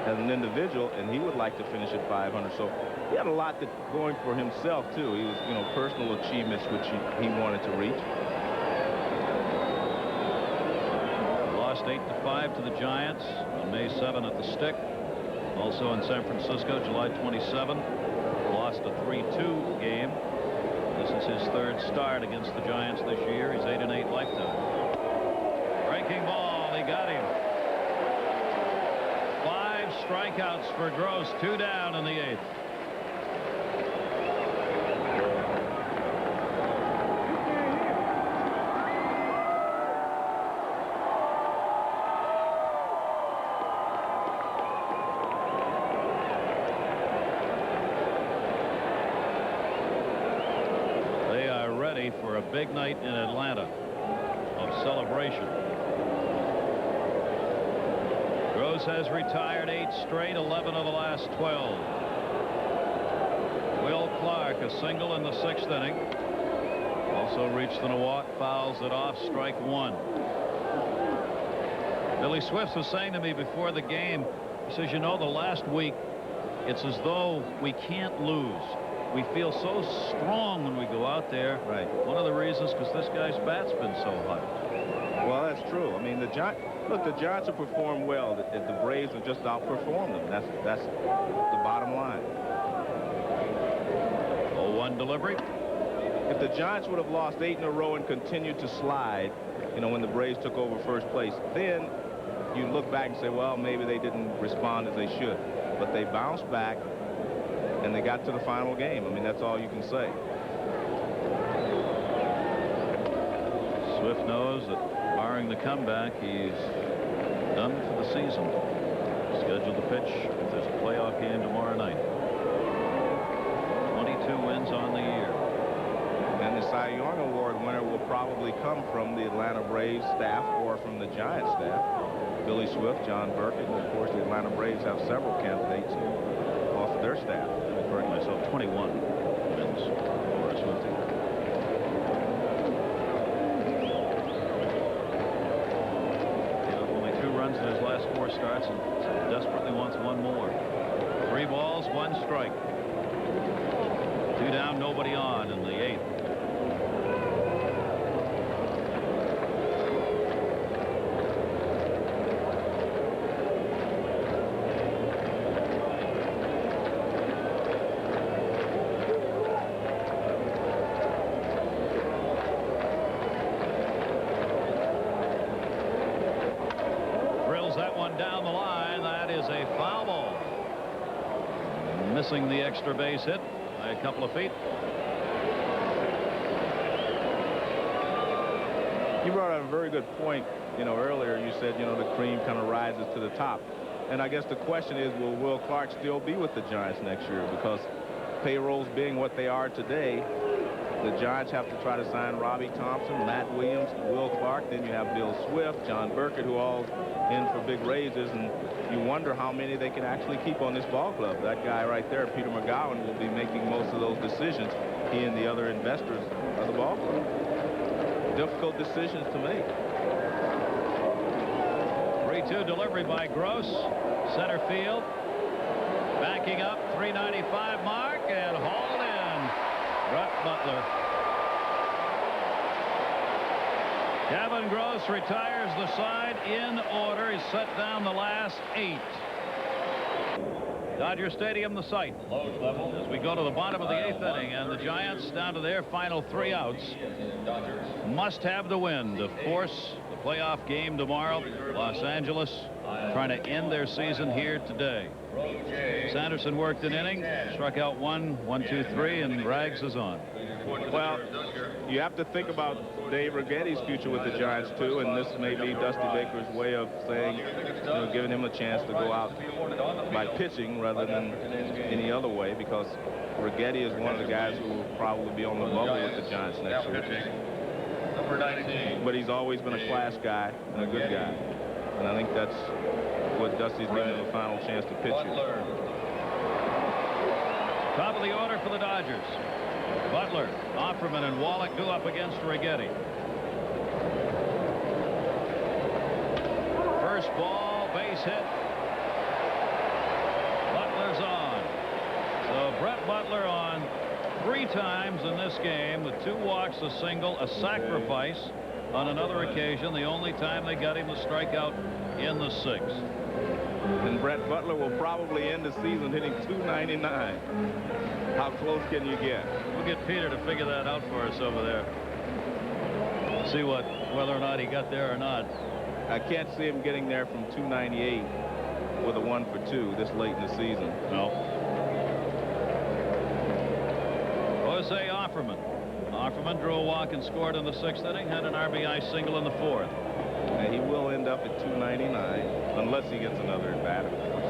as an individual, and he would like to finish at 500. So he had a lot going for himself too. He was, personal achievements which he wanted to reach. Lost 8-5 to the Giants on May 7 at the Stick. Also in San Francisco, July 27. Lost a 3-2 game. This is his 3rd start against the Giants this year. He's 8-8 lifetime. Breaking ball. He got him. 5 strikeouts for Gross. 2 down in the 8th. For a big night in Atlanta of celebration. Gross has retired 8 straight, 11 of the last 12. Will Clark, a single in the 6th inning. Also reached in a walk, fouls it off, strike 1. Billy Swift was saying to me before the game, he says, the last week, it's as though we can't lose. We feel so strong when we go out there. Right. One of the reasons because this guy's bat's been so hot. Well, that's true. I mean, the Giants have performed well. The Braves have just outperformed them. That's the bottom line. 0-1 delivery. If the Giants would have lost 8 in a row and continued to slide, when the Braves took over first place, then you look back and say, well, maybe they didn't respond as they should. But they bounced back. And they got to the final game. I mean, that's all you can say. Swift knows that barring the comeback, he's done for the season. Scheduled to pitch if there's a playoff game tomorrow night. 22 wins on the year. And the Cy Young Award winner will probably come from the Atlanta Braves staff or from the Giants staff. Billy Swift, John Burkett, and of course the Atlanta Braves have several candidates off of their staff. Correct myself, 21 wins for a Swifty. Only 2 runs in his last 4 starts and desperately wants 1 more. 3 balls, 1 strike. 2 down, nobody on in the 8th. drive down the line. That is a foul ball. Missing the extra base hit by a couple of feet. You brought up a very good point. Earlier you said, the cream kind of rises to the top. And I guess the question is, will Will Clark still be with the Giants next year? Because payrolls being what they are today, the Giants have to try to sign Robbie Thompson, Matt Williams, Will Clark. Then you have Bill Swift, John Burkett, who all in for big raises. And you wonder how many they can actually keep on this ball club. That guy right there, Peter McGowan, will be making most of those decisions. He and the other investors of the ball club. Difficult decisions to make. 3-2 delivery by Gross. Center field. Backing up, 395 mark, and hauled in. Brett Butler. Kevin Gross retires the side in order. He's set down the last 8. Dodger Stadium, the site. As we go to the bottom of the 8th inning, and the Giants down to their final 3 outs. Must have the win to force the playoff game tomorrow. Los Angeles trying to end their season here today. Sanderson worked an inning, struck out 1, 2, 3, and Rags is on. Well, you have to think about Dave Righetti's future with the Giants too, and this may be Dusty Baker's way of saying, giving him a chance to go out by pitching rather than any other way, because Righetti is one of the guys who will probably be on the bubble with the Giants next year. Number 19. But he's always been a class guy and a good guy, and I think that's what Dusty's giving him a final chance to pitch here. Top of the order for the Dodgers. Butler, Offerman, and Wallach go up against Righetti. First ball, base hit. Butler's on. So Brett Butler on 3 times in this game with 2 walks, a single, a sacrifice on another occasion. The only time they got him to strike out in the 6th. And Brett Butler will probably end the season hitting .299. How close can you get? We'll get Peter to figure that out for us over there. See whether or not he got there or not. I can't see him getting there from .298 with a 1 for 2 this late in the season. No. Jose Offerman. Offerman drew a walk and scored in the 6th inning, had an RBI single in the 4th. And he will end up at .299 unless he gets another at bat, of course.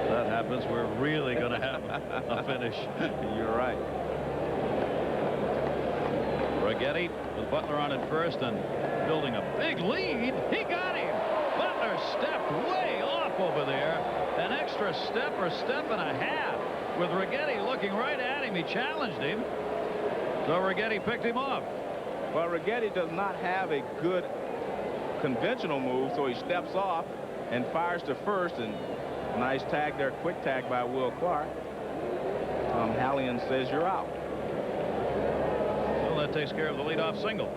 If that happens, we're really going to have a finish. You're right. Righetti with Butler on at first and building a big lead. He got him. Butler stepped way off over there. An extra step or step and a half. With Righetti looking right at him, he challenged him. So Righetti picked him off. Well, Righetti does not have a good conventional move, so he steps off and fires to first, and nice tag there, quick tag by Will Clark. Hallian says you're out. Well, that takes care of the leadoff single.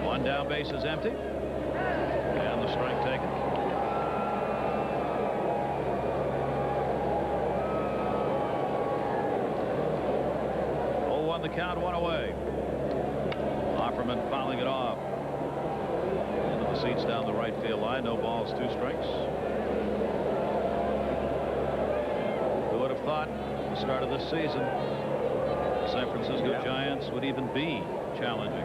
1 down, base is empty, and the strike taken. 0-1 the count, 1 away. Offerman fouling it off. Into the seats down the right field line. No balls, 2 strikes. Who would have thought at the start of this season the San Francisco Giants would even be challenging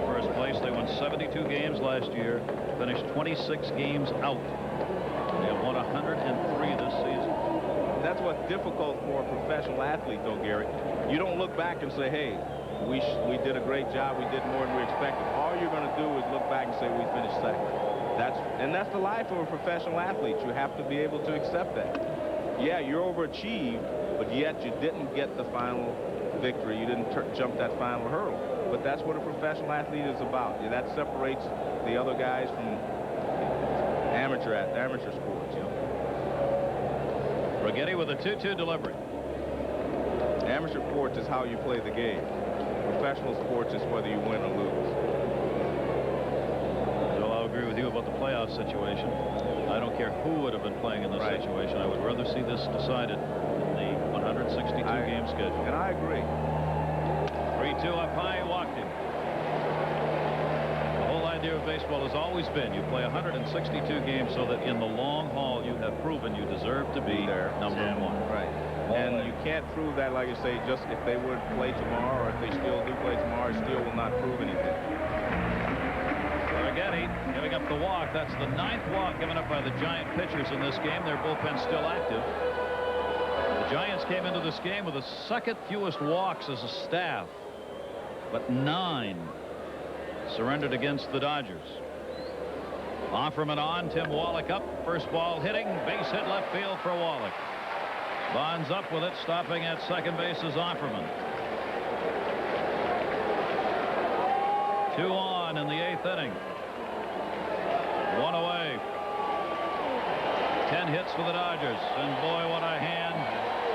for first place? They won 72 games last year, finished 26 games out. They have won 103 this season. That's what's difficult for a professional athlete, though, Gary. You don't look back and say, hey, we did a great job, we did more than we expected. All you're going to do is look back and say we finished second. That's the life of a professional athlete. You have to be able to accept that. Yeah, you're overachieved, but yet you didn't get the final victory. You didn't jump that final hurdle. But that's what a professional athlete is about. Yeah, that separates the other guys from amateur sports. Righetti with a 2-2 delivery. Amateur sports is how you play the game. Professional sports is whether you win or lose. So I'll agree with you about the playoff situation. I don't care who would have been playing in this situation. I would rather see this decided in the 162 game schedule. And I agree. 3-2 up high, walked him. The whole idea of baseball has always been you play 162 games so that in the long haul you have proven you deserve to be number one. Right. And you can't prove that, like you say, just if they would play tomorrow or if they still do play tomorrow, it still will not prove anything. Rigetti giving up the walk. That's the 9th walk given up by the Giant pitchers in this game. Their bullpen's still active. The Giants came into this game with the 2nd fewest walks as a staff, but 9 surrendered against the Dodgers. Offerman on, Tim Wallach up. First ball hitting, base hit left field for Wallach. Bonds up with it, stopping at second base is Offerman. 2 on in the 8th inning. 1 away. 10 hits for the Dodgers, and boy, what a hand.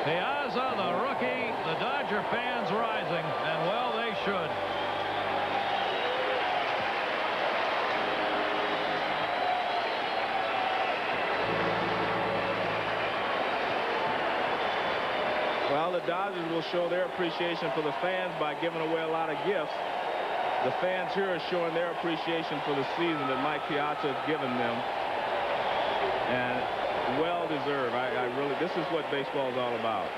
Piazza, the rookie, the Dodger fans rising, and well, they should. Well, the Dodgers will show their appreciation for the fans by giving away a lot of gifts. The fans here are showing their appreciation for the season that Mike Piazza has given them. And well deserved. I really, this is what baseball is all about.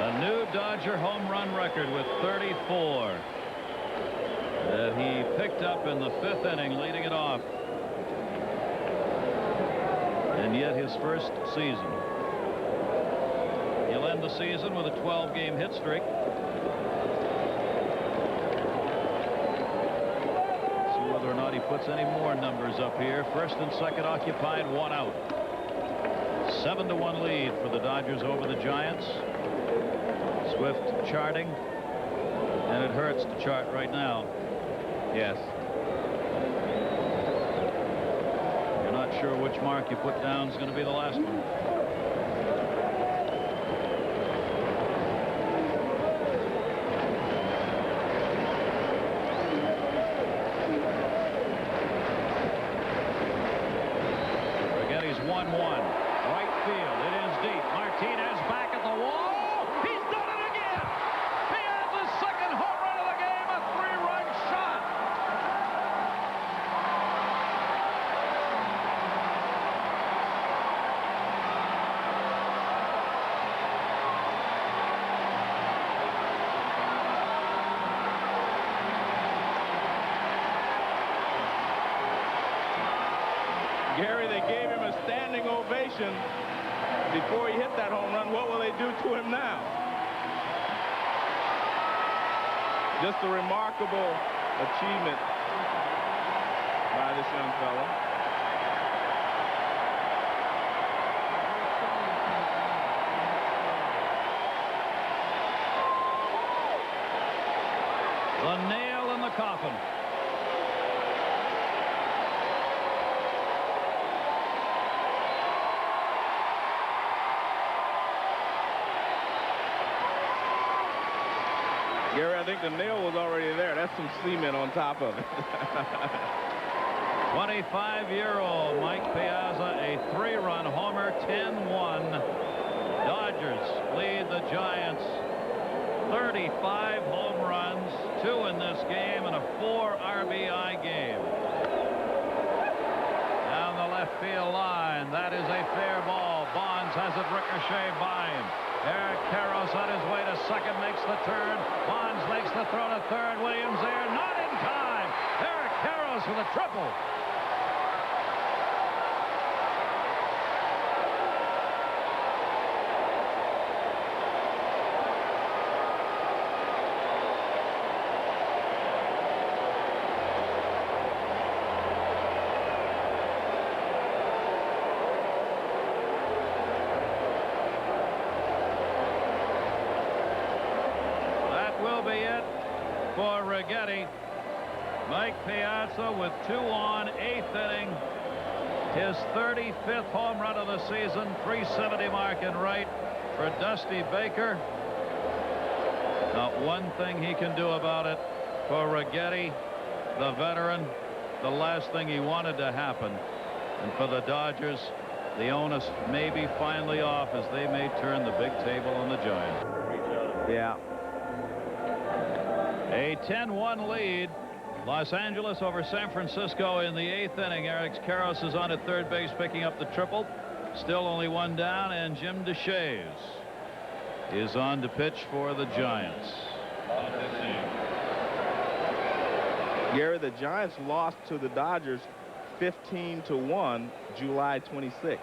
A new Dodger home run record with 34. He picked up in the 5th inning, leading it off. And yet his first season. He'll end the season with a 12-game hit streak. See whether or not he puts any more numbers up here. First and second occupied, 1 out. 7-1 lead for the Dodgers over the Giants. Swift charting, and it hurts to chart right now. Yes. You're not sure which mark you put down is going to be the last one. Rigetti's 1-1. Right field. It is deep. Martinez back at the wall. He's done it again. Piazza's 2nd home run of the game. A 3-run shot. Gary, they gave him a standing ovation before he hit that home run. What will they do to him now? Just a remarkable achievement by this young fellow. The nail in the coffin. Gary, I think the nail was already there. That's some cement on top of it. 25-year-old Mike Piazza, a 3-run homer, 10-1. Dodgers lead the Giants 35 home runs, 2 in this game, and a 4 RBI game. Down the left field line, that is a fair ball. Bonds has it ricochet by him. Eric Karros on his way to second, makes the turn. Bonds makes the throw to third. Williams there, not in time. Eric Karros with a triple. For Rigetti. Mike Piazza with 2 on, 8th inning. His 35th home run of the season, 370 mark in right for Dusty Baker. Not one thing he can do about it. For Rigetti, the veteran, the last thing he wanted to happen. And for the Dodgers, the onus may be finally off as they may turn the big table on the Giants. Yeah. A 10-1 lead. Los Angeles over San Francisco in the 8th inning. Eric Karros is on at third base picking up the triple. Still only one down, and Jim Deshaies is on to pitch for the Giants. Gary, the Giants lost to the Dodgers 15-1 July 26th.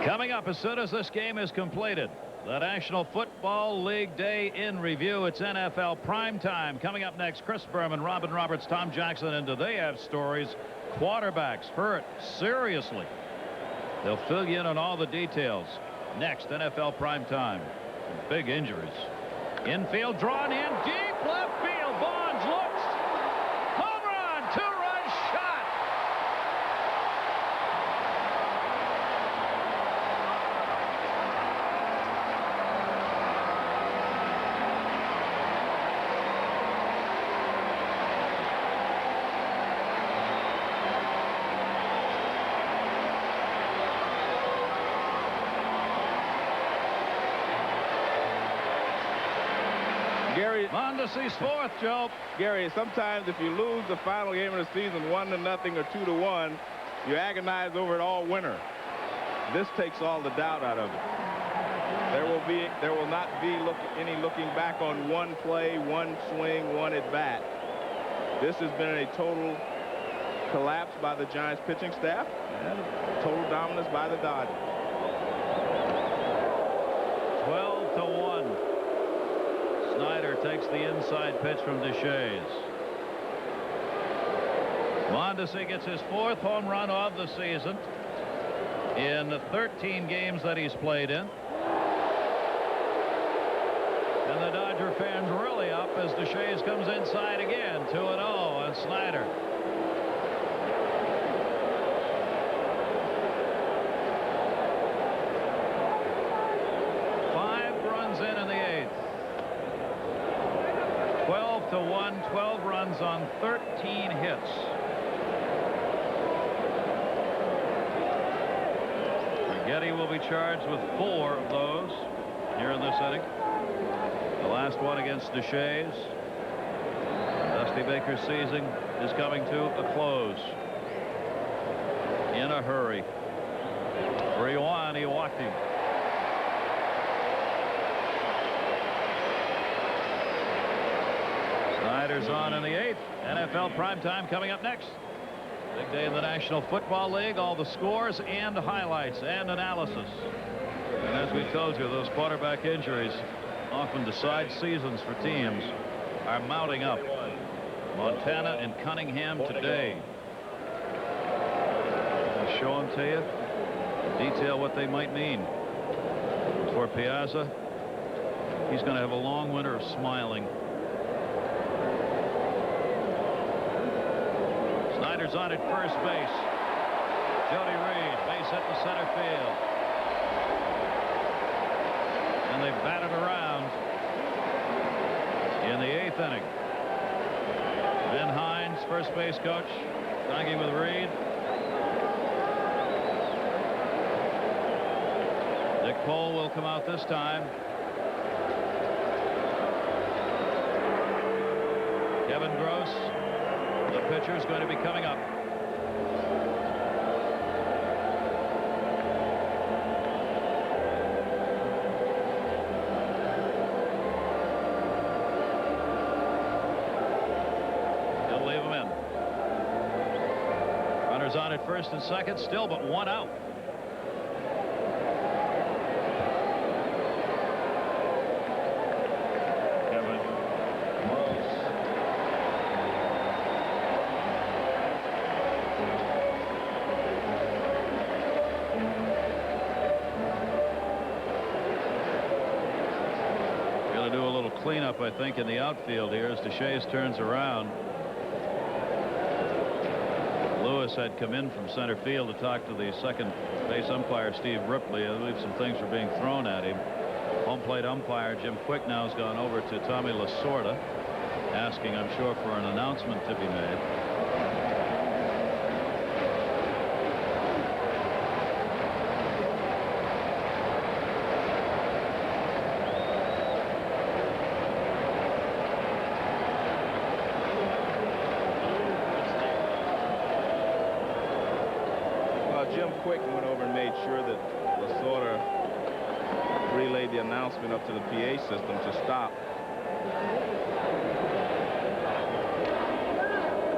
Coming up as soon as this game is completed, the National Football League Day in review. It's NFL primetime. Coming up next, Chris Berman, Robin Roberts, Tom Jackson, and do they have stories? Quarterbacks hurt seriously. They'll fill you in on all the details. Next, NFL primetime. Big injuries. Infield drawn in deep left field. Bonds looks. Home run. Two-run shot. Gary, Mondesi's fourth, Joe. Gary, sometimes if you lose the final game of the season 1-0 or 2-1, you agonize over it all winter. This takes all the doubt out of it. There will not be any looking back on one play, one swing, one at bat. This has been a total collapse by the Giants pitching staff and total dominance by the Dodgers. 12-1. Snyder takes the inside pitch from Deshaies. Mondesi gets his fourth home run of the season in the 13 games that he's played in. And the Dodger fans really up as Deshaies comes inside again. 2-0 on Snyder. In the 8th. 12-1, 12 runs on 13 hits. Getty will be charged with 4 of those here in this inning. The last one against Deshaies. Dusty Baker's season is coming to a close in a hurry. 3-1, he walked him. Snyder's on in the 8th. NFL primetime coming up next. Big day in the National Football League. All the scores and highlights and analysis. And as we told you, those quarterback injuries often decide seasons for teams are mounting up. Montana and Cunningham today. I'll show them to you. Detail what they might mean. For Piazza, he's going to have a long winter of smiling. Snyder's on at first base. Jody Reed, base hit to center field. And they bat it around in the 8th inning. Ben Hines, first base coach, talking with Reed. Dick Cole will come out this time. Kevin Gross, the pitcher, is going to be coming up. He'll leave him in. Runners on at first and second, still but one out. Cleanup, I think, in the outfield here as Deshaies turns around. Lewis had come in from center field to talk to the second base umpire, Steve Ripley. I believe some things were being thrown at him. Home plate umpire Jim Quick now has gone over to Tommy Lasorda, asking, I'm sure, for an announcement to be made. Well, Jim Quick went over and made sure that Lasorda relayed the announcement up to the PA system to stop.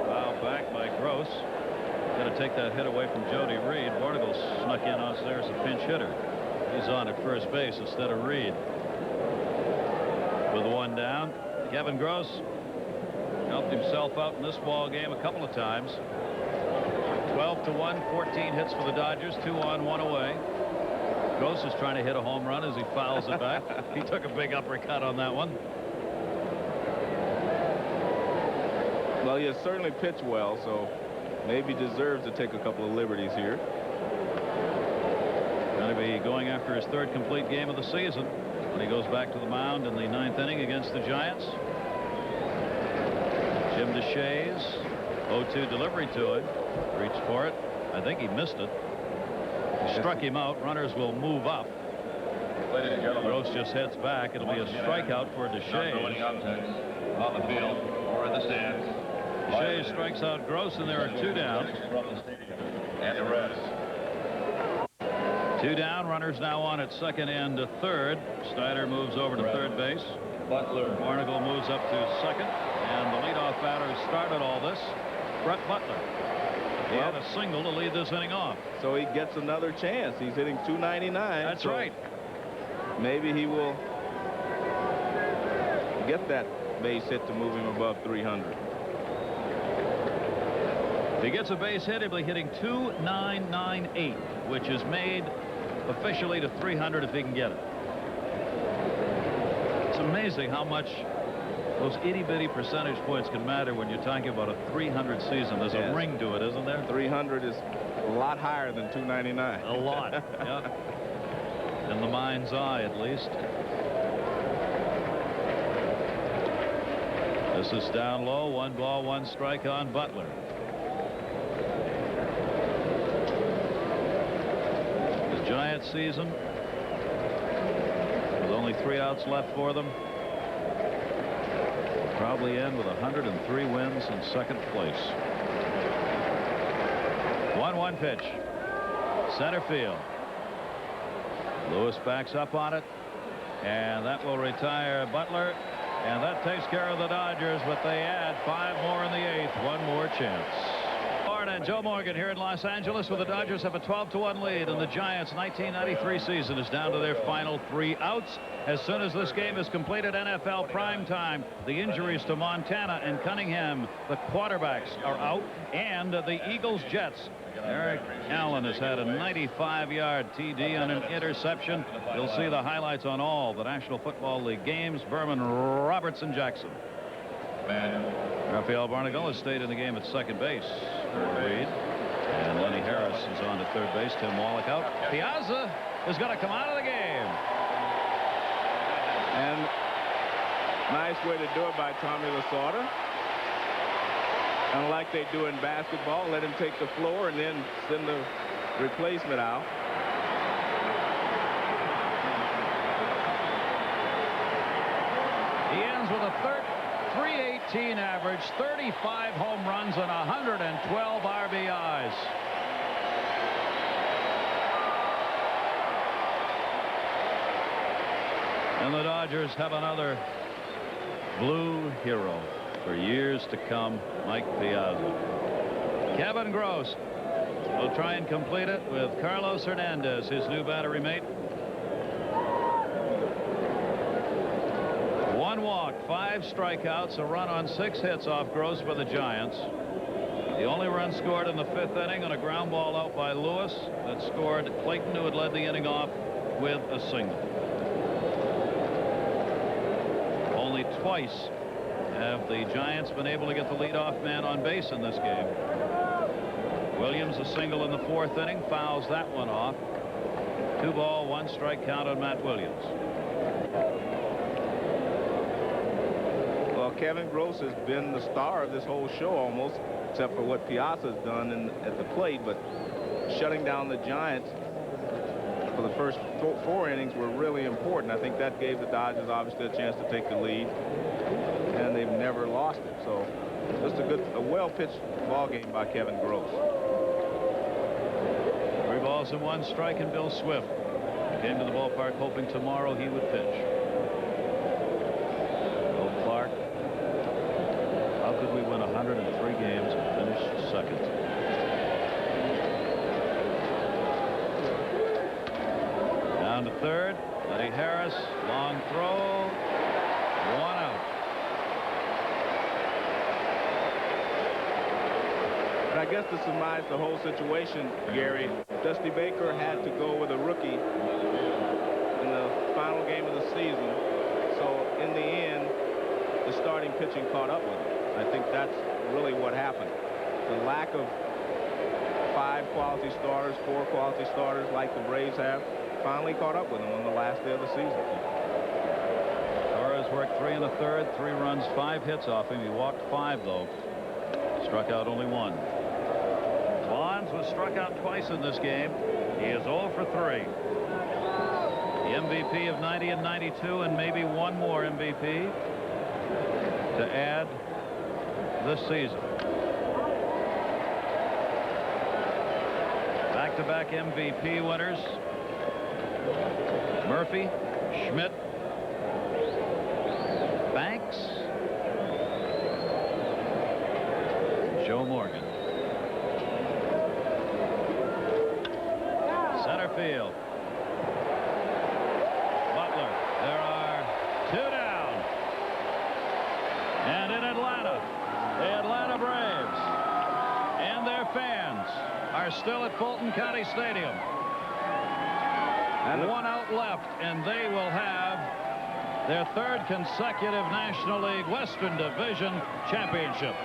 Foul back by Gross. Got to take that hit away from Jody Reed. Barnacle snuck in on there as a pinch hitter. He's on at first base instead of Reed. With one down, Kevin Gross helped himself out in this ball game a couple of times. 12-1, 14 hits for the Dodgers, 2 on, 1 away. Gross is trying to hit a home run as he fouls it back. He took a big uppercut on that one. Well, he has certainly pitched well, so maybe deserves to take a couple of liberties here. Going to be going after his 3rd complete game of the season when he goes back to the mound in the 9th inning against the Giants. Jim DeShays, 0-2 delivery to him. Reached for it. I think he missed it. He struck him out. Runners will move up. Gross just heads back. It'll be a strikeout for DeShays. On the field or in the stands. DeShays strikes out Gross, and there are 2 down. And the rest. 2 down. Runners now on at 2nd and 3rd. Steiner moves over to 3rd base. Butler. Barnacle moves up to 2nd. And the leadoff batter who started all this, Brett Butler. He had a single to lead this inning off. So he gets another chance. He's hitting .299. That's so right. Maybe he will get that base hit to move him above 300. If he gets a base hit, he'll be hitting .2998, which is made officially to 300 if he can get it. It's amazing how much those itty-bitty percentage points can matter when you're talking about a 300 season. There's a ring to it, isn't there? 300 is a lot higher than .299. A lot, yeah. In the mind's eye, at least. This is down low. 1 ball, 1 strike on Butler. The Giants season, with only 3 outs left for them, probably end with 103 wins in 2nd place. 1-1 pitch. Center field. Lewis backs up on it, and that will retire Butler, and that takes care of the Dodgers, but they add 5 more in the 8th. 1 more chance. Thorne and Joe Morgan here in Los Angeles, where the Dodgers have a 12-1 lead, and the Giants' 1993 season is down to their final 3 outs. As soon as this game is completed, NFL prime time, the injuries to Montana and Cunningham, the quarterbacks, are out, and the Eagles-Jets. Eric Allen has had a 95-yard TD on an interception. You'll see the highlights on all the National Football League games. Berman, Robertson, Jackson. Rafael Barnacle has stayed in the game at 2nd base for Reed. And Lenny Harris is on to 3rd base. Tim Wallach out. Piazza is going to come out of the game. And nice way to do it by Tommy Lasorda. Unlike they do in basketball, let him take the floor and then send the replacement out. He ends with a .318 average, 35 home runs, and 112 RBIs. And the Dodgers have another blue hero for years to come, Mike Piazza. Kevin Gross will try and complete it with Carlos Hernandez, his new battery mate. 1 walk, 5 strikeouts, a run on 6 hits off Gross for the Giants. The only run scored in the 5th inning on a ground ball out by Lewis that scored Clayton, who had led the inning off with a single. Only twice have the Giants been able to get the leadoff man on base in this game. Williams a single in the 4th inning, fouls that one off. 2 ball, 1 strike count on Matt Williams. Well, Kevin Gross has been the star of this whole show almost, except for what Piazza's done at the plate, but shutting down the Giants for the first 4 innings were really important. I think that gave the Dodgers obviously a chance to take the lead, and they've never lost it. So just a well-pitched ball game by Kevin Gross. balls and 1 strike, and Bill Swift came to the ballpark hoping tomorrow he would pitch. Bill Clark. How could we win 103 games and finish second? Down to third. Eddie Harris. Long throw. 1 out. But I guess to surmise the whole situation, Gary, Dusty Baker had to go with a rookie in the final game of the season. So in the end, the starting pitching caught up with him. I think that's really what happened. The lack of 5 quality starters, 4 quality starters like the Braves have, finally caught up with him on the last day of the season. Torres worked 3 1/3, 3 runs, 5 hits off him. He walked 5, though. Struck out only 1. Bonds was struck out twice in this game. He is 0 for 3. The MVP of 90 and 92, and maybe 1 more MVP to add this season. Back-to-back MVP winners. Murphy, Schmidt, Banks, Joe Morgan. Center field. Butler. There are 2 down. And in Atlanta, the Atlanta Braves and their fans are still at Fulton County Stadium. And 1 out left, and they will have their 3rd consecutive National League Western Division championship.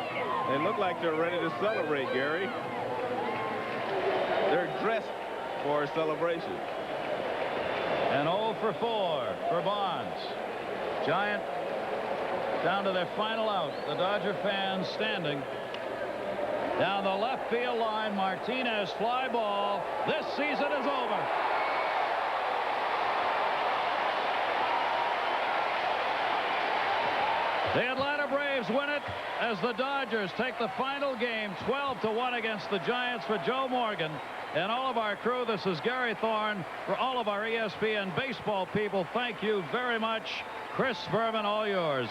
They look like they're ready to celebrate, Gary. They're dressed for a celebration. And 0 for 4 for Bonds. Giant down to their final out. The Dodger fans standing down the left field line. Martinez fly ball. This season is over. The Atlanta Braves win it as the Dodgers take the final game 12-1 against the Giants. For Joe Morgan and all of our crew, this is Gary Thorne. For all of our ESPN baseball people, thank you very much. Chris Berman, all yours.